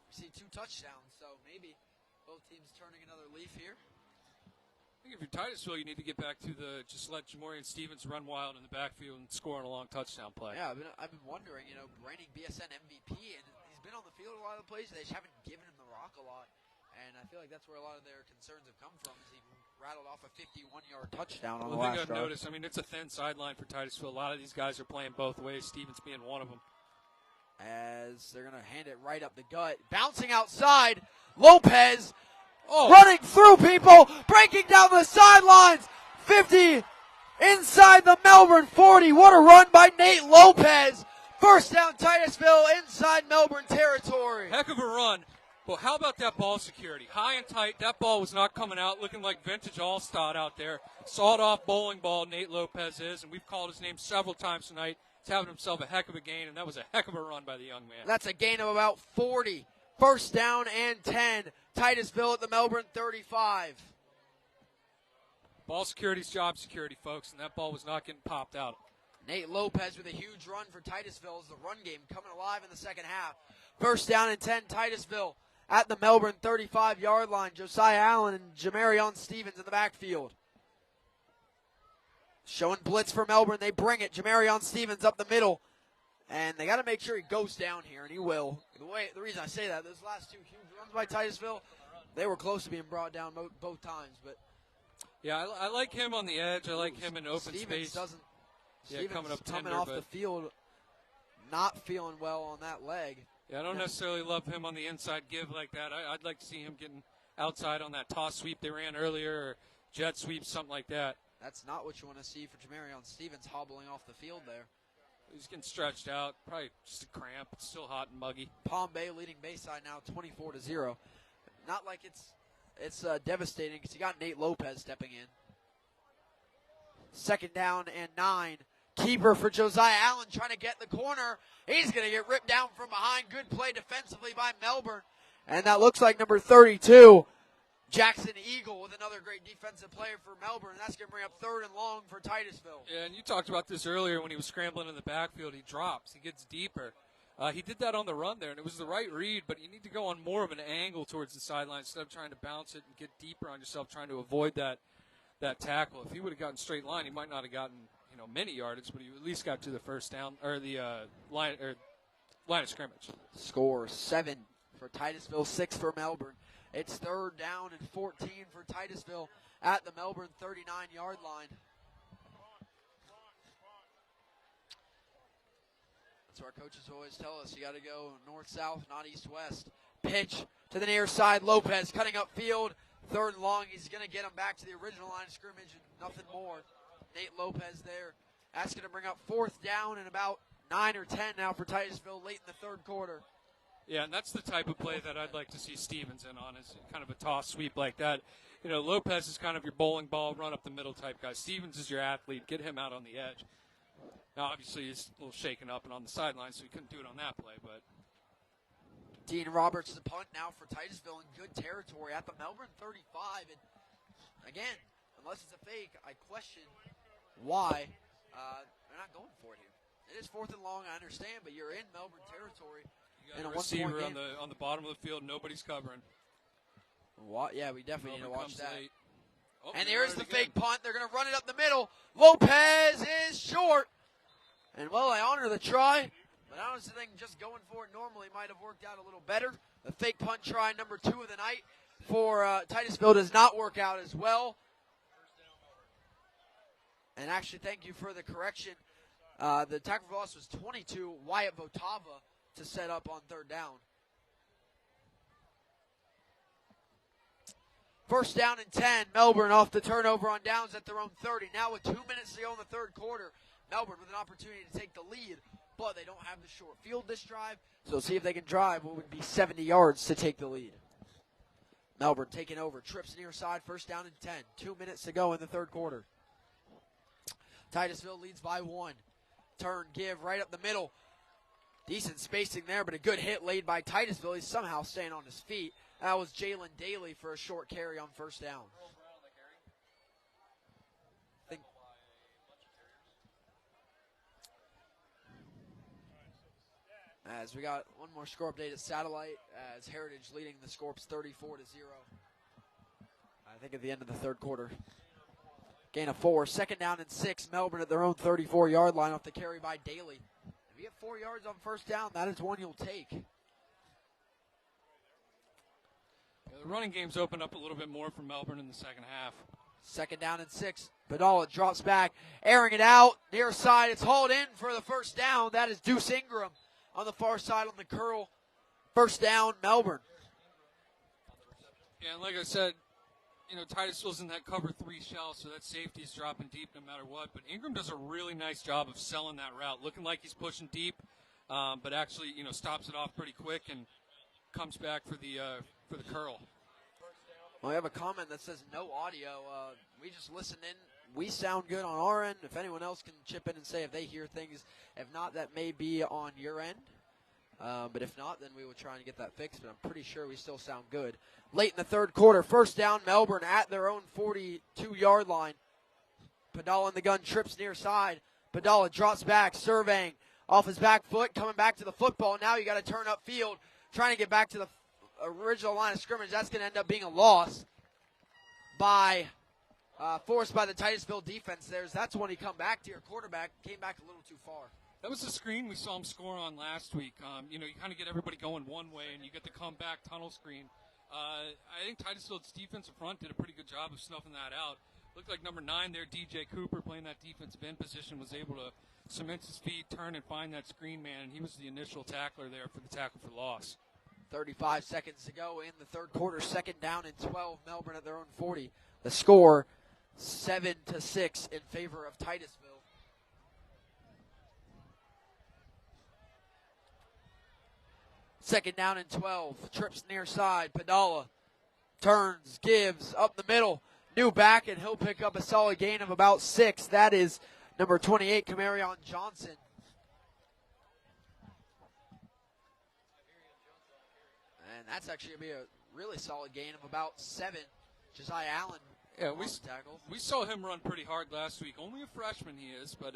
we see 2 touchdowns. So maybe both teams turning another leaf here. think if you're Titusville, you need to get back to just let Jamorian Stevens run wild in the backfield and score on a long touchdown play. Yeah, I've been wondering, reigning BSN MVP, and he's been on the field a lot of the plays. They just haven't given him the rock a lot, and I feel like that's where a lot of their concerns have come from. Is he rattled off a 51-yard touchdown on the last drive. The thing I've noticed, it's a thin sideline for Titusville. A lot of these guys are playing both ways. Stevens being one of them. As they're going to hand it right up the gut, bouncing outside, Lopez. Running through people, breaking down the sidelines, 50 inside the Melbourne 40. What a run by Nate Lopez. First down, Titusville inside Melbourne territory. Heck of a run. Well, how about that ball security? High and tight, that ball was not coming out, looking like vintage All-Star out there. Sawed-off bowling ball, Nate Lopez is, and we've called his name several times tonight. He's having himself a heck of a gain, and that was a heck of a run by the young man. That's a gain of about 40. First down and 10. Titusville at the Melbourne 35. Ball security's job security, folks, and that ball was not getting popped out. Nate Lopez with a huge run for Titusville as the run game coming alive in the second half. First down and 10, Titusville at the Melbourne 35-yard line. Josiah Allen and Jamarion Stevens in the backfield. Showing blitz for Melbourne. They bring it. Jamarion Stevens up the middle. And they got to make sure he goes down here, and he will. The reason I say that, those last two huge runs by Titusville, they were close to being brought down both times. But yeah, I like him on the edge. I like him in open space. Stevens coming off the field, not feeling well on that leg. Yeah, I don't necessarily love him on the inside give like that. I'd like to see him getting outside on that toss sweep they ran earlier, or jet sweep, something like that. That's not what you want to see for Jamarion Stevens hobbling off the field there. He's getting stretched out, probably just a cramp. It's still hot and muggy. Palm Bay leading Bayside now 24-0. Not like it's devastating because you got Nate Lopez stepping in. Second down and 9. Keeper for Josiah Allen trying to get the corner. He's going to get ripped down from behind. Good play defensively by Melbourne. And that looks like number 32, Jackson Eagle, with another great defensive player for Melbourne. That's going to bring up third and long for Titusville. Yeah, and you talked about this earlier when he was scrambling in the backfield. He drops. He gets deeper. He did that on the run there, and it was the right read, but you need to go on more of an angle towards the sideline instead of trying to bounce it and get deeper on yourself, trying to avoid that tackle. If he would have gotten straight line, he might not have gotten many yardage, but he at least got to the first down or the line of scrimmage. Score 7 for Titusville, 6 for Melbourne. It's third down and 14 for Titusville at the Melbourne 39-yard line. That's what our coaches always tell us. You got to go north-south, not east-west. Pitch to the near side. Lopez cutting up field. Third and long. He's going to get him back to the original line of scrimmage and nothing more. Nate Lopez there. That's going to bring up fourth down and about 9 or 10 now for Titusville late in the third quarter. Yeah, and that's the type of play that I'd like to see Stevens in on, is kind of a toss sweep like that. Lopez is kind of your bowling ball, run up the middle type guy. Stevens is your athlete. Get him out on the edge. Now, obviously, he's a little shaken up and on the sideline, so he couldn't do it on that play. But Dean Roberts, the punt now for Titusville in good territory at the Melbourne 35. And again, unless it's a fake, I question why they're not going for it here. It is fourth and long, I understand, but you're in Melbourne territory. You got a receiver on the bottom of the field, nobody's covering. Yeah, we definitely need to watch that. Oh, and there's the fake punt. They're going to run it up the middle. Lopez is short. And, well, I honor the try, but I honestly think just going for it normally might have worked out a little better. The fake punt try, number 2 of the night for Titusville, does not work out as well. And actually, thank you for the correction. The tackle for loss was 22, Wyatt Votava, to set up on third down. First down and 10. Melbourne off the turnover on downs at their own 30. Now with 2 minutes to go in the third quarter, Melbourne with an opportunity to take the lead, but they don't have the short field this drive, so see if they can drive what would be 70 yards to take the lead. Melbourne taking over, trips near side, first down and 10. 2 minutes to go in the third quarter. Titusville leads by 1. Turn, give, right up the middle. Decent spacing there, but a good hit laid by Titusville. He's somehow staying on his feet. That was Jalen Daly for a short carry on first down. As we got one more score update at Satellite, as Heritage leading the Scorps 34-0. I think at the end of the third quarter. Gain of 4. Second down and 6. Melbourne at their own 34-yard line off the carry by Daly. If you get 4 yards on first down, that is one you'll take. Yeah, the running game's opened up a little bit more for Melbourne in the second half. Second down and 6. Padala drops back, airing it out. Near side, it's hauled in for the first down. That is Deuce Ingram on the far side on the curl. First down, Melbourne. Yeah, and like I said, you know, Titusville's in that cover 3 shell, so that safety's dropping deep no matter what. But Ingram does a really nice job of selling that route, looking like he's pushing deep, but actually, you know, stops it off pretty quick and comes back for the curl. Well, we have a comment that says no audio. We just listen in. We sound good on our end. If anyone else can chip in and say if they hear things. If not, that may be on your end. But if not, then we will try and get that fixed. But I'm pretty sure we still sound good. Late in the third quarter, first down, Melbourne at their own 42-yard line. Padala in the gun, trips near side. Padala drops back, surveying off his back foot, coming back to the football. Now you got to turn upfield, trying to get back to the original line of scrimmage. That's going to end up being a loss by forced by the Titusville defense. That's when he come back to your quarterback, came back a little too far. That was the screen we saw him score on last week. You know, you kind of get everybody going one way, and you get the comeback tunnel screen. I think Titusville's defensive front did a pretty good job of snuffing that out. Looked like number 9 there, DJ Cooper, playing that defensive end position, was able to cement his feet, turn, and find that screen man. And he was the initial tackler there for the tackle for loss. 35 seconds to go in the third quarter. Second down and 12. Melbourne at their own 40. The score 7-6 in favor of Titusville. Second down and 12. Trips near side. Padala turns, gives up the middle. New back, and he'll pick up a solid gain of about 6. That is number 28, Camarion Johnson. And that's actually going to be a really solid gain of about 7. Josiah Allen. Yeah, we saw him run pretty hard last week. Only a freshman he is, but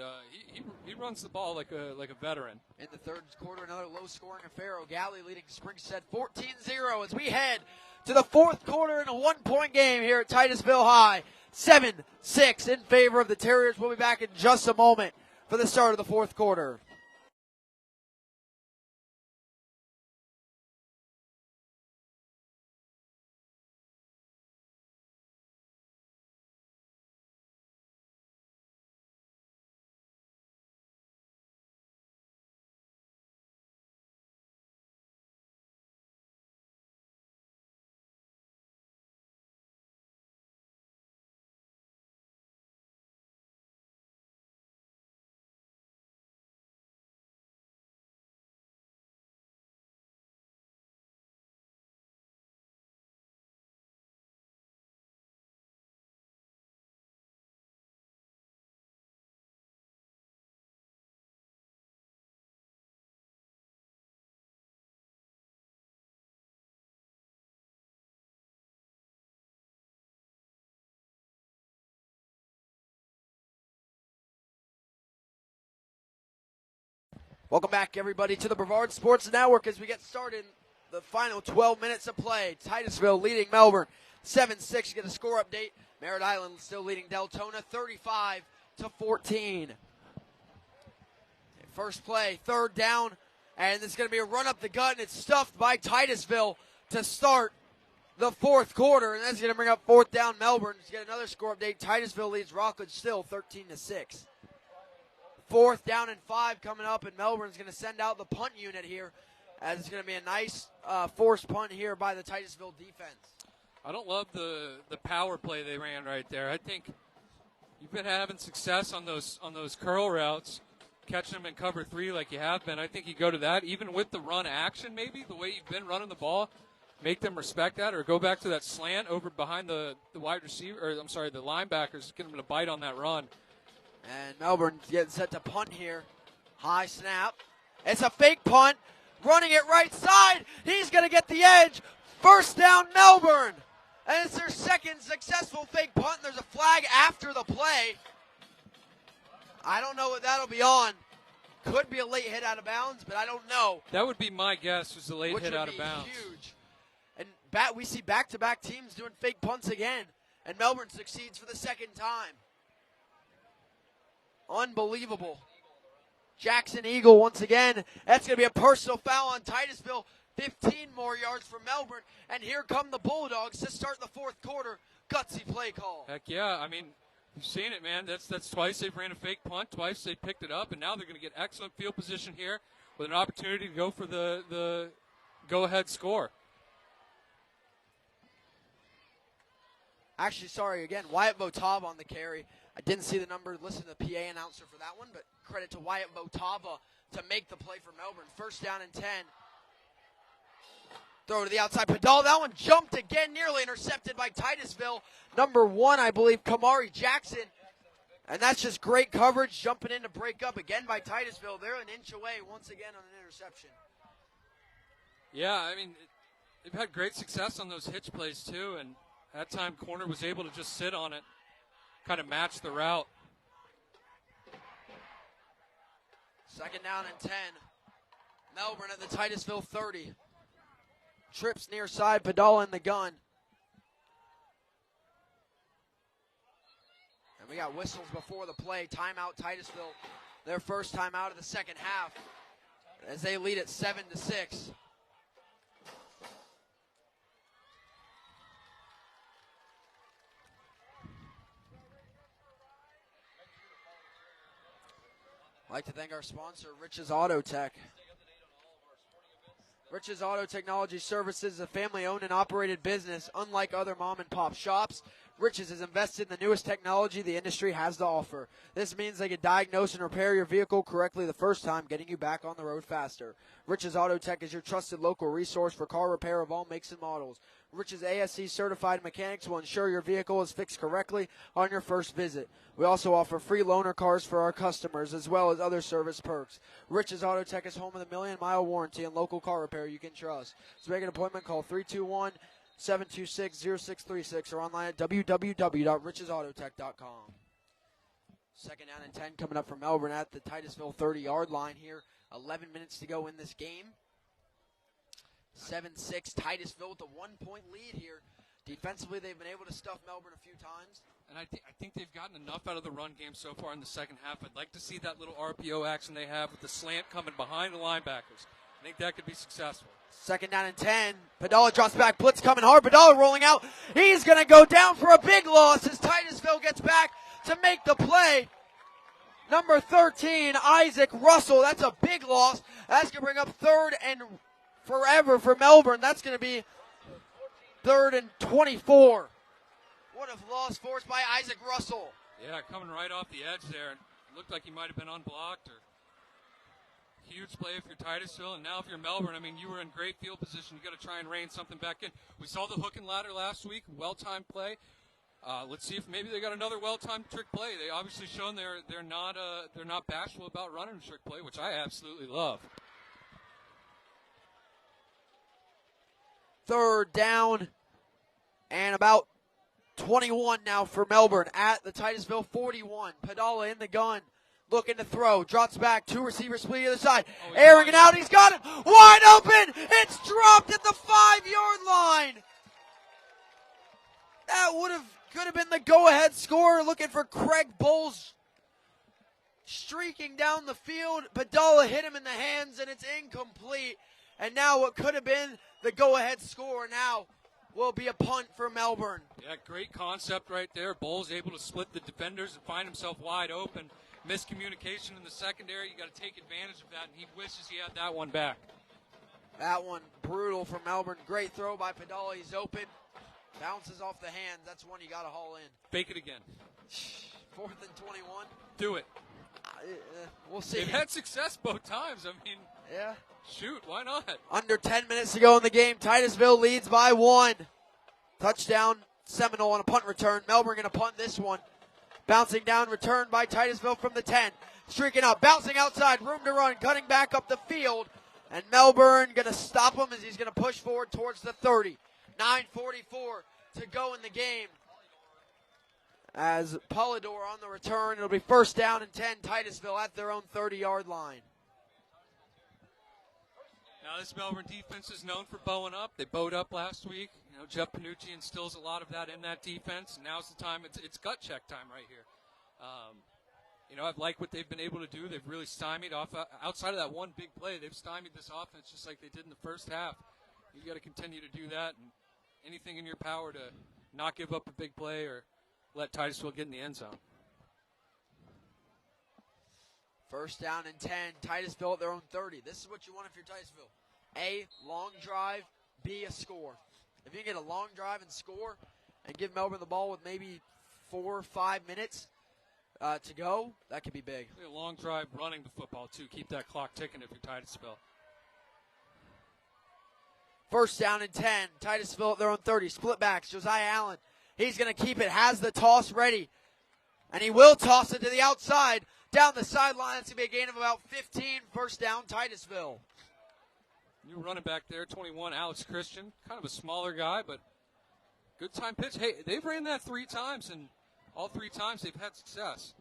he runs the ball like a veteran. In the third quarter, another low-scoring affair. O'Galley leading Springstead 14-0 as we head to the fourth quarter in a one-point game here at Titusville High. 7-6 in favor of the Terriers. We'll be back in just a moment for the start of the fourth quarter. Welcome back, everybody, to the Brevard Sports Network as we get started in the final 12 minutes of play. Titusville leading Melbourne 7-6. Get a score update. Merritt Island still leading Deltona 35-14. First play, third down, and it's going to be a run up the gut, and it's stuffed by Titusville to start the fourth quarter, and that's going to bring up fourth down Melbourne. To get another score update, Titusville leads Rockledge still 13-6. Fourth down and 5 coming up, and Melbourne's going to send out the punt unit here, as it's going to be a nice forced punt here by the Titusville defense. I don't love the power play they ran right there. I think you've been having success on those curl routes, catching them in cover 3 like you have been. I think you go to that, even with the run action maybe, the way you've been running the ball, make them respect that, or go back to that slant over behind the wide receiver, or I'm sorry, the linebackers, get them to bite on that run. And Melbourne getting set to punt here. High snap. It's a fake punt. Running it right side. He's going to get the edge. First down, Melbourne. And it's their second successful fake punt. There's a flag after the play. I don't know what that'll be on. Could be a late hit out of bounds, but I don't know. That would be my guess, was the late hit out of bounds. Huge. And we see back-to-back teams doing fake punts again. and Melbourne succeeds for the second time. Unbelievable. Jackson Eagle once again. That's going to be a personal foul on Titusville. 15 more yards for Melbourne. And here come the Bulldogs to start the fourth quarter. Gutsy play call. Heck yeah. I mean, you've seen it, man. That's twice they've ran a fake punt. Twice they picked it up. And now they're going to get excellent field position here with an opportunity to go for the go-ahead score. Actually, sorry, again, Wyatt Votava on the carry. I didn't see the number. Listen to the PA announcer for that one, but credit to Wyatt Votava to make the play for Melbourne. First down and 10. Throw to the outside. Padal, that one jumped again, nearly intercepted by Titusville. Number 1, I believe, Kamari Jackson. And that's just great coverage, jumping in to break up again by Titusville. They're an inch away once again on an interception. Yeah, I mean, they've had great success on those hitch plays too, and that time corner was able to just sit on it, kind of match the route. Second down and 10. Melbourne at the Titusville 30. Trips near side, Padala in the gun. And we got whistles before the play. Timeout Titusville. Their first timeout of the second half as they lead at 7-6. I'd like to thank our sponsor, Rich's Auto Tech. Rich's Auto Technology Services is a family-owned and operated business. Unlike other mom-and-pop shops, Rich's has invested in the newest technology the industry has to offer. This means they can diagnose and repair your vehicle correctly the first time, getting you back on the road faster. Rich's Auto Tech is your trusted local resource for car repair of all makes and models. Rich's ASC certified mechanics will ensure your vehicle is fixed correctly on your first visit. We also offer free loaner cars for our customers, as well as other service perks. Rich's Auto Tech is home of the 1,000,000-mile warranty and local car repair you can trust. To make an appointment, call 321-726-0636 or online at www.richesautotech.com. Second down and 10 coming up from Melbourne at the Titusville 30-yard line here. 11 minutes to go in this game. 7-6, Titusville with a 1-point lead here. Defensively, they've been able to stuff Melbourne a few times. And I think they've gotten enough out of the run game so far in the second half. I'd like to see that little RPO action they have with the slant coming behind the linebackers. I think that could be successful. Second down and 10. Padala drops back. Blitz coming hard. Padala rolling out. He's going to go down for a big loss as Titusville gets back to make the play. Number 13, Isaac Russell. That's a big loss. That's going to bring up third and forever for Melbourne. That's going to be third and 24. What a loss forced by Isaac Russell. Yeah, coming right off the edge there. It looked like he might have been unblocked. Or huge play if you're Titusville. And now if you're Melbourne, I mean, you were in great field position. You got to try and rein something back in. We saw the hook and ladder last week. Well-timed play. Let's see if maybe they got another well-timed trick play. They obviously shown they're not bashful about running a trick play, which I absolutely love. Third down and about 21 now for Melbourne at the Titusville 41. Padala in the gun, looking to throw, drops back, 2 receivers split the other side, airing it out, he's got it, wide open, it's dropped at the 5-yard line. That could have been the go-ahead score. Looking for Craig Bowles, streaking down the field. Padala hit him in the hands, and it's incomplete. And now what could have been the go-ahead score now will be a punt for Melbourne. Yeah, great concept right there. Bowles able to split the defenders and find himself wide open. Miscommunication in the secondary. You got to take advantage of that, and he wishes he had that one back. That one brutal for Melbourne. Great throw by Padala. He's open. Bounces off the hands. That's one you got to haul in. Fake it again. 4th and 21. Do it. We'll see. They've had success both times. I mean, yeah. Shoot, why not? Under 10 minutes to go in the game. Titusville leads by 1. Touchdown, Seminole on a punt return. Melbourne going to punt this one. Bouncing down, returned by Titusville from the 10. Streaking up, bouncing outside, room to run, cutting back up the field. And Melbourne going to stop him as he's going to push forward towards the 30. 9:44 to go in the game. As Polidor on the return, it'll be first down and 10, Titusville at their own 30-yard line. Now, this Melbourne defense is known for bowing up. They bowed up last week. You know, Jeff Panucci instills a lot of that in that defense. Now's the time. It's gut check time right here. You know, I've liked what they've been able to do. They've really stymied outside of that one big play. They've stymied this offense just like they did in the first half. You got to continue to do that, and anything in your power to not give up a big play or let Titusville get in the end zone. First down and 10. Titusville at their own 30. This is what you want if you're Titusville. A, long drive. B, a score. If you can get a long drive and score and give Melbourne the ball with maybe 4 or 5 minutes to go, that could be big. A long drive running the football, too. Keep that clock ticking if you're Titusville. First down and 10. Titusville at their own 30. Split backs. Josiah Allen. He's going to keep it. Has the toss ready. And he will toss it to the outside. Down the sideline. It's going to be a gain of about 15. First down, Titusville. New running back there, 21, Alex Christian. Kind of a smaller guy, but good time pitch. Hey, they've ran that 3 times, and all 3 times they've had success.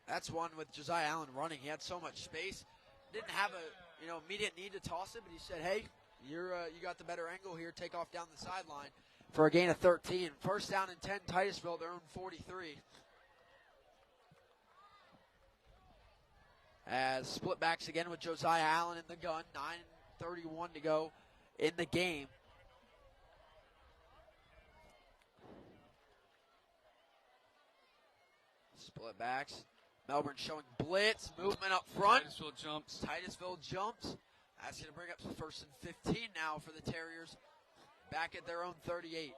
That's one with Josiah Allen running. He had so much space. Didn't have a immediate need to toss it, but he said, hey, you got the better angle here. Take off down the sideline for a gain of 13. First down and 10, Titusville, their own 43. As split backs again with Josiah Allen in the gun. 9:31 to go in the game. Split backs. Melbourne showing blitz. Movement up front. Titusville jumps. Titusville jumps. That's going to bring up first and 15 now for the Terriers. Back at their own 38.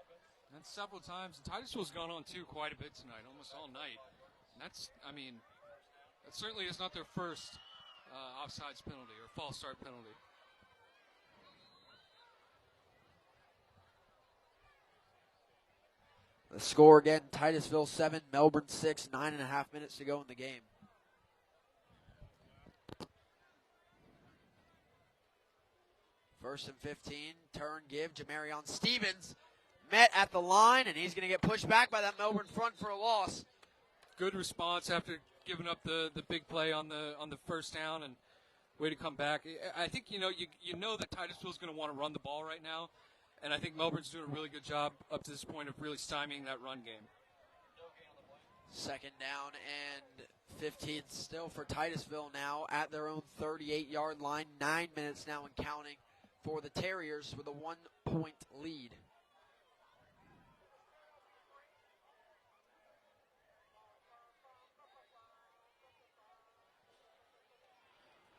And several times. Titusville's gone on, too, quite a bit tonight, almost all night. And that certainly is not their first offsides penalty or false start penalty. The score again, Titusville 7, Melbourne 6, 9.5 minutes to go in the game. First and 15, turn, give, Jamarion Stevens met at the line, and he's going to get pushed back by that Melbourne front for a loss. Good response after giving up the big play on the first down, and way to come back. I think you know that Titusville's going to want to run the ball right now, and I think Melbourne's doing a really good job up to this point of really stymieing that run game. Second down and 15 still for Titusville now at their own 38-yard line. 9 minutes now and counting for the Terriers with a 1-point lead.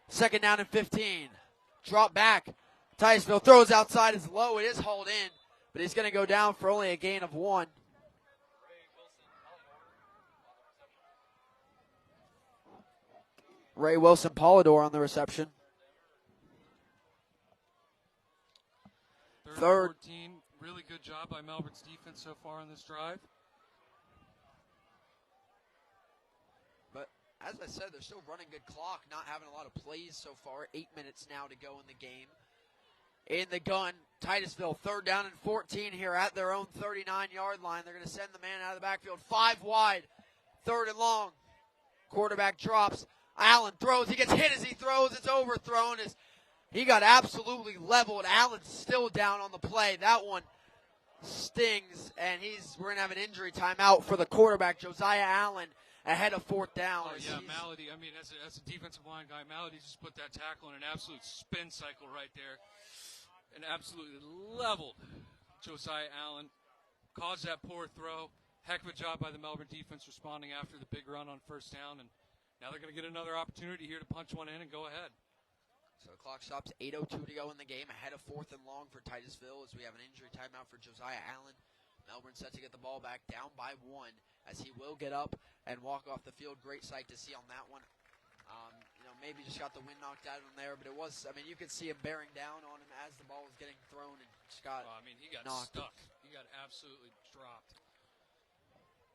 Second down and 15. Drop back. Titusville throws outside. It's low. It is hauled in, but he's going to go down for only a gain of 1. Ray Wilson Polidor on the reception. Third. 14. Really good job by Melbourne's defense so far on this drive. But as I said, they're still running good clock, not having a lot of plays so far. 8 minutes now to go in the game. In the gun, Titusville, third down and 14 here at their own 39-yard line. They're going to send the man out of the backfield. 5 wide, third and long. Quarterback drops. Allen throws. He gets hit as he throws. It's overthrown. He got absolutely leveled. Allen's still down on the play. That one stings, and we're going to have an injury timeout for the quarterback, Josiah Allen, ahead of fourth down. Oh, yeah, Malady, as a defensive line guy, Malady just put that tackle in an absolute spin cycle right there and absolutely leveled Josiah Allen. Caused that poor throw. Heck of a job by the Melbourne defense responding after the big run on first down, and now they're going to get another opportunity here to punch one in and go ahead. So the clock stops, 8:02 to go in the game, ahead of fourth and long for Titusville as we have an injury timeout for Josiah Allen. Melbourne set to get the ball back, down by 1, as he will get up and walk off the field. Great sight to see on that one. Maybe just got the wind knocked out of him there, but it was, you could see him bearing down on him as the ball was getting thrown and just got he got knocked. Stuck. He got absolutely dropped.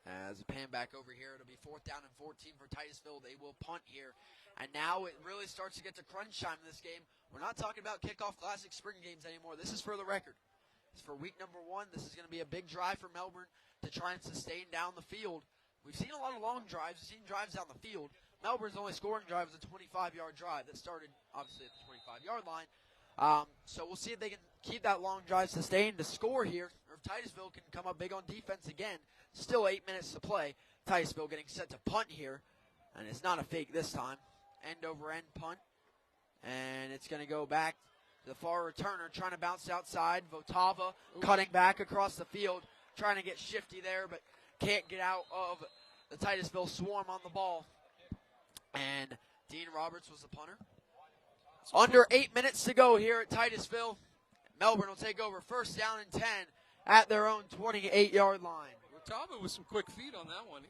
As a pan back over here, it'll be fourth down and 14 for Titusville. They will punt here. And now it really starts to get to crunch time in this game. We're not talking about kickoff classic spring games anymore. This is for the record. It's for week number 1. This is going to be a big drive for Melbourne to try and sustain down the field. We've seen a lot of long drives. We've seen drives down the field. Melbourne's only scoring drive was a 25-yard drive that started, obviously, at the 25-yard line. So we'll see if they can keep that long drive sustained to score here, or if Titusville can come up big on defense again. Still 8 minutes to play. Titusville getting set to punt here, and it's not a fake this time. End over end punt, and it's going to go back to the far returner, trying to bounce outside. Votava cutting back across the field, trying to get shifty there, but can't get out of the Titusville swarm on the ball. And Dean Roberts was the punter. Under 8 minutes to go here at Titusville. Melbourne will take over, first down and 10 at their own 28-yard line. Votava with some quick feet on that one.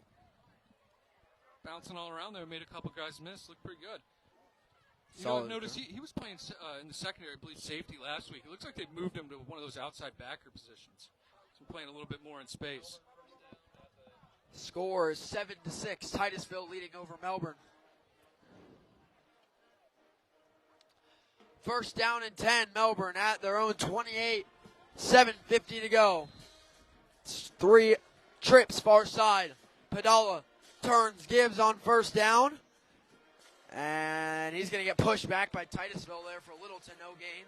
Bouncing all around there, made a couple guys miss. Looked pretty good. You know, notice he was playing in the secondary, I believe, safety last week. It looks like they moved him to one of those outside backer positions. So playing a little bit more in space. Score is 7-6. Titusville leading over Melbourne. First down and 10, Melbourne at their own 28. 7:50 to go. 3 trips far side. Padala turns, gives on first down. And he's going to get pushed back by Titusville there for little to no gain.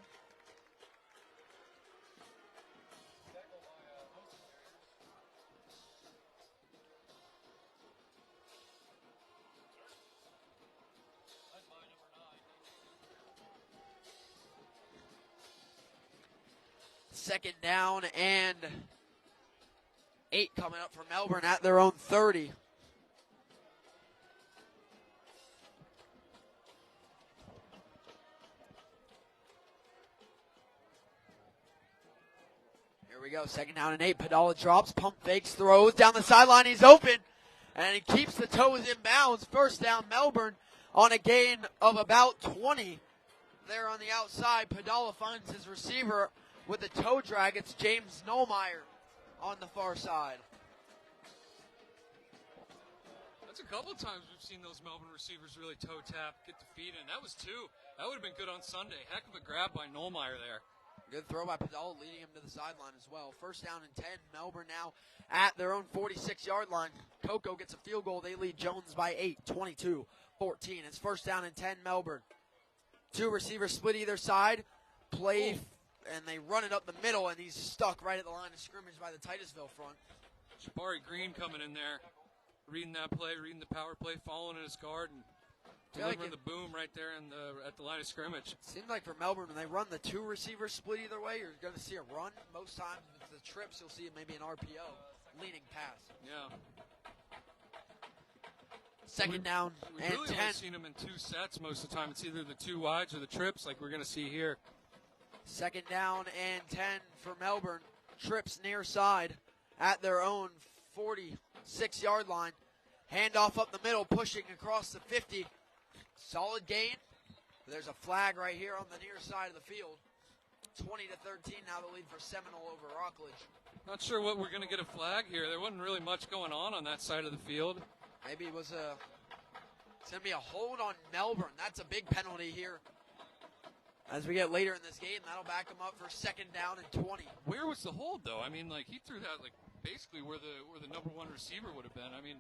Second down and 8 coming up for Melbourne at their own 30. Here we go, second down and 8. Padala drops, pump fakes, throws down the sideline. He's open, and he keeps the toes in bounds. First down, Melbourne on a gain of about 20. There on the outside, Padala finds his receiver with the toe drag. It's James Nollmeyer on the far side. That's a couple of times we've seen those Melbourne receivers really toe tap, get the feet in. That was 2. That would have been good on Sunday. Heck of a grab by Nollmeyer there. Good throw by Padala, leading him to the sideline as well. First down and 10. Melbourne now at their own 46-yard line. Coco gets a field goal. They lead Jones by 8, 22-14. It's first down and 10, Melbourne. 2 receivers split either side. Play, and they run it up the middle, and he's stuck right at the line of scrimmage by the Titusville front. Jabari Green coming in there, reading that play, reading the power play, following in his guard, and delivering the boom right there at the line of scrimmage. Seems like for Melbourne, when they run the 2 receivers split either way, you're going to see a run. Most times, with the trips, you'll see maybe an RPO, leaning pass. Yeah. Second down we've and really 10. only seen them in 2 sets most of the time. It's either the 2 wides or the trips like we're going to see here. Second down and 10 for Melbourne. Trips near side at their own 46-yard line. Handoff up the middle, pushing across the 50. Solid gain. There's a flag right here on the near side of the field. 20-13 now the lead for Seminole over Rockledge. Not sure what we're going to get a flag here. There wasn't really much going on that side of the field. Maybe it's going to be a hold on Melbourne. That's a big penalty here. As we get later in this game, that'll back him up for second down and 20. Where was the hold, though? I mean, like, he threw that, like, basically where the number 1 receiver would have been. I mean,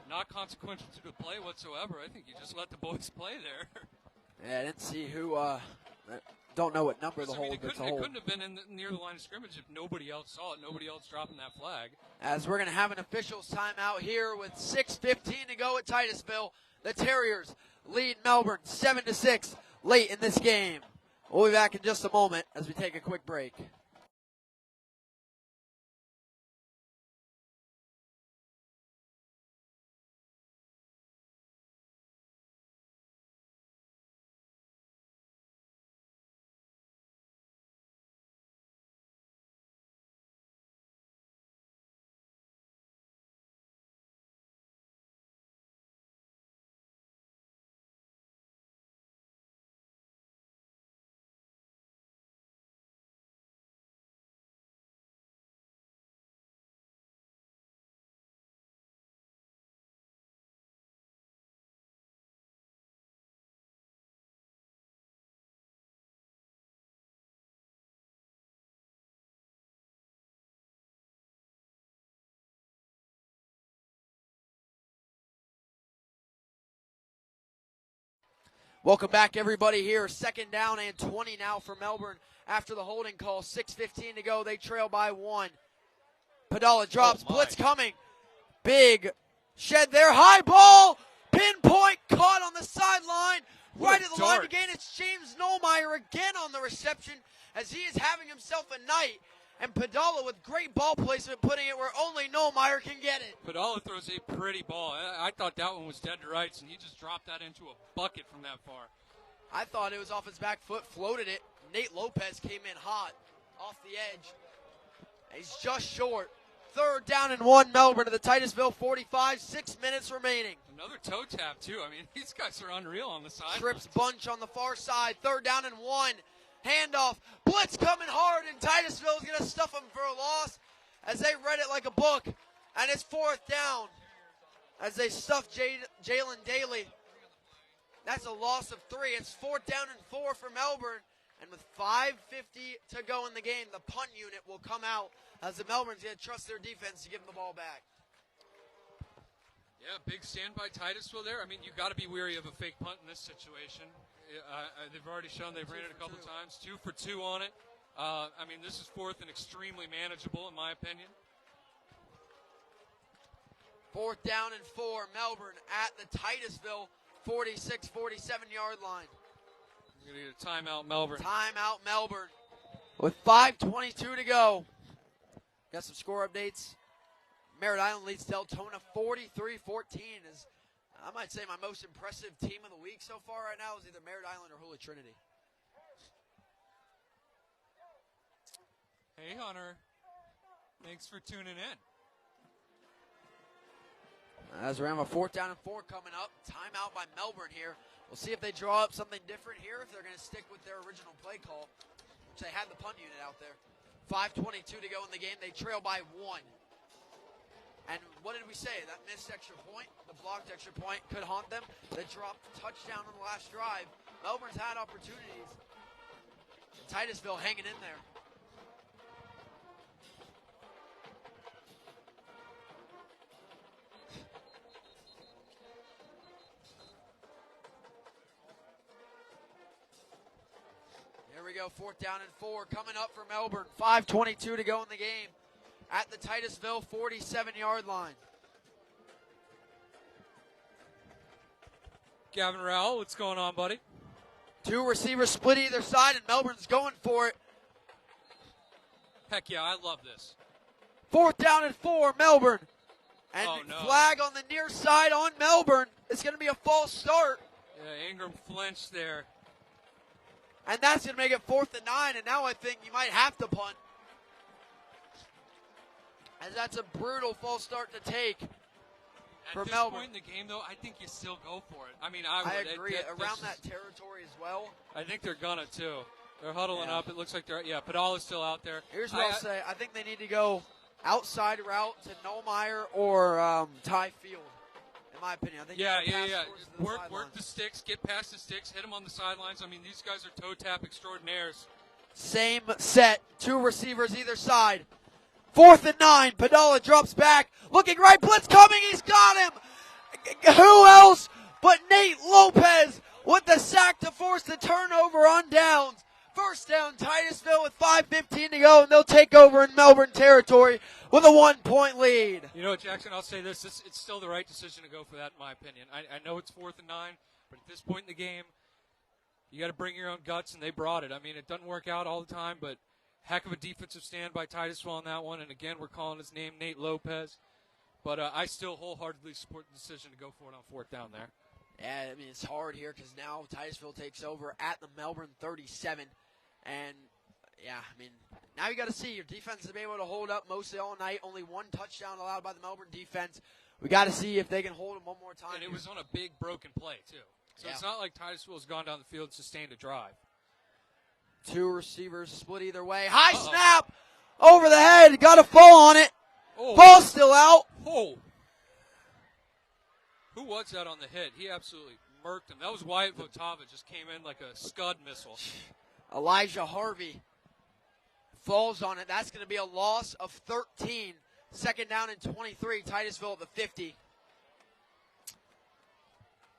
not consequential to the play whatsoever. I think you just let the boys play there. Yeah, I didn't see who, don't know what number the hold, it couldn't have been near the line of scrimmage if nobody else saw it, nobody else dropping that flag. As we're going to have an officials timeout here with 6:15 to go at Titusville. The Terriers lead Melbourne 7-6 late in this game. We'll be back in just a moment as we take a quick break. Welcome back, everybody, here. 2nd down and 20 now for Melbourne after the holding call. 6:15 to go. They trail by 1. Padala drops. Blitz coming. Big shed there. High ball. Pinpoint caught on the sideline. Right at the line again. It's James Nollmeyer again on the reception as he is having himself a night. And Padala with great ball placement, putting it where only Nollmeyer can get it. Padala throws a pretty ball. I thought that one was dead to rights, and he just dropped that into a bucket from that far. I thought it was off his back foot, floated it. Nate Lopez came in hot off the edge. He's just short. 3rd down and 1, Melbourne to the Titusville 45, 6 minutes remaining. Another toe tap, too. I mean, these guys are unreal on the side. Trips bunch on the far side. 3rd down and 1. Handoff. Blitz coming hard, and Titusville is going to stuff him for a loss as they read it like a book. And it's 4th down as they stuff Jalen Daly. That's a loss of 3. It's 4th down and 4 for Melbourne. And with 5:50 to go in the game, the punt unit will come out as the Melbourne's going to trust their defense to give them the ball back. Yeah, big stand by Titusville there. I mean, you got to be wary of a fake punt in this situation. They've already shown they've ran it a couple times. 2 for 2 on it. I mean, this is 4th and extremely manageable in my opinion. 4th down and 4, Melbourne at the Titusville 46, 47-yard line. We're going to get a timeout, Melbourne. Timeout, Melbourne. With 5:22 to go. Got some score updates. Merritt Island leads Deltona 43-14. Is, I might say, my most impressive team of the week so far right now is either Merritt Island or Holy Trinity. Hey, Hunter. Thanks for tuning in. As we're having a 4th down and 4 coming up. Timeout by Melbourne here. We'll see if they draw up something different here, if they're going to stick with their original play call, which they had the punt unit out there. 5:22 to go in the game. They trail by 1. And what did we say? That missed extra point, the blocked extra point, could haunt them. They dropped touchdown on the last drive. Melbourne's had opportunities. Titusville hanging in there. Here we go, 4th down and 4 coming up for Melbourne. 5:22 to go in the game at the Titusville 47-yard line. Gavin Rowell, what's going on, buddy? 2 receivers split either side, and Melbourne's going for it. Heck yeah, I love this. 4th down and 4, Melbourne. And flag on the near side on Melbourne. It's going to be a false start. Yeah, Ingram flinched there. And that's going to make it 4th and 9, and now I think you might have to punt. As that's a brutal false start to take for Melbourne. At this point in the game, though, I think you still go for it. I mean, I agree. Around that territory as well. I think they're going to, too. They're huddling up. It looks like they're, Padala's still out there. Here's what I'll say. I think they need to go outside route to Nollmeyer or Ty Field. In my opinion, I think Work the sticks, get past the sticks, hit them on the sidelines. I mean, these guys are toe tap extraordinaires. Same set, 2 receivers either side. 4th and 9, Padala drops back, looking right, blitz coming, he's got him. Who else but Nate Lopez with the sack to force the turnover on downs. 1st down, Titusville with 5:15 to go, and they'll take over in Melbourne territory with a 1-point lead. You know what, Jackson, I'll say this. It's still the right decision to go for that, in my opinion. I know it's 4th and 9, but at this point in the game, you got to bring your own guts, and they brought it. I mean, it doesn't work out all the time, but heck of a defensive stand by Titusville on that one. And, again, we're calling his name Nate Lopez. But I still wholeheartedly support the decision to go for it on 4th down there. Yeah, I mean, it's hard here because now Titusville takes over at the Melbourne 37. And, yeah, I mean, now you got to see your defense has been able to hold up mostly all night. Only 1 touchdown allowed by the Melbourne defense. We got to see if they can hold them one more time. And it was on a big broken play, too. So It's not like Titusville has gone down the field and sustained a drive. 2 receivers split either way. High snap over the head. Got a fall on it. Ball still out. Oh. Who was that on the hit? He absolutely murked him. That was Wyatt Votava. Just came in like a Scud missile. Elijah Harvey falls on it. That's going to be a loss of 13. 2nd down and 23. Titusville at the 50.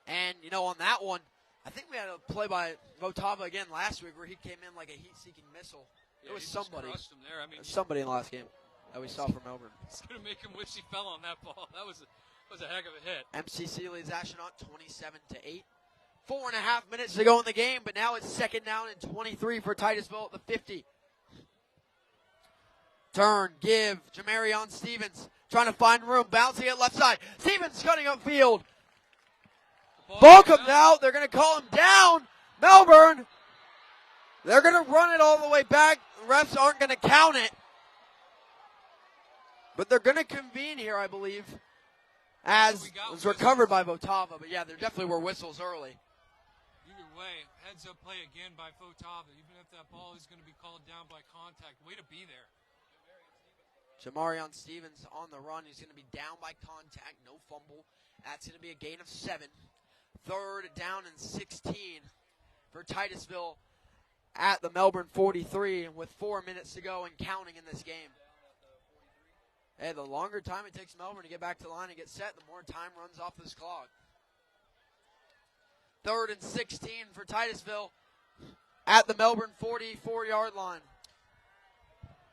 And, on that one, I think we had a play by Votava again last week where he came in like a heat-seeking missile. Yeah, it was he somebody. Just crushed him there. I mean, somebody in the last game that we saw from Melbourne. It's going to make him wish he fell on that ball. That was a heck of a hit. MCC leads Astronaut 27-8. 4.5 minutes to go in the game, but now it's second down and 23 for Titusville at the 50. Turn, give, Jamarion Stevens trying to find room, bouncing it left side. Stevens cutting upfield. Ball comes out. They're going to call him down. Melbourne. They're going to run it all the way back. The refs aren't going to count it. But they're going to convene here, I believe, as was recovered by Votava. But yeah, there definitely were whistles early. Either way, heads up play again by Votava. Even if that ball is going to be called down by contact, way to be there. Jamarion Stevens on the run. He's going to be down by contact. No fumble. That's going to be a gain of 7. Third down and 16 for Titusville at the Melbourne 43 with 4 minutes to go and counting in this game. Hey, the longer time it takes Melbourne to get back to the line and get set, the more time runs off this clock. Third and 16 for Titusville at the Melbourne 44-yard line.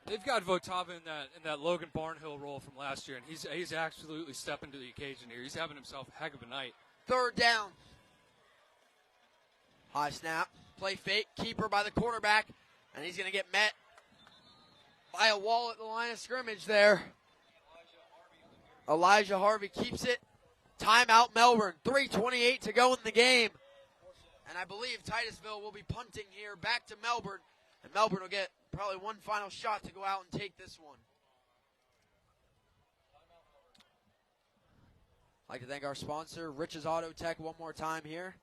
They've got Votava in that Logan Barnhill role from last year, and he's absolutely stepping to the occasion here. He's having himself a heck of a night. Third down. High snap. Play fake. Keeper by the quarterback. And he's going to get met by a wall at the line of scrimmage there. Elijah Harvey keeps it. Timeout Melbourne. 3:28 to go in the game. And I believe Titusville will be punting here back to Melbourne. And Melbourne will get probably one final shot to go out and take this one. I'd like to thank our sponsor, Rich's Auto Tech, one more time here.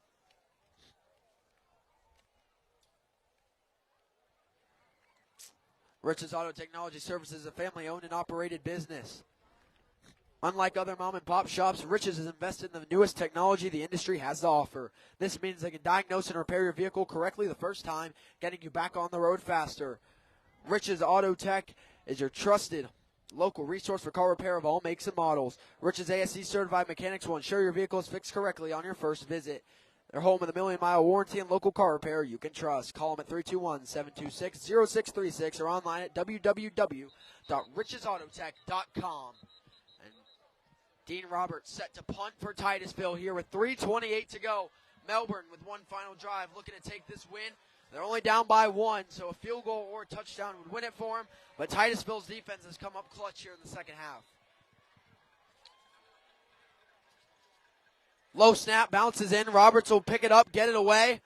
Rich's Auto Technology Services is a family-owned and operated business. Unlike other mom-and-pop shops, Rich's has invested in the newest technology the industry has to offer. This means they can diagnose and repair your vehicle correctly the first time, getting you back on the road faster. Rich's Auto Tech is your trusted local resource for car repair of all makes and models. Rich's ASE certified mechanics will ensure your vehicle is fixed correctly on your first visit. They're home with a 1,000,000-mile warranty and local car repair you can trust. Call them at 321-726-0636 or online at www.richesautotech.com. And Dean Roberts set to punt for Titusville here with 3:28 to go. Melbourne with one final drive looking to take this win. They're only down by 1, so a field goal or a touchdown would win it for them. But Titusville's defense has come up clutch here in the second half. Low snap, bounces in. Roberts will pick it up, get it away.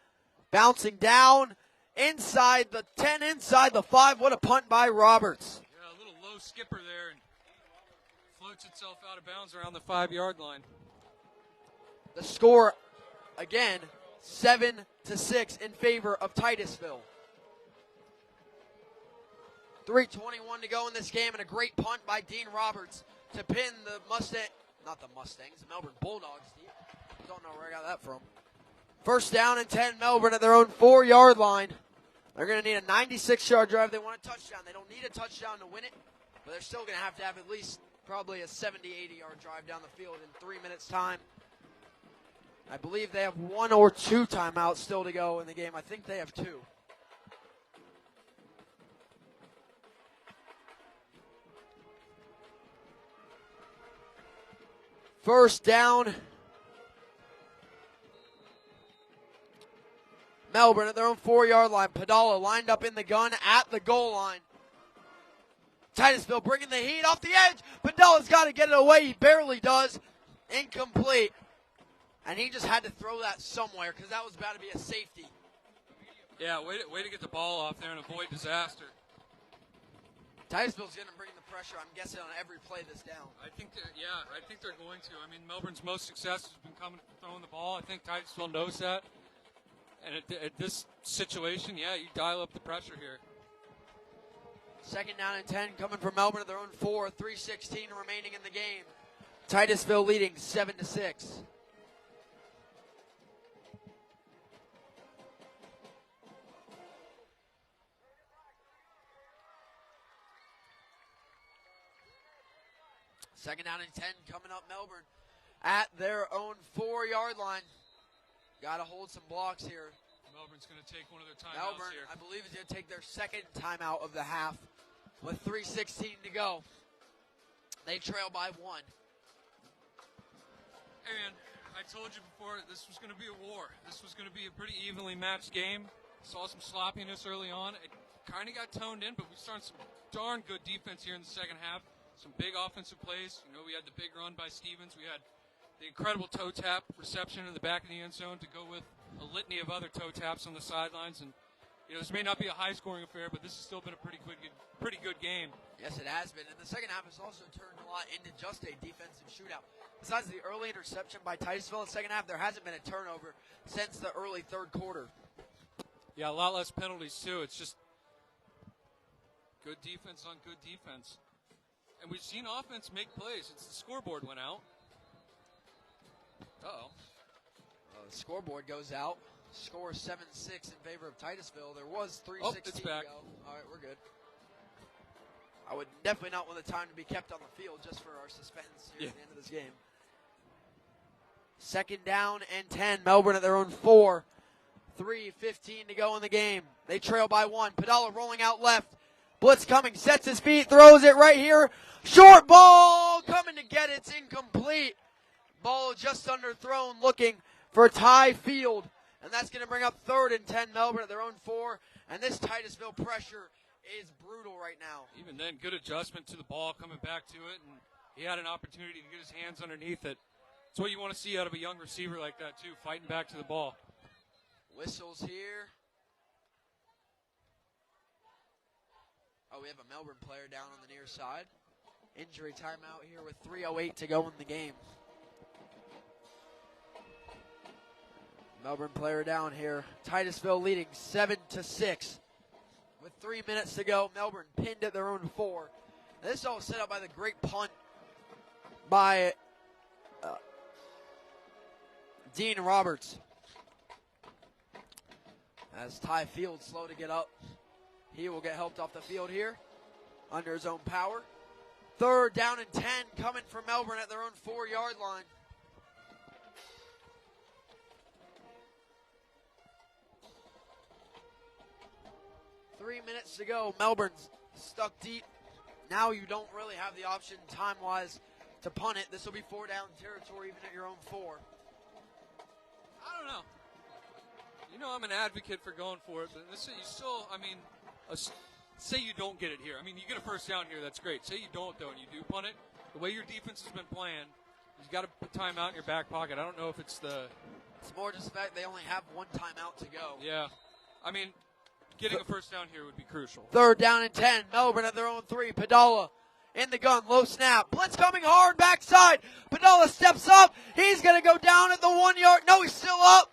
Bouncing down, inside the 10, inside the 5. What a punt by Roberts. Yeah, a little low skipper there and floats itself out of bounds around the 5-yard line. The score, again, 7-6 in favor of Titusville. 3:21 to go in this game, and a great punt by Dean Roberts to pin the the Melbourne Bulldogs. Don't know where I got that from. First down and 10, Melbourne at their own 4-yard line. They're going to need a 96-yard drive. They want a touchdown. They don't need a touchdown to win it, but they're still going to have at least probably a 70, 80-yard drive down the field in 3 minutes' time. I believe they have 1 or 2 timeouts still to go in the game. I think they have 2. First down. Melbourne at their own 4-yard line. Padala lined up in the gun at the goal line. Titusville bringing the heat off the edge. Padala's got to get it away. He barely does. Incomplete. And he just had to throw that somewhere because that was about to be a safety. Yeah, way to get the ball off there and avoid disaster. Titusville's going to bring the pressure, I'm guessing, on every play this down. I think they're going to. I mean, Melbourne's most success has been coming from throwing the ball. I think Titusville knows that. And at this situation, yeah, you dial up the pressure here. Second down and 10 coming from Melbourne at their own 4. 3:16 remaining in the game. Titusville leading 7-6. Second down and 10 coming up Melbourne at their own 4-yard line. Got to hold some blocks here. Melbourne's going to take one of their timeouts Melbourne, here. I believe, is going to take their second timeout of the half with 3:16 to go. They trail by 1. And I told you before, this was going to be a war. This was going to be a pretty evenly matched game. Saw some sloppiness early on. It kind of got toned in, but we started some darn good defense here in the second half. Some big offensive plays. You know, we had the big run by Stevens. We had the incredible toe tap reception in the back of the end zone to go with a litany of other toe taps on the sidelines. And, you know, this may not be a high-scoring affair, but this has still been a pretty good game. Yes, it has been. And the second half has also turned a lot into just a defensive shootout. Besides the early interception by Titusville in the second half, there hasn't been a turnover since the early third quarter. Yeah, a lot less penalties, too. It's just good defense on good defense. And we've seen offense make plays since the scoreboard went out. Uh-oh. The scoreboard goes out. Score 7-6 in favor of Titusville. There was 3:16 it's to back. go. All right, we're good. I would definitely not want the time to be kept on the field just for our suspense here at the end of this game. Second down and 10. Melbourne at their own 4. 3:15 to go in the game. They trail by 1. Padala rolling out left. Blitz coming, sets his feet, throws it right here. Short ball coming to get it. It's incomplete. Ball just underthrown, looking for Ty Field. And that's going to bring up 3rd and 10. Melbourne at their own 4. And this Titusville pressure is brutal right now. Even then, good adjustment to the ball, coming back to it. And he had an opportunity to get his hands underneath it. It's what you want to see out of a young receiver like that, too, fighting back to the ball. Whistles here. Oh, we have a Melbourne player down on the near side. Injury timeout here with 3:08 to go in the game. Melbourne player down here. Titusville leading 7-6. With 3 minutes to go, Melbourne pinned at their own 4. Now, this is all set up by the great punt by Dean Roberts. As Ty Field slow to get up. He will get helped off the field here under his own power. 3rd down and 10 coming from Melbourne at their own 4-yard line. Three minutes to go. Melbourne's stuck deep. Now you don't really have the option time-wise to punt it. This will be 4-down territory even at your own 4. I don't know. You know, I'm an advocate for going for it, but this, you still, I mean, say you don't get it here. I mean, you get a 1st down here, that's great. Say you don't, though, and you do punt it. The way your defense has been playing, you've got to put timeout in your back pocket. I don't know if it's the... It's more just the fact they only have 1 timeout to go. Yeah. I mean, getting a 1st down here would be crucial. 3rd down and 10. Melbourne at their own 3. Padala in the gun. Low snap. Blitz coming hard backside. Padala steps up. He's going to go down at the 1-yard. No, he's still up.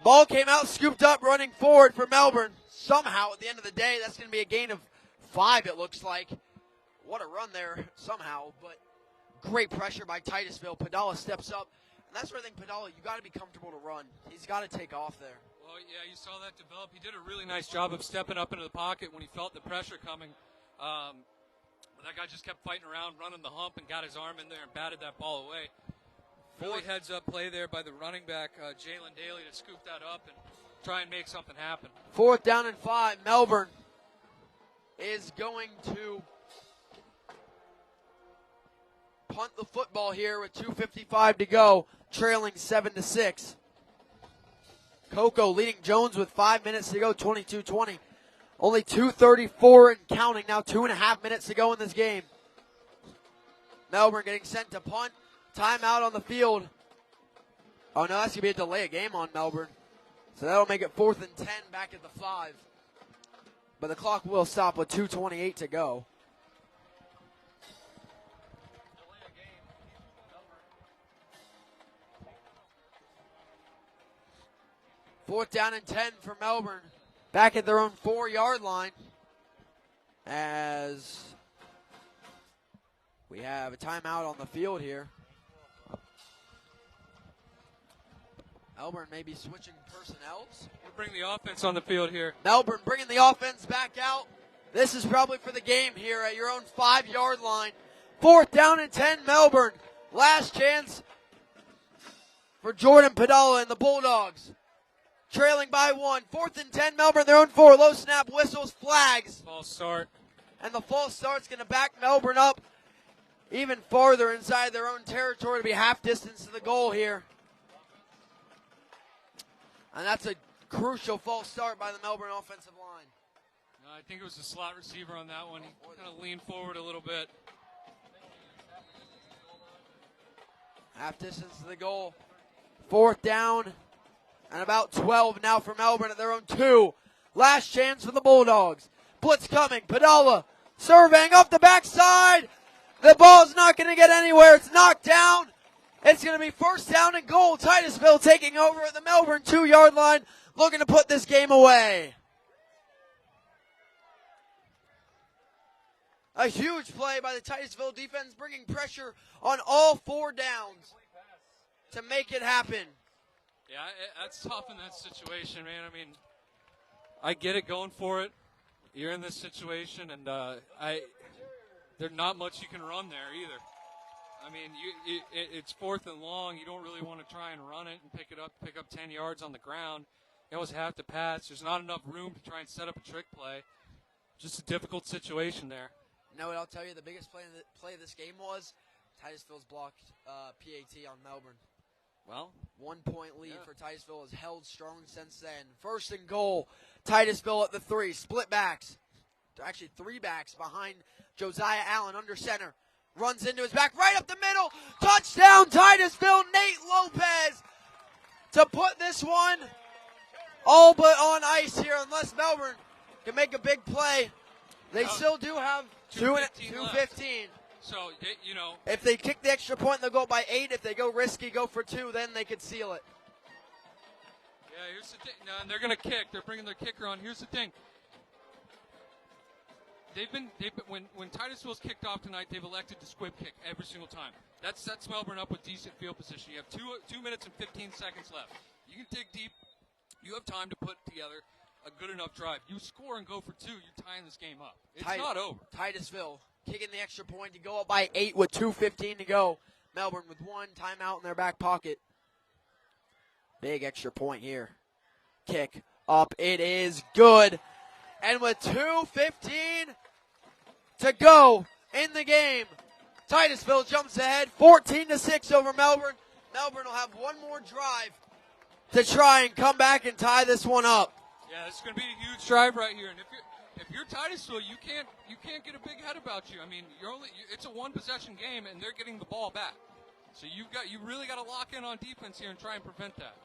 Ball came out, scooped up, running forward for Melbourne. Somehow, at the end of the day, that's going to be a gain of 5, it looks like. What a run there, somehow. But great pressure by Titusville. Padala steps up. And that's where I think Padala, you got to be comfortable to run. He's got to take off there. Well, yeah, you saw that develop. He did a really nice job of stepping up into the pocket when he felt the pressure coming. That guy just kept fighting around, running the hump, and got his arm in there and batted that ball away. Really heads-up play there by the running back, Jalen Daly, to scoop that up and try and make something happen. 4th down and 5. Melbourne is going to punt the football here with 2:55 to go, trailing 7-6. Coco leading Jones with 5 minutes to go, 22-20. Only 2:34 and counting now, 2.5 minutes to go in this game. Melbourne getting sent to punt. Timeout on the field. Oh, no, that's going to be a delay of game on Melbourne. So that'll make it 4th and 10 back at the 5. But the clock will stop with 2:28 to go. Fourth down and 10 for Melbourne. Back at their own 4-yard line. As we have a timeout on the field here. Melbourne may be switching personnels. We'll bring the offense on the field here. Melbourne bringing the offense back out. This is probably for the game here at your own 5-yard line. 4th down and 10, Melbourne. Last chance for Jordan Padala and the Bulldogs. Trailing by 1. 4th and 10, Melbourne, their own 4. Low snap, whistles, flags. False start. And the false start's going to back Melbourne up even farther inside their own territory to be half distance to the goal here. And that's a crucial false start by the Melbourne offensive line. No, I think it was the slot receiver on that one. He kind of leaned forward a little bit. Half distance to the goal. 4th down and about 12 now for Melbourne at their own 2. Last chance for the Bulldogs. Blitz coming. Padala surveying off the backside. The ball's not going to get anywhere. It's knocked down. It's going to be 1st down and goal. Titusville taking over at the Melbourne 2-yard line, looking to put this game away. A huge play by the Titusville defense, bringing pressure on all 4 downs to make it happen. Yeah, that's tough in that situation, man. I mean, I get it, going for it. You're in this situation, and there's not much you can run there either. I mean, it's 4th and long. You don't really want to try and run it and pick up 10 yards on the ground. You always have to pass. There's not enough room to try and set up a trick play. Just a difficult situation there. You know what I'll tell you? The biggest play of this game was Titusville's blocked PAT on Melbourne. Well, 1 point lead for Titusville has held strong since then. 1st and goal. Titusville at the 3. Split backs. Actually 3 backs behind Josiah Allen under center. Runs into his back right up the middle. Touchdown Titusville. Nate Lopez to put this one all but on ice here, unless Melbourne can make a big play. They still do have 2:15. So, you know, if they kick the extra point, they'll go by 8. If they go risky, go for 2, then they could seal it. Yeah, here's the thing. No, and they're going to kick. They're bringing their kicker on. Here's the thing. When Titusville's kicked off tonight, they've elected to squib kick every single time. That sets Melbourne up with decent field position. You have 2 minutes and 15 seconds left. You can dig deep. You have time to put together a good enough drive. You score and go for 2, you're tying this game up. It's not over. Titusville kicking the extra point to go up by 8 with 2:15 to go. Melbourne with 1 timeout in their back pocket. Big extra point here. Kick up. It is good. And with 2:15 to go in the game, Titusville jumps ahead 14-6 over Melbourne. Melbourne will have 1 more drive to try and come back and tie this one up. Yeah, this is going to be a huge drive right here. And if you're Titusville, you can't get a big head about you. I mean, it's a 1-possession game, and they're getting the ball back. So you really got to lock in on defense here and try and prevent that.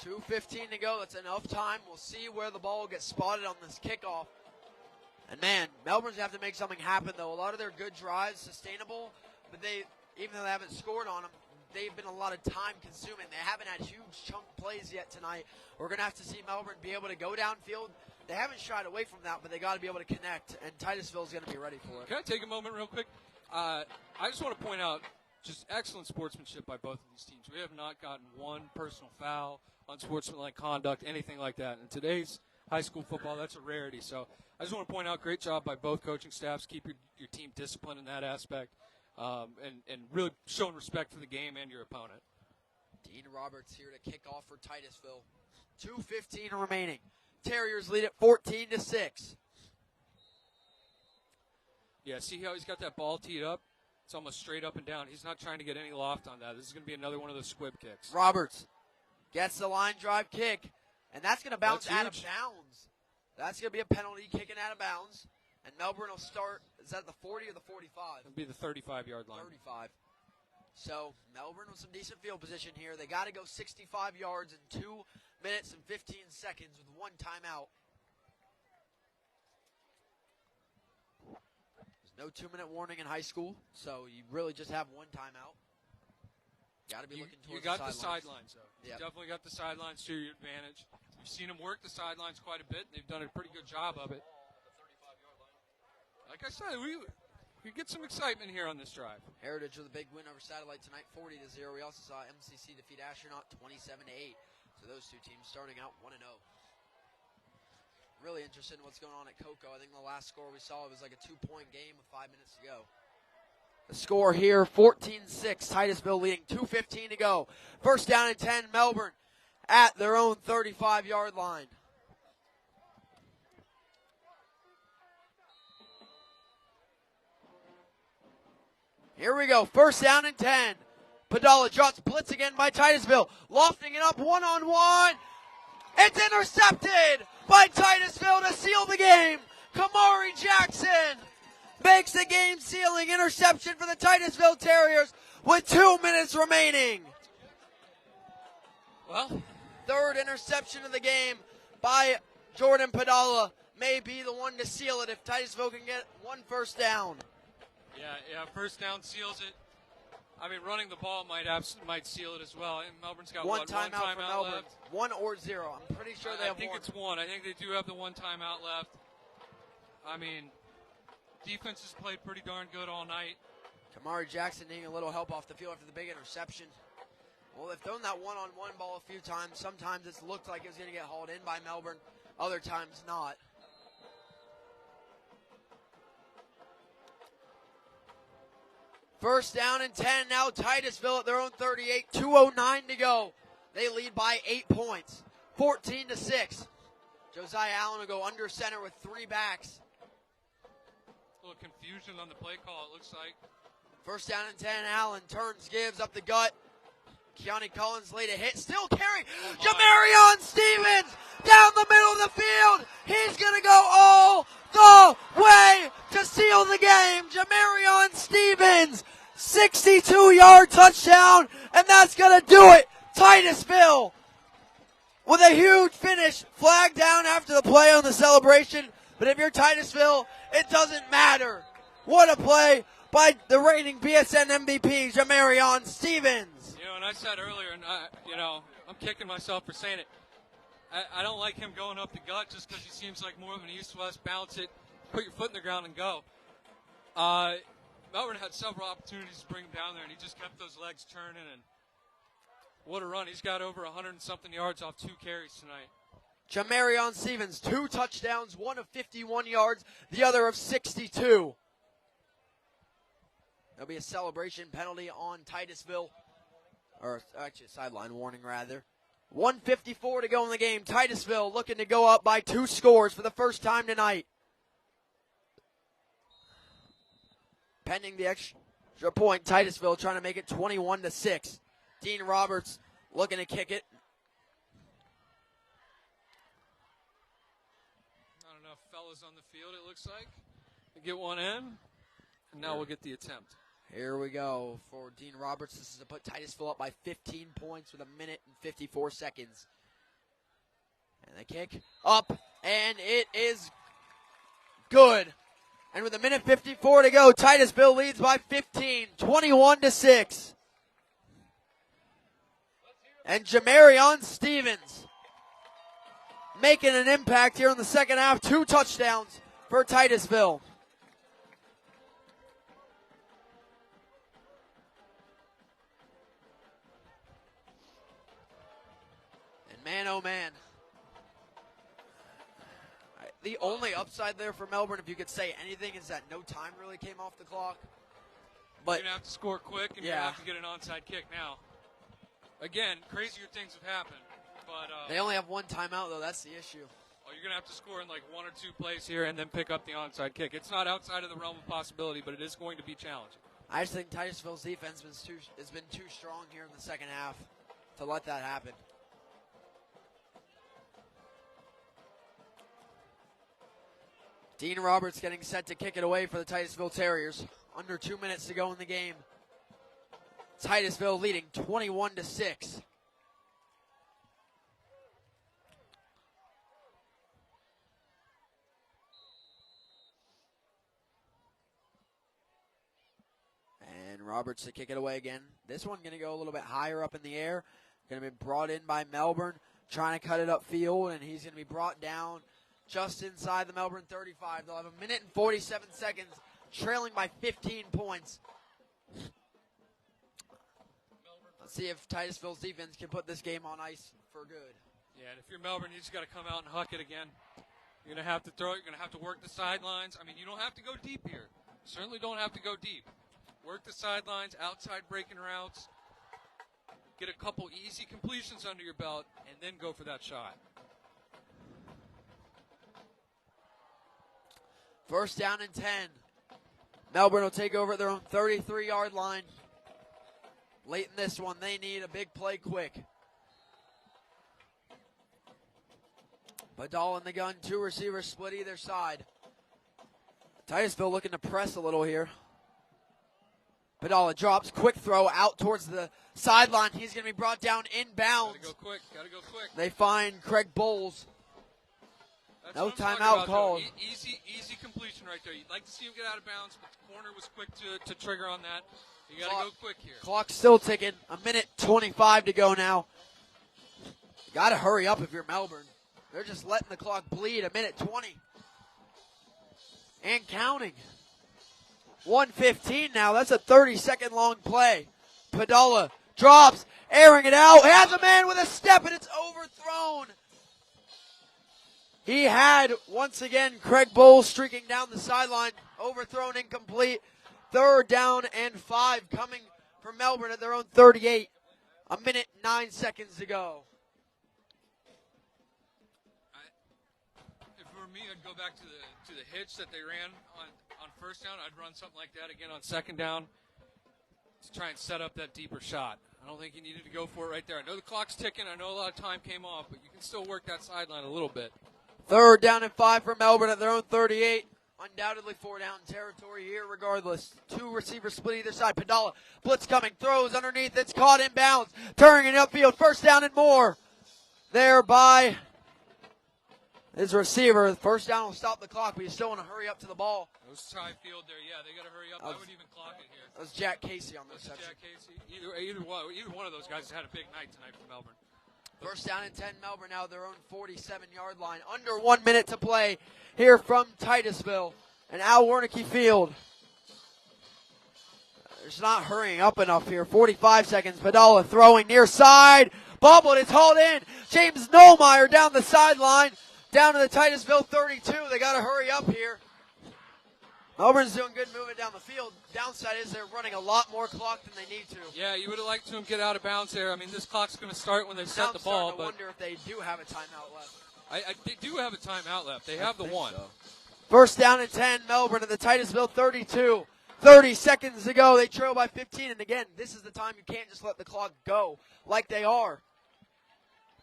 2:15 to go. That's enough time. We'll see where the ball gets spotted on this kickoff. And man, Melbourne's going to have to make something happen, though. A lot of their good drives, sustainable, but even though they haven't scored on them, they've been a lot of time consuming. They haven't had huge chunk plays yet tonight. We're going to have to see Melbourne be able to go downfield. They haven't shied away from that, but they got to be able to connect, and Titusville's going to be ready for it. Can I take a moment real quick? I just want to point out just excellent sportsmanship by both of these teams. We have not gotten 1 personal foul, unsportsmanlike conduct, anything like that. In today's high school football, that's a rarity. So I just want to point out, great job by both coaching staffs. Keep your team disciplined in that aspect. And really showing respect for the game and your opponent. Dean Roberts here to kick off for Titusville. 2:15 remaining. Terriers lead at 14-6. Yeah, see how he's got that ball teed up? It's almost straight up and down. He's not trying to get any loft on that. This is going to be another one of those squib kicks. Roberts gets the line drive kick, and that's going to bounce out of bounds. That's going to be a penalty, kicking out of bounds. And Melbourne will start, is that the 40 or the 45? It'll be the 35-yard line. 35. So Melbourne with some decent field position here. They got to go 65 yards in 2 minutes and 15 seconds with 1 timeout. There's no 2-minute warning in high school, so you really just have 1 timeout. Got to be looking towards you got the sidelines, though. Yep. You definitely got the sidelines to your advantage. We've seen them work the sidelines quite a bit. They've done a pretty good job of it. Like I said, we get some excitement here on this drive. Heritage with a big win over Satellite tonight, 40-0. We also saw MCC defeat Astronaut 27-8. So those 2 teams starting out 1-0. Really interested in what's going on at Cocoa. I think the last score we saw was like a 2-point game with 5 minutes to go. The score here, 14-6. Titusville leading, 2:15 to go. First down and 10, Melbourne at their own 35-yard line. Here we go, first down and 10. Padala drops blitz again by Titusville. Lofting it up one-on-one. It's intercepted by Titusville to seal the game. Kamari Jackson makes the game-sealing interception for the Titusville Terriers with 2 minutes remaining. Well, third interception of the game by Jordan Padala may be the one to seal it if Titusville can get one first down. Yeah, first down seals it. I mean, running the ball might seal it as well. And Melbourne's got one timeout for Melbourne. left. 1 or 0. I'm pretty sure they have one. I think it's one. I think they do have the one timeout left. I mean, defense has played pretty darn good all night. Kamari Jackson needing a little help off the field after the big interception. Well, they've thrown that one-on-one ball a few times. Sometimes it's looked like it was going to get hauled in by Melbourne. Other times not. First down and 10. Now Titusville at their own 38. 2:09 to go. They lead by 8 points. 14-6. Josiah Allen will go under center with 3 backs. A little confusion on the play call, it looks like. First down and 10. Allen turns, gives up the gut. Keone Collins laid a hit. Still carrying. Jamarion Stevens down the middle of the field. He's going to go all the way to seal the game. Jamarion Stevens, 62-yard touchdown, and that's going to do it. Titusville with a huge finish. Flag down after the play on the celebration. But if you're Titusville, it doesn't matter. What a play by the reigning BSN MVP, Jamarion Stevens. You know, and I said earlier, and I'm kicking myself for saying it. I don't like him going up the gut just because he seems like more of an east-west, bounce it, put your foot in the ground and go. Melbourne had several opportunities to bring him down there, and he just kept those legs turning. And what a run. He's got over 100-something yards off 2 carries tonight. Jamarion Stevens, 2 touchdowns, one of 51 yards, the other of 62. There'll be a celebration penalty on Titusville, or actually a sideline warning rather. 1:54 to go in the game. Titusville looking to go up by 2 scores for the first time tonight. Pending the extra point, Titusville trying to make it 21-6. Dean Roberts looking to kick it. Not enough fellas on the field, it looks like. We get one in, and now we'll get the attempt. Here we go for Dean Roberts. This is to put Titusville up by 15 points with 1 minute and 54 seconds. And the kick up, and it is good. And with 1 minute 54 to go, Titusville leads by 15, 21-6. And Jamarion Stevens making an impact here in the second half. 2 touchdowns for Titusville. Man, oh man. The only upside there for Melbourne, if you could say anything, is that no time really came off the clock. But you're going to have to score quick, and you're going to have to get an onside kick now. Again, crazier things have happened. But they only have 1 timeout, though. That's the issue. Oh, you're going to have to score in like 1 or 2 plays here and then pick up the onside kick. It's not outside of the realm of possibility, but it is going to be challenging. I just think Titusville's defense has been too strong here in the second half to let that happen. Dean Roberts getting set to kick it away for the Titusville Terriers. Under 2 minutes to go in the game. Titusville leading 21-6. And Roberts to kick it away again. This one going to go a little bit higher up in the air. Going to be brought in by Melbourne. Trying to cut it upfield, and he's going to be brought down just inside the Melbourne 35. They'll have 1 minute and 47 seconds, trailing by 15 points. Let's see if Titusville's defense can put this game on ice for good. Yeah, and if you're Melbourne, you just got to come out and huck it again. You're going to have to throw it. You're going to have to work the sidelines. I mean, you don't have to go deep here. You certainly don't have to go deep. work the sidelines, outside breaking routes, get a couple easy completions under your belt, and then go for that shot. First down and 10. Melbourne will take over at their own 33-yard line. Late in this one, they need a big play quick. Badal in the gun, 2 receivers split either side. Titusville looking to press a little here. Padala drops, quick throw out towards the sideline. He's going to be brought down inbounds. Gotta go quick. They find Craig Bowles. That's no timeout called. Easy completion right there. You'd like to see him get out of bounds, but the corner was quick to trigger on that. You got to go quick here. Clock's still ticking. 1:25 to go now. You got to hurry up if you're Melbourne. They're just letting the clock bleed. 1:20. And counting. 1:15 now. That's a 30-second long play. Padala drops, airing it out. Has a man with a step, and it's overthrown. He had, once again, Craig Bowles streaking down the sideline. Overthrown, incomplete. 3rd down and 5 coming from Melbourne at their own 38. 1:09 to go. If it were me, I'd go back to the hitch that they ran on first down. I'd run something like that again on second down to try and set up that deeper shot. I don't think you needed to go for it right there. I know the clock's ticking. I know a lot of time came off, but you can still work that sideline a little bit. 3rd down and 5 for Melbourne at their own 38. Undoubtedly 4 down territory here regardless. 2 receivers split either side. Padala, blitz coming, throws underneath. It's caught inbounds. Turning it upfield. 1st down and more. There by his receiver. 1st down will stop the clock, but you still want to hurry up to the ball. It was tie field there. Yeah, they got to hurry up. I would even clock it here. That was Jack Casey on this section. Jack Casey. Either one of those guys has had a big night tonight for Melbourne. 1st down and 10, Melbourne now their own 47-yard line. Under 1 minute to play here from Titusville and Al Wernicke Field. There's not hurrying up enough here. 45 seconds. Padala throwing near side. Bobbled. It's hauled in. James Nollmeyer down the sideline. Down to the Titusville 32. They got to hurry up here. Melbourne's doing good moving down the field. Downside is they're running a lot more clock than they need to. Yeah, you would have liked to get out of bounds there. I mean, this clock's going to start when they set the ball. I'm starting to wonder if they do have a timeout left. They do have a timeout left. They have the one. So. 1st down and 10, Melbourne at the Titusville 32. 30 seconds to go. They trail by 15. And again, this is the time you can't just let the clock go like they are.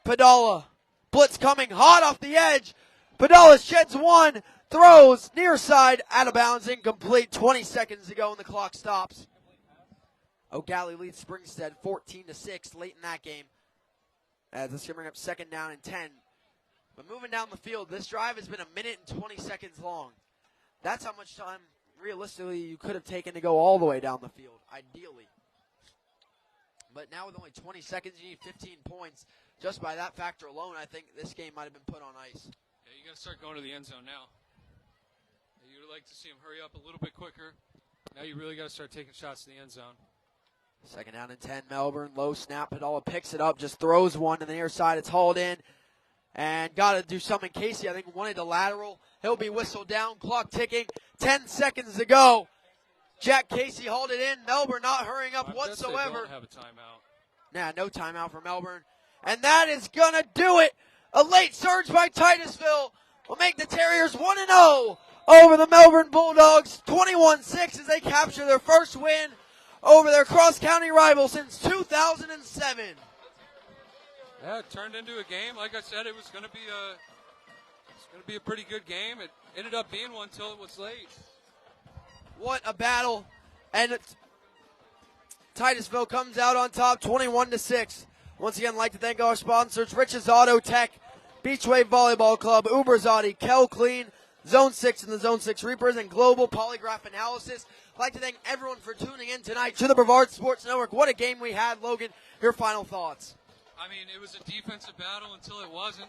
Padala. Blitz coming hot off the edge. Padala sheds one. Throws near side, out of bounds, incomplete. 20 seconds to go and the clock stops. O'Galley leads Springstead 14-6 late in that game. As this is going to bring up 2nd down and 10. But moving down the field, this drive has been 1:20 long. That's how much time, realistically, you could have taken to go all the way down the field, ideally. But now with only 20 seconds, you need 15 points. Just by that factor alone, I think this game might have been put on ice. Yeah, you got to start going to the end zone now. You would like to see him hurry up a little bit quicker. Now you really got to start taking shots to the end zone. 2nd down and 10, Melbourne. Low snap. Padala picks it up, just throws one to the near side. It's hauled in. And got to do something. Casey, I think, wanted a lateral. He'll be whistled down. Clock ticking. 10 seconds to go. Jack Casey hauled it in. Melbourne not hurrying up whatsoever. They don't have a timeout. Nah, no timeout for Melbourne. And that is going to do it. A late surge by Titusville will make the Terriers 1-0 over the Melbourne Bulldogs. 21-6 as they capture their first win over their cross-county rival since 2007. Yeah, it turned into a game. Like I said, it was going to be a pretty good game. It ended up being one until it was late. What a battle. And Titusville comes out on top 21-6. Once again, I'd like to thank our sponsors, Rich's Auto Tech, Beachway Volleyball Club, Uber's Audi, Kel Clean, Zone 6 and the Zone 6 Reapers, and Global Polygraph Analysis. I'd like to thank everyone for tuning in tonight to the Brevard Sports Network. What a game we had, Logan. Your final thoughts. I mean, it was a defensive battle until it wasn't.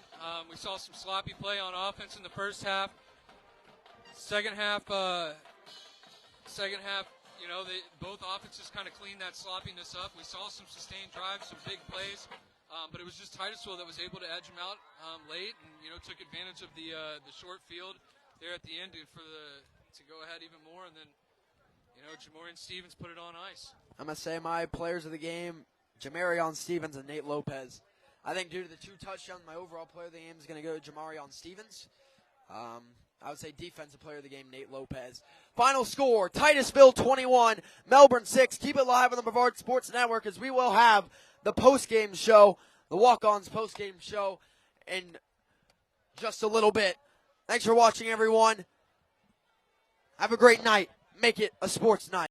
We saw some sloppy play on offense in the first half. Second half, you know, both offenses kind of cleaned that sloppiness up. We saw some sustained drives, some big plays, but it was just Titusville that was able to edge them out late, and took advantage of the short field there at the end to go ahead even more. And then Jamarion Stevens put it on ice. I'm going to say my players of the game, Jamarion Stevens and Nate Lopez. I think due to the 2 touchdowns, my overall player of the game is going to go to Jamarion Stevens. I would say defensive player of the game, Nate Lopez. Final score, Titusville 21, Melbourne 6. Keep it live on the Brevard Sports Network as we will have the post-game show, the Walk-Ons post-game show in just a little bit. Thanks for watching, everyone. Have a great night. Make it a sports night.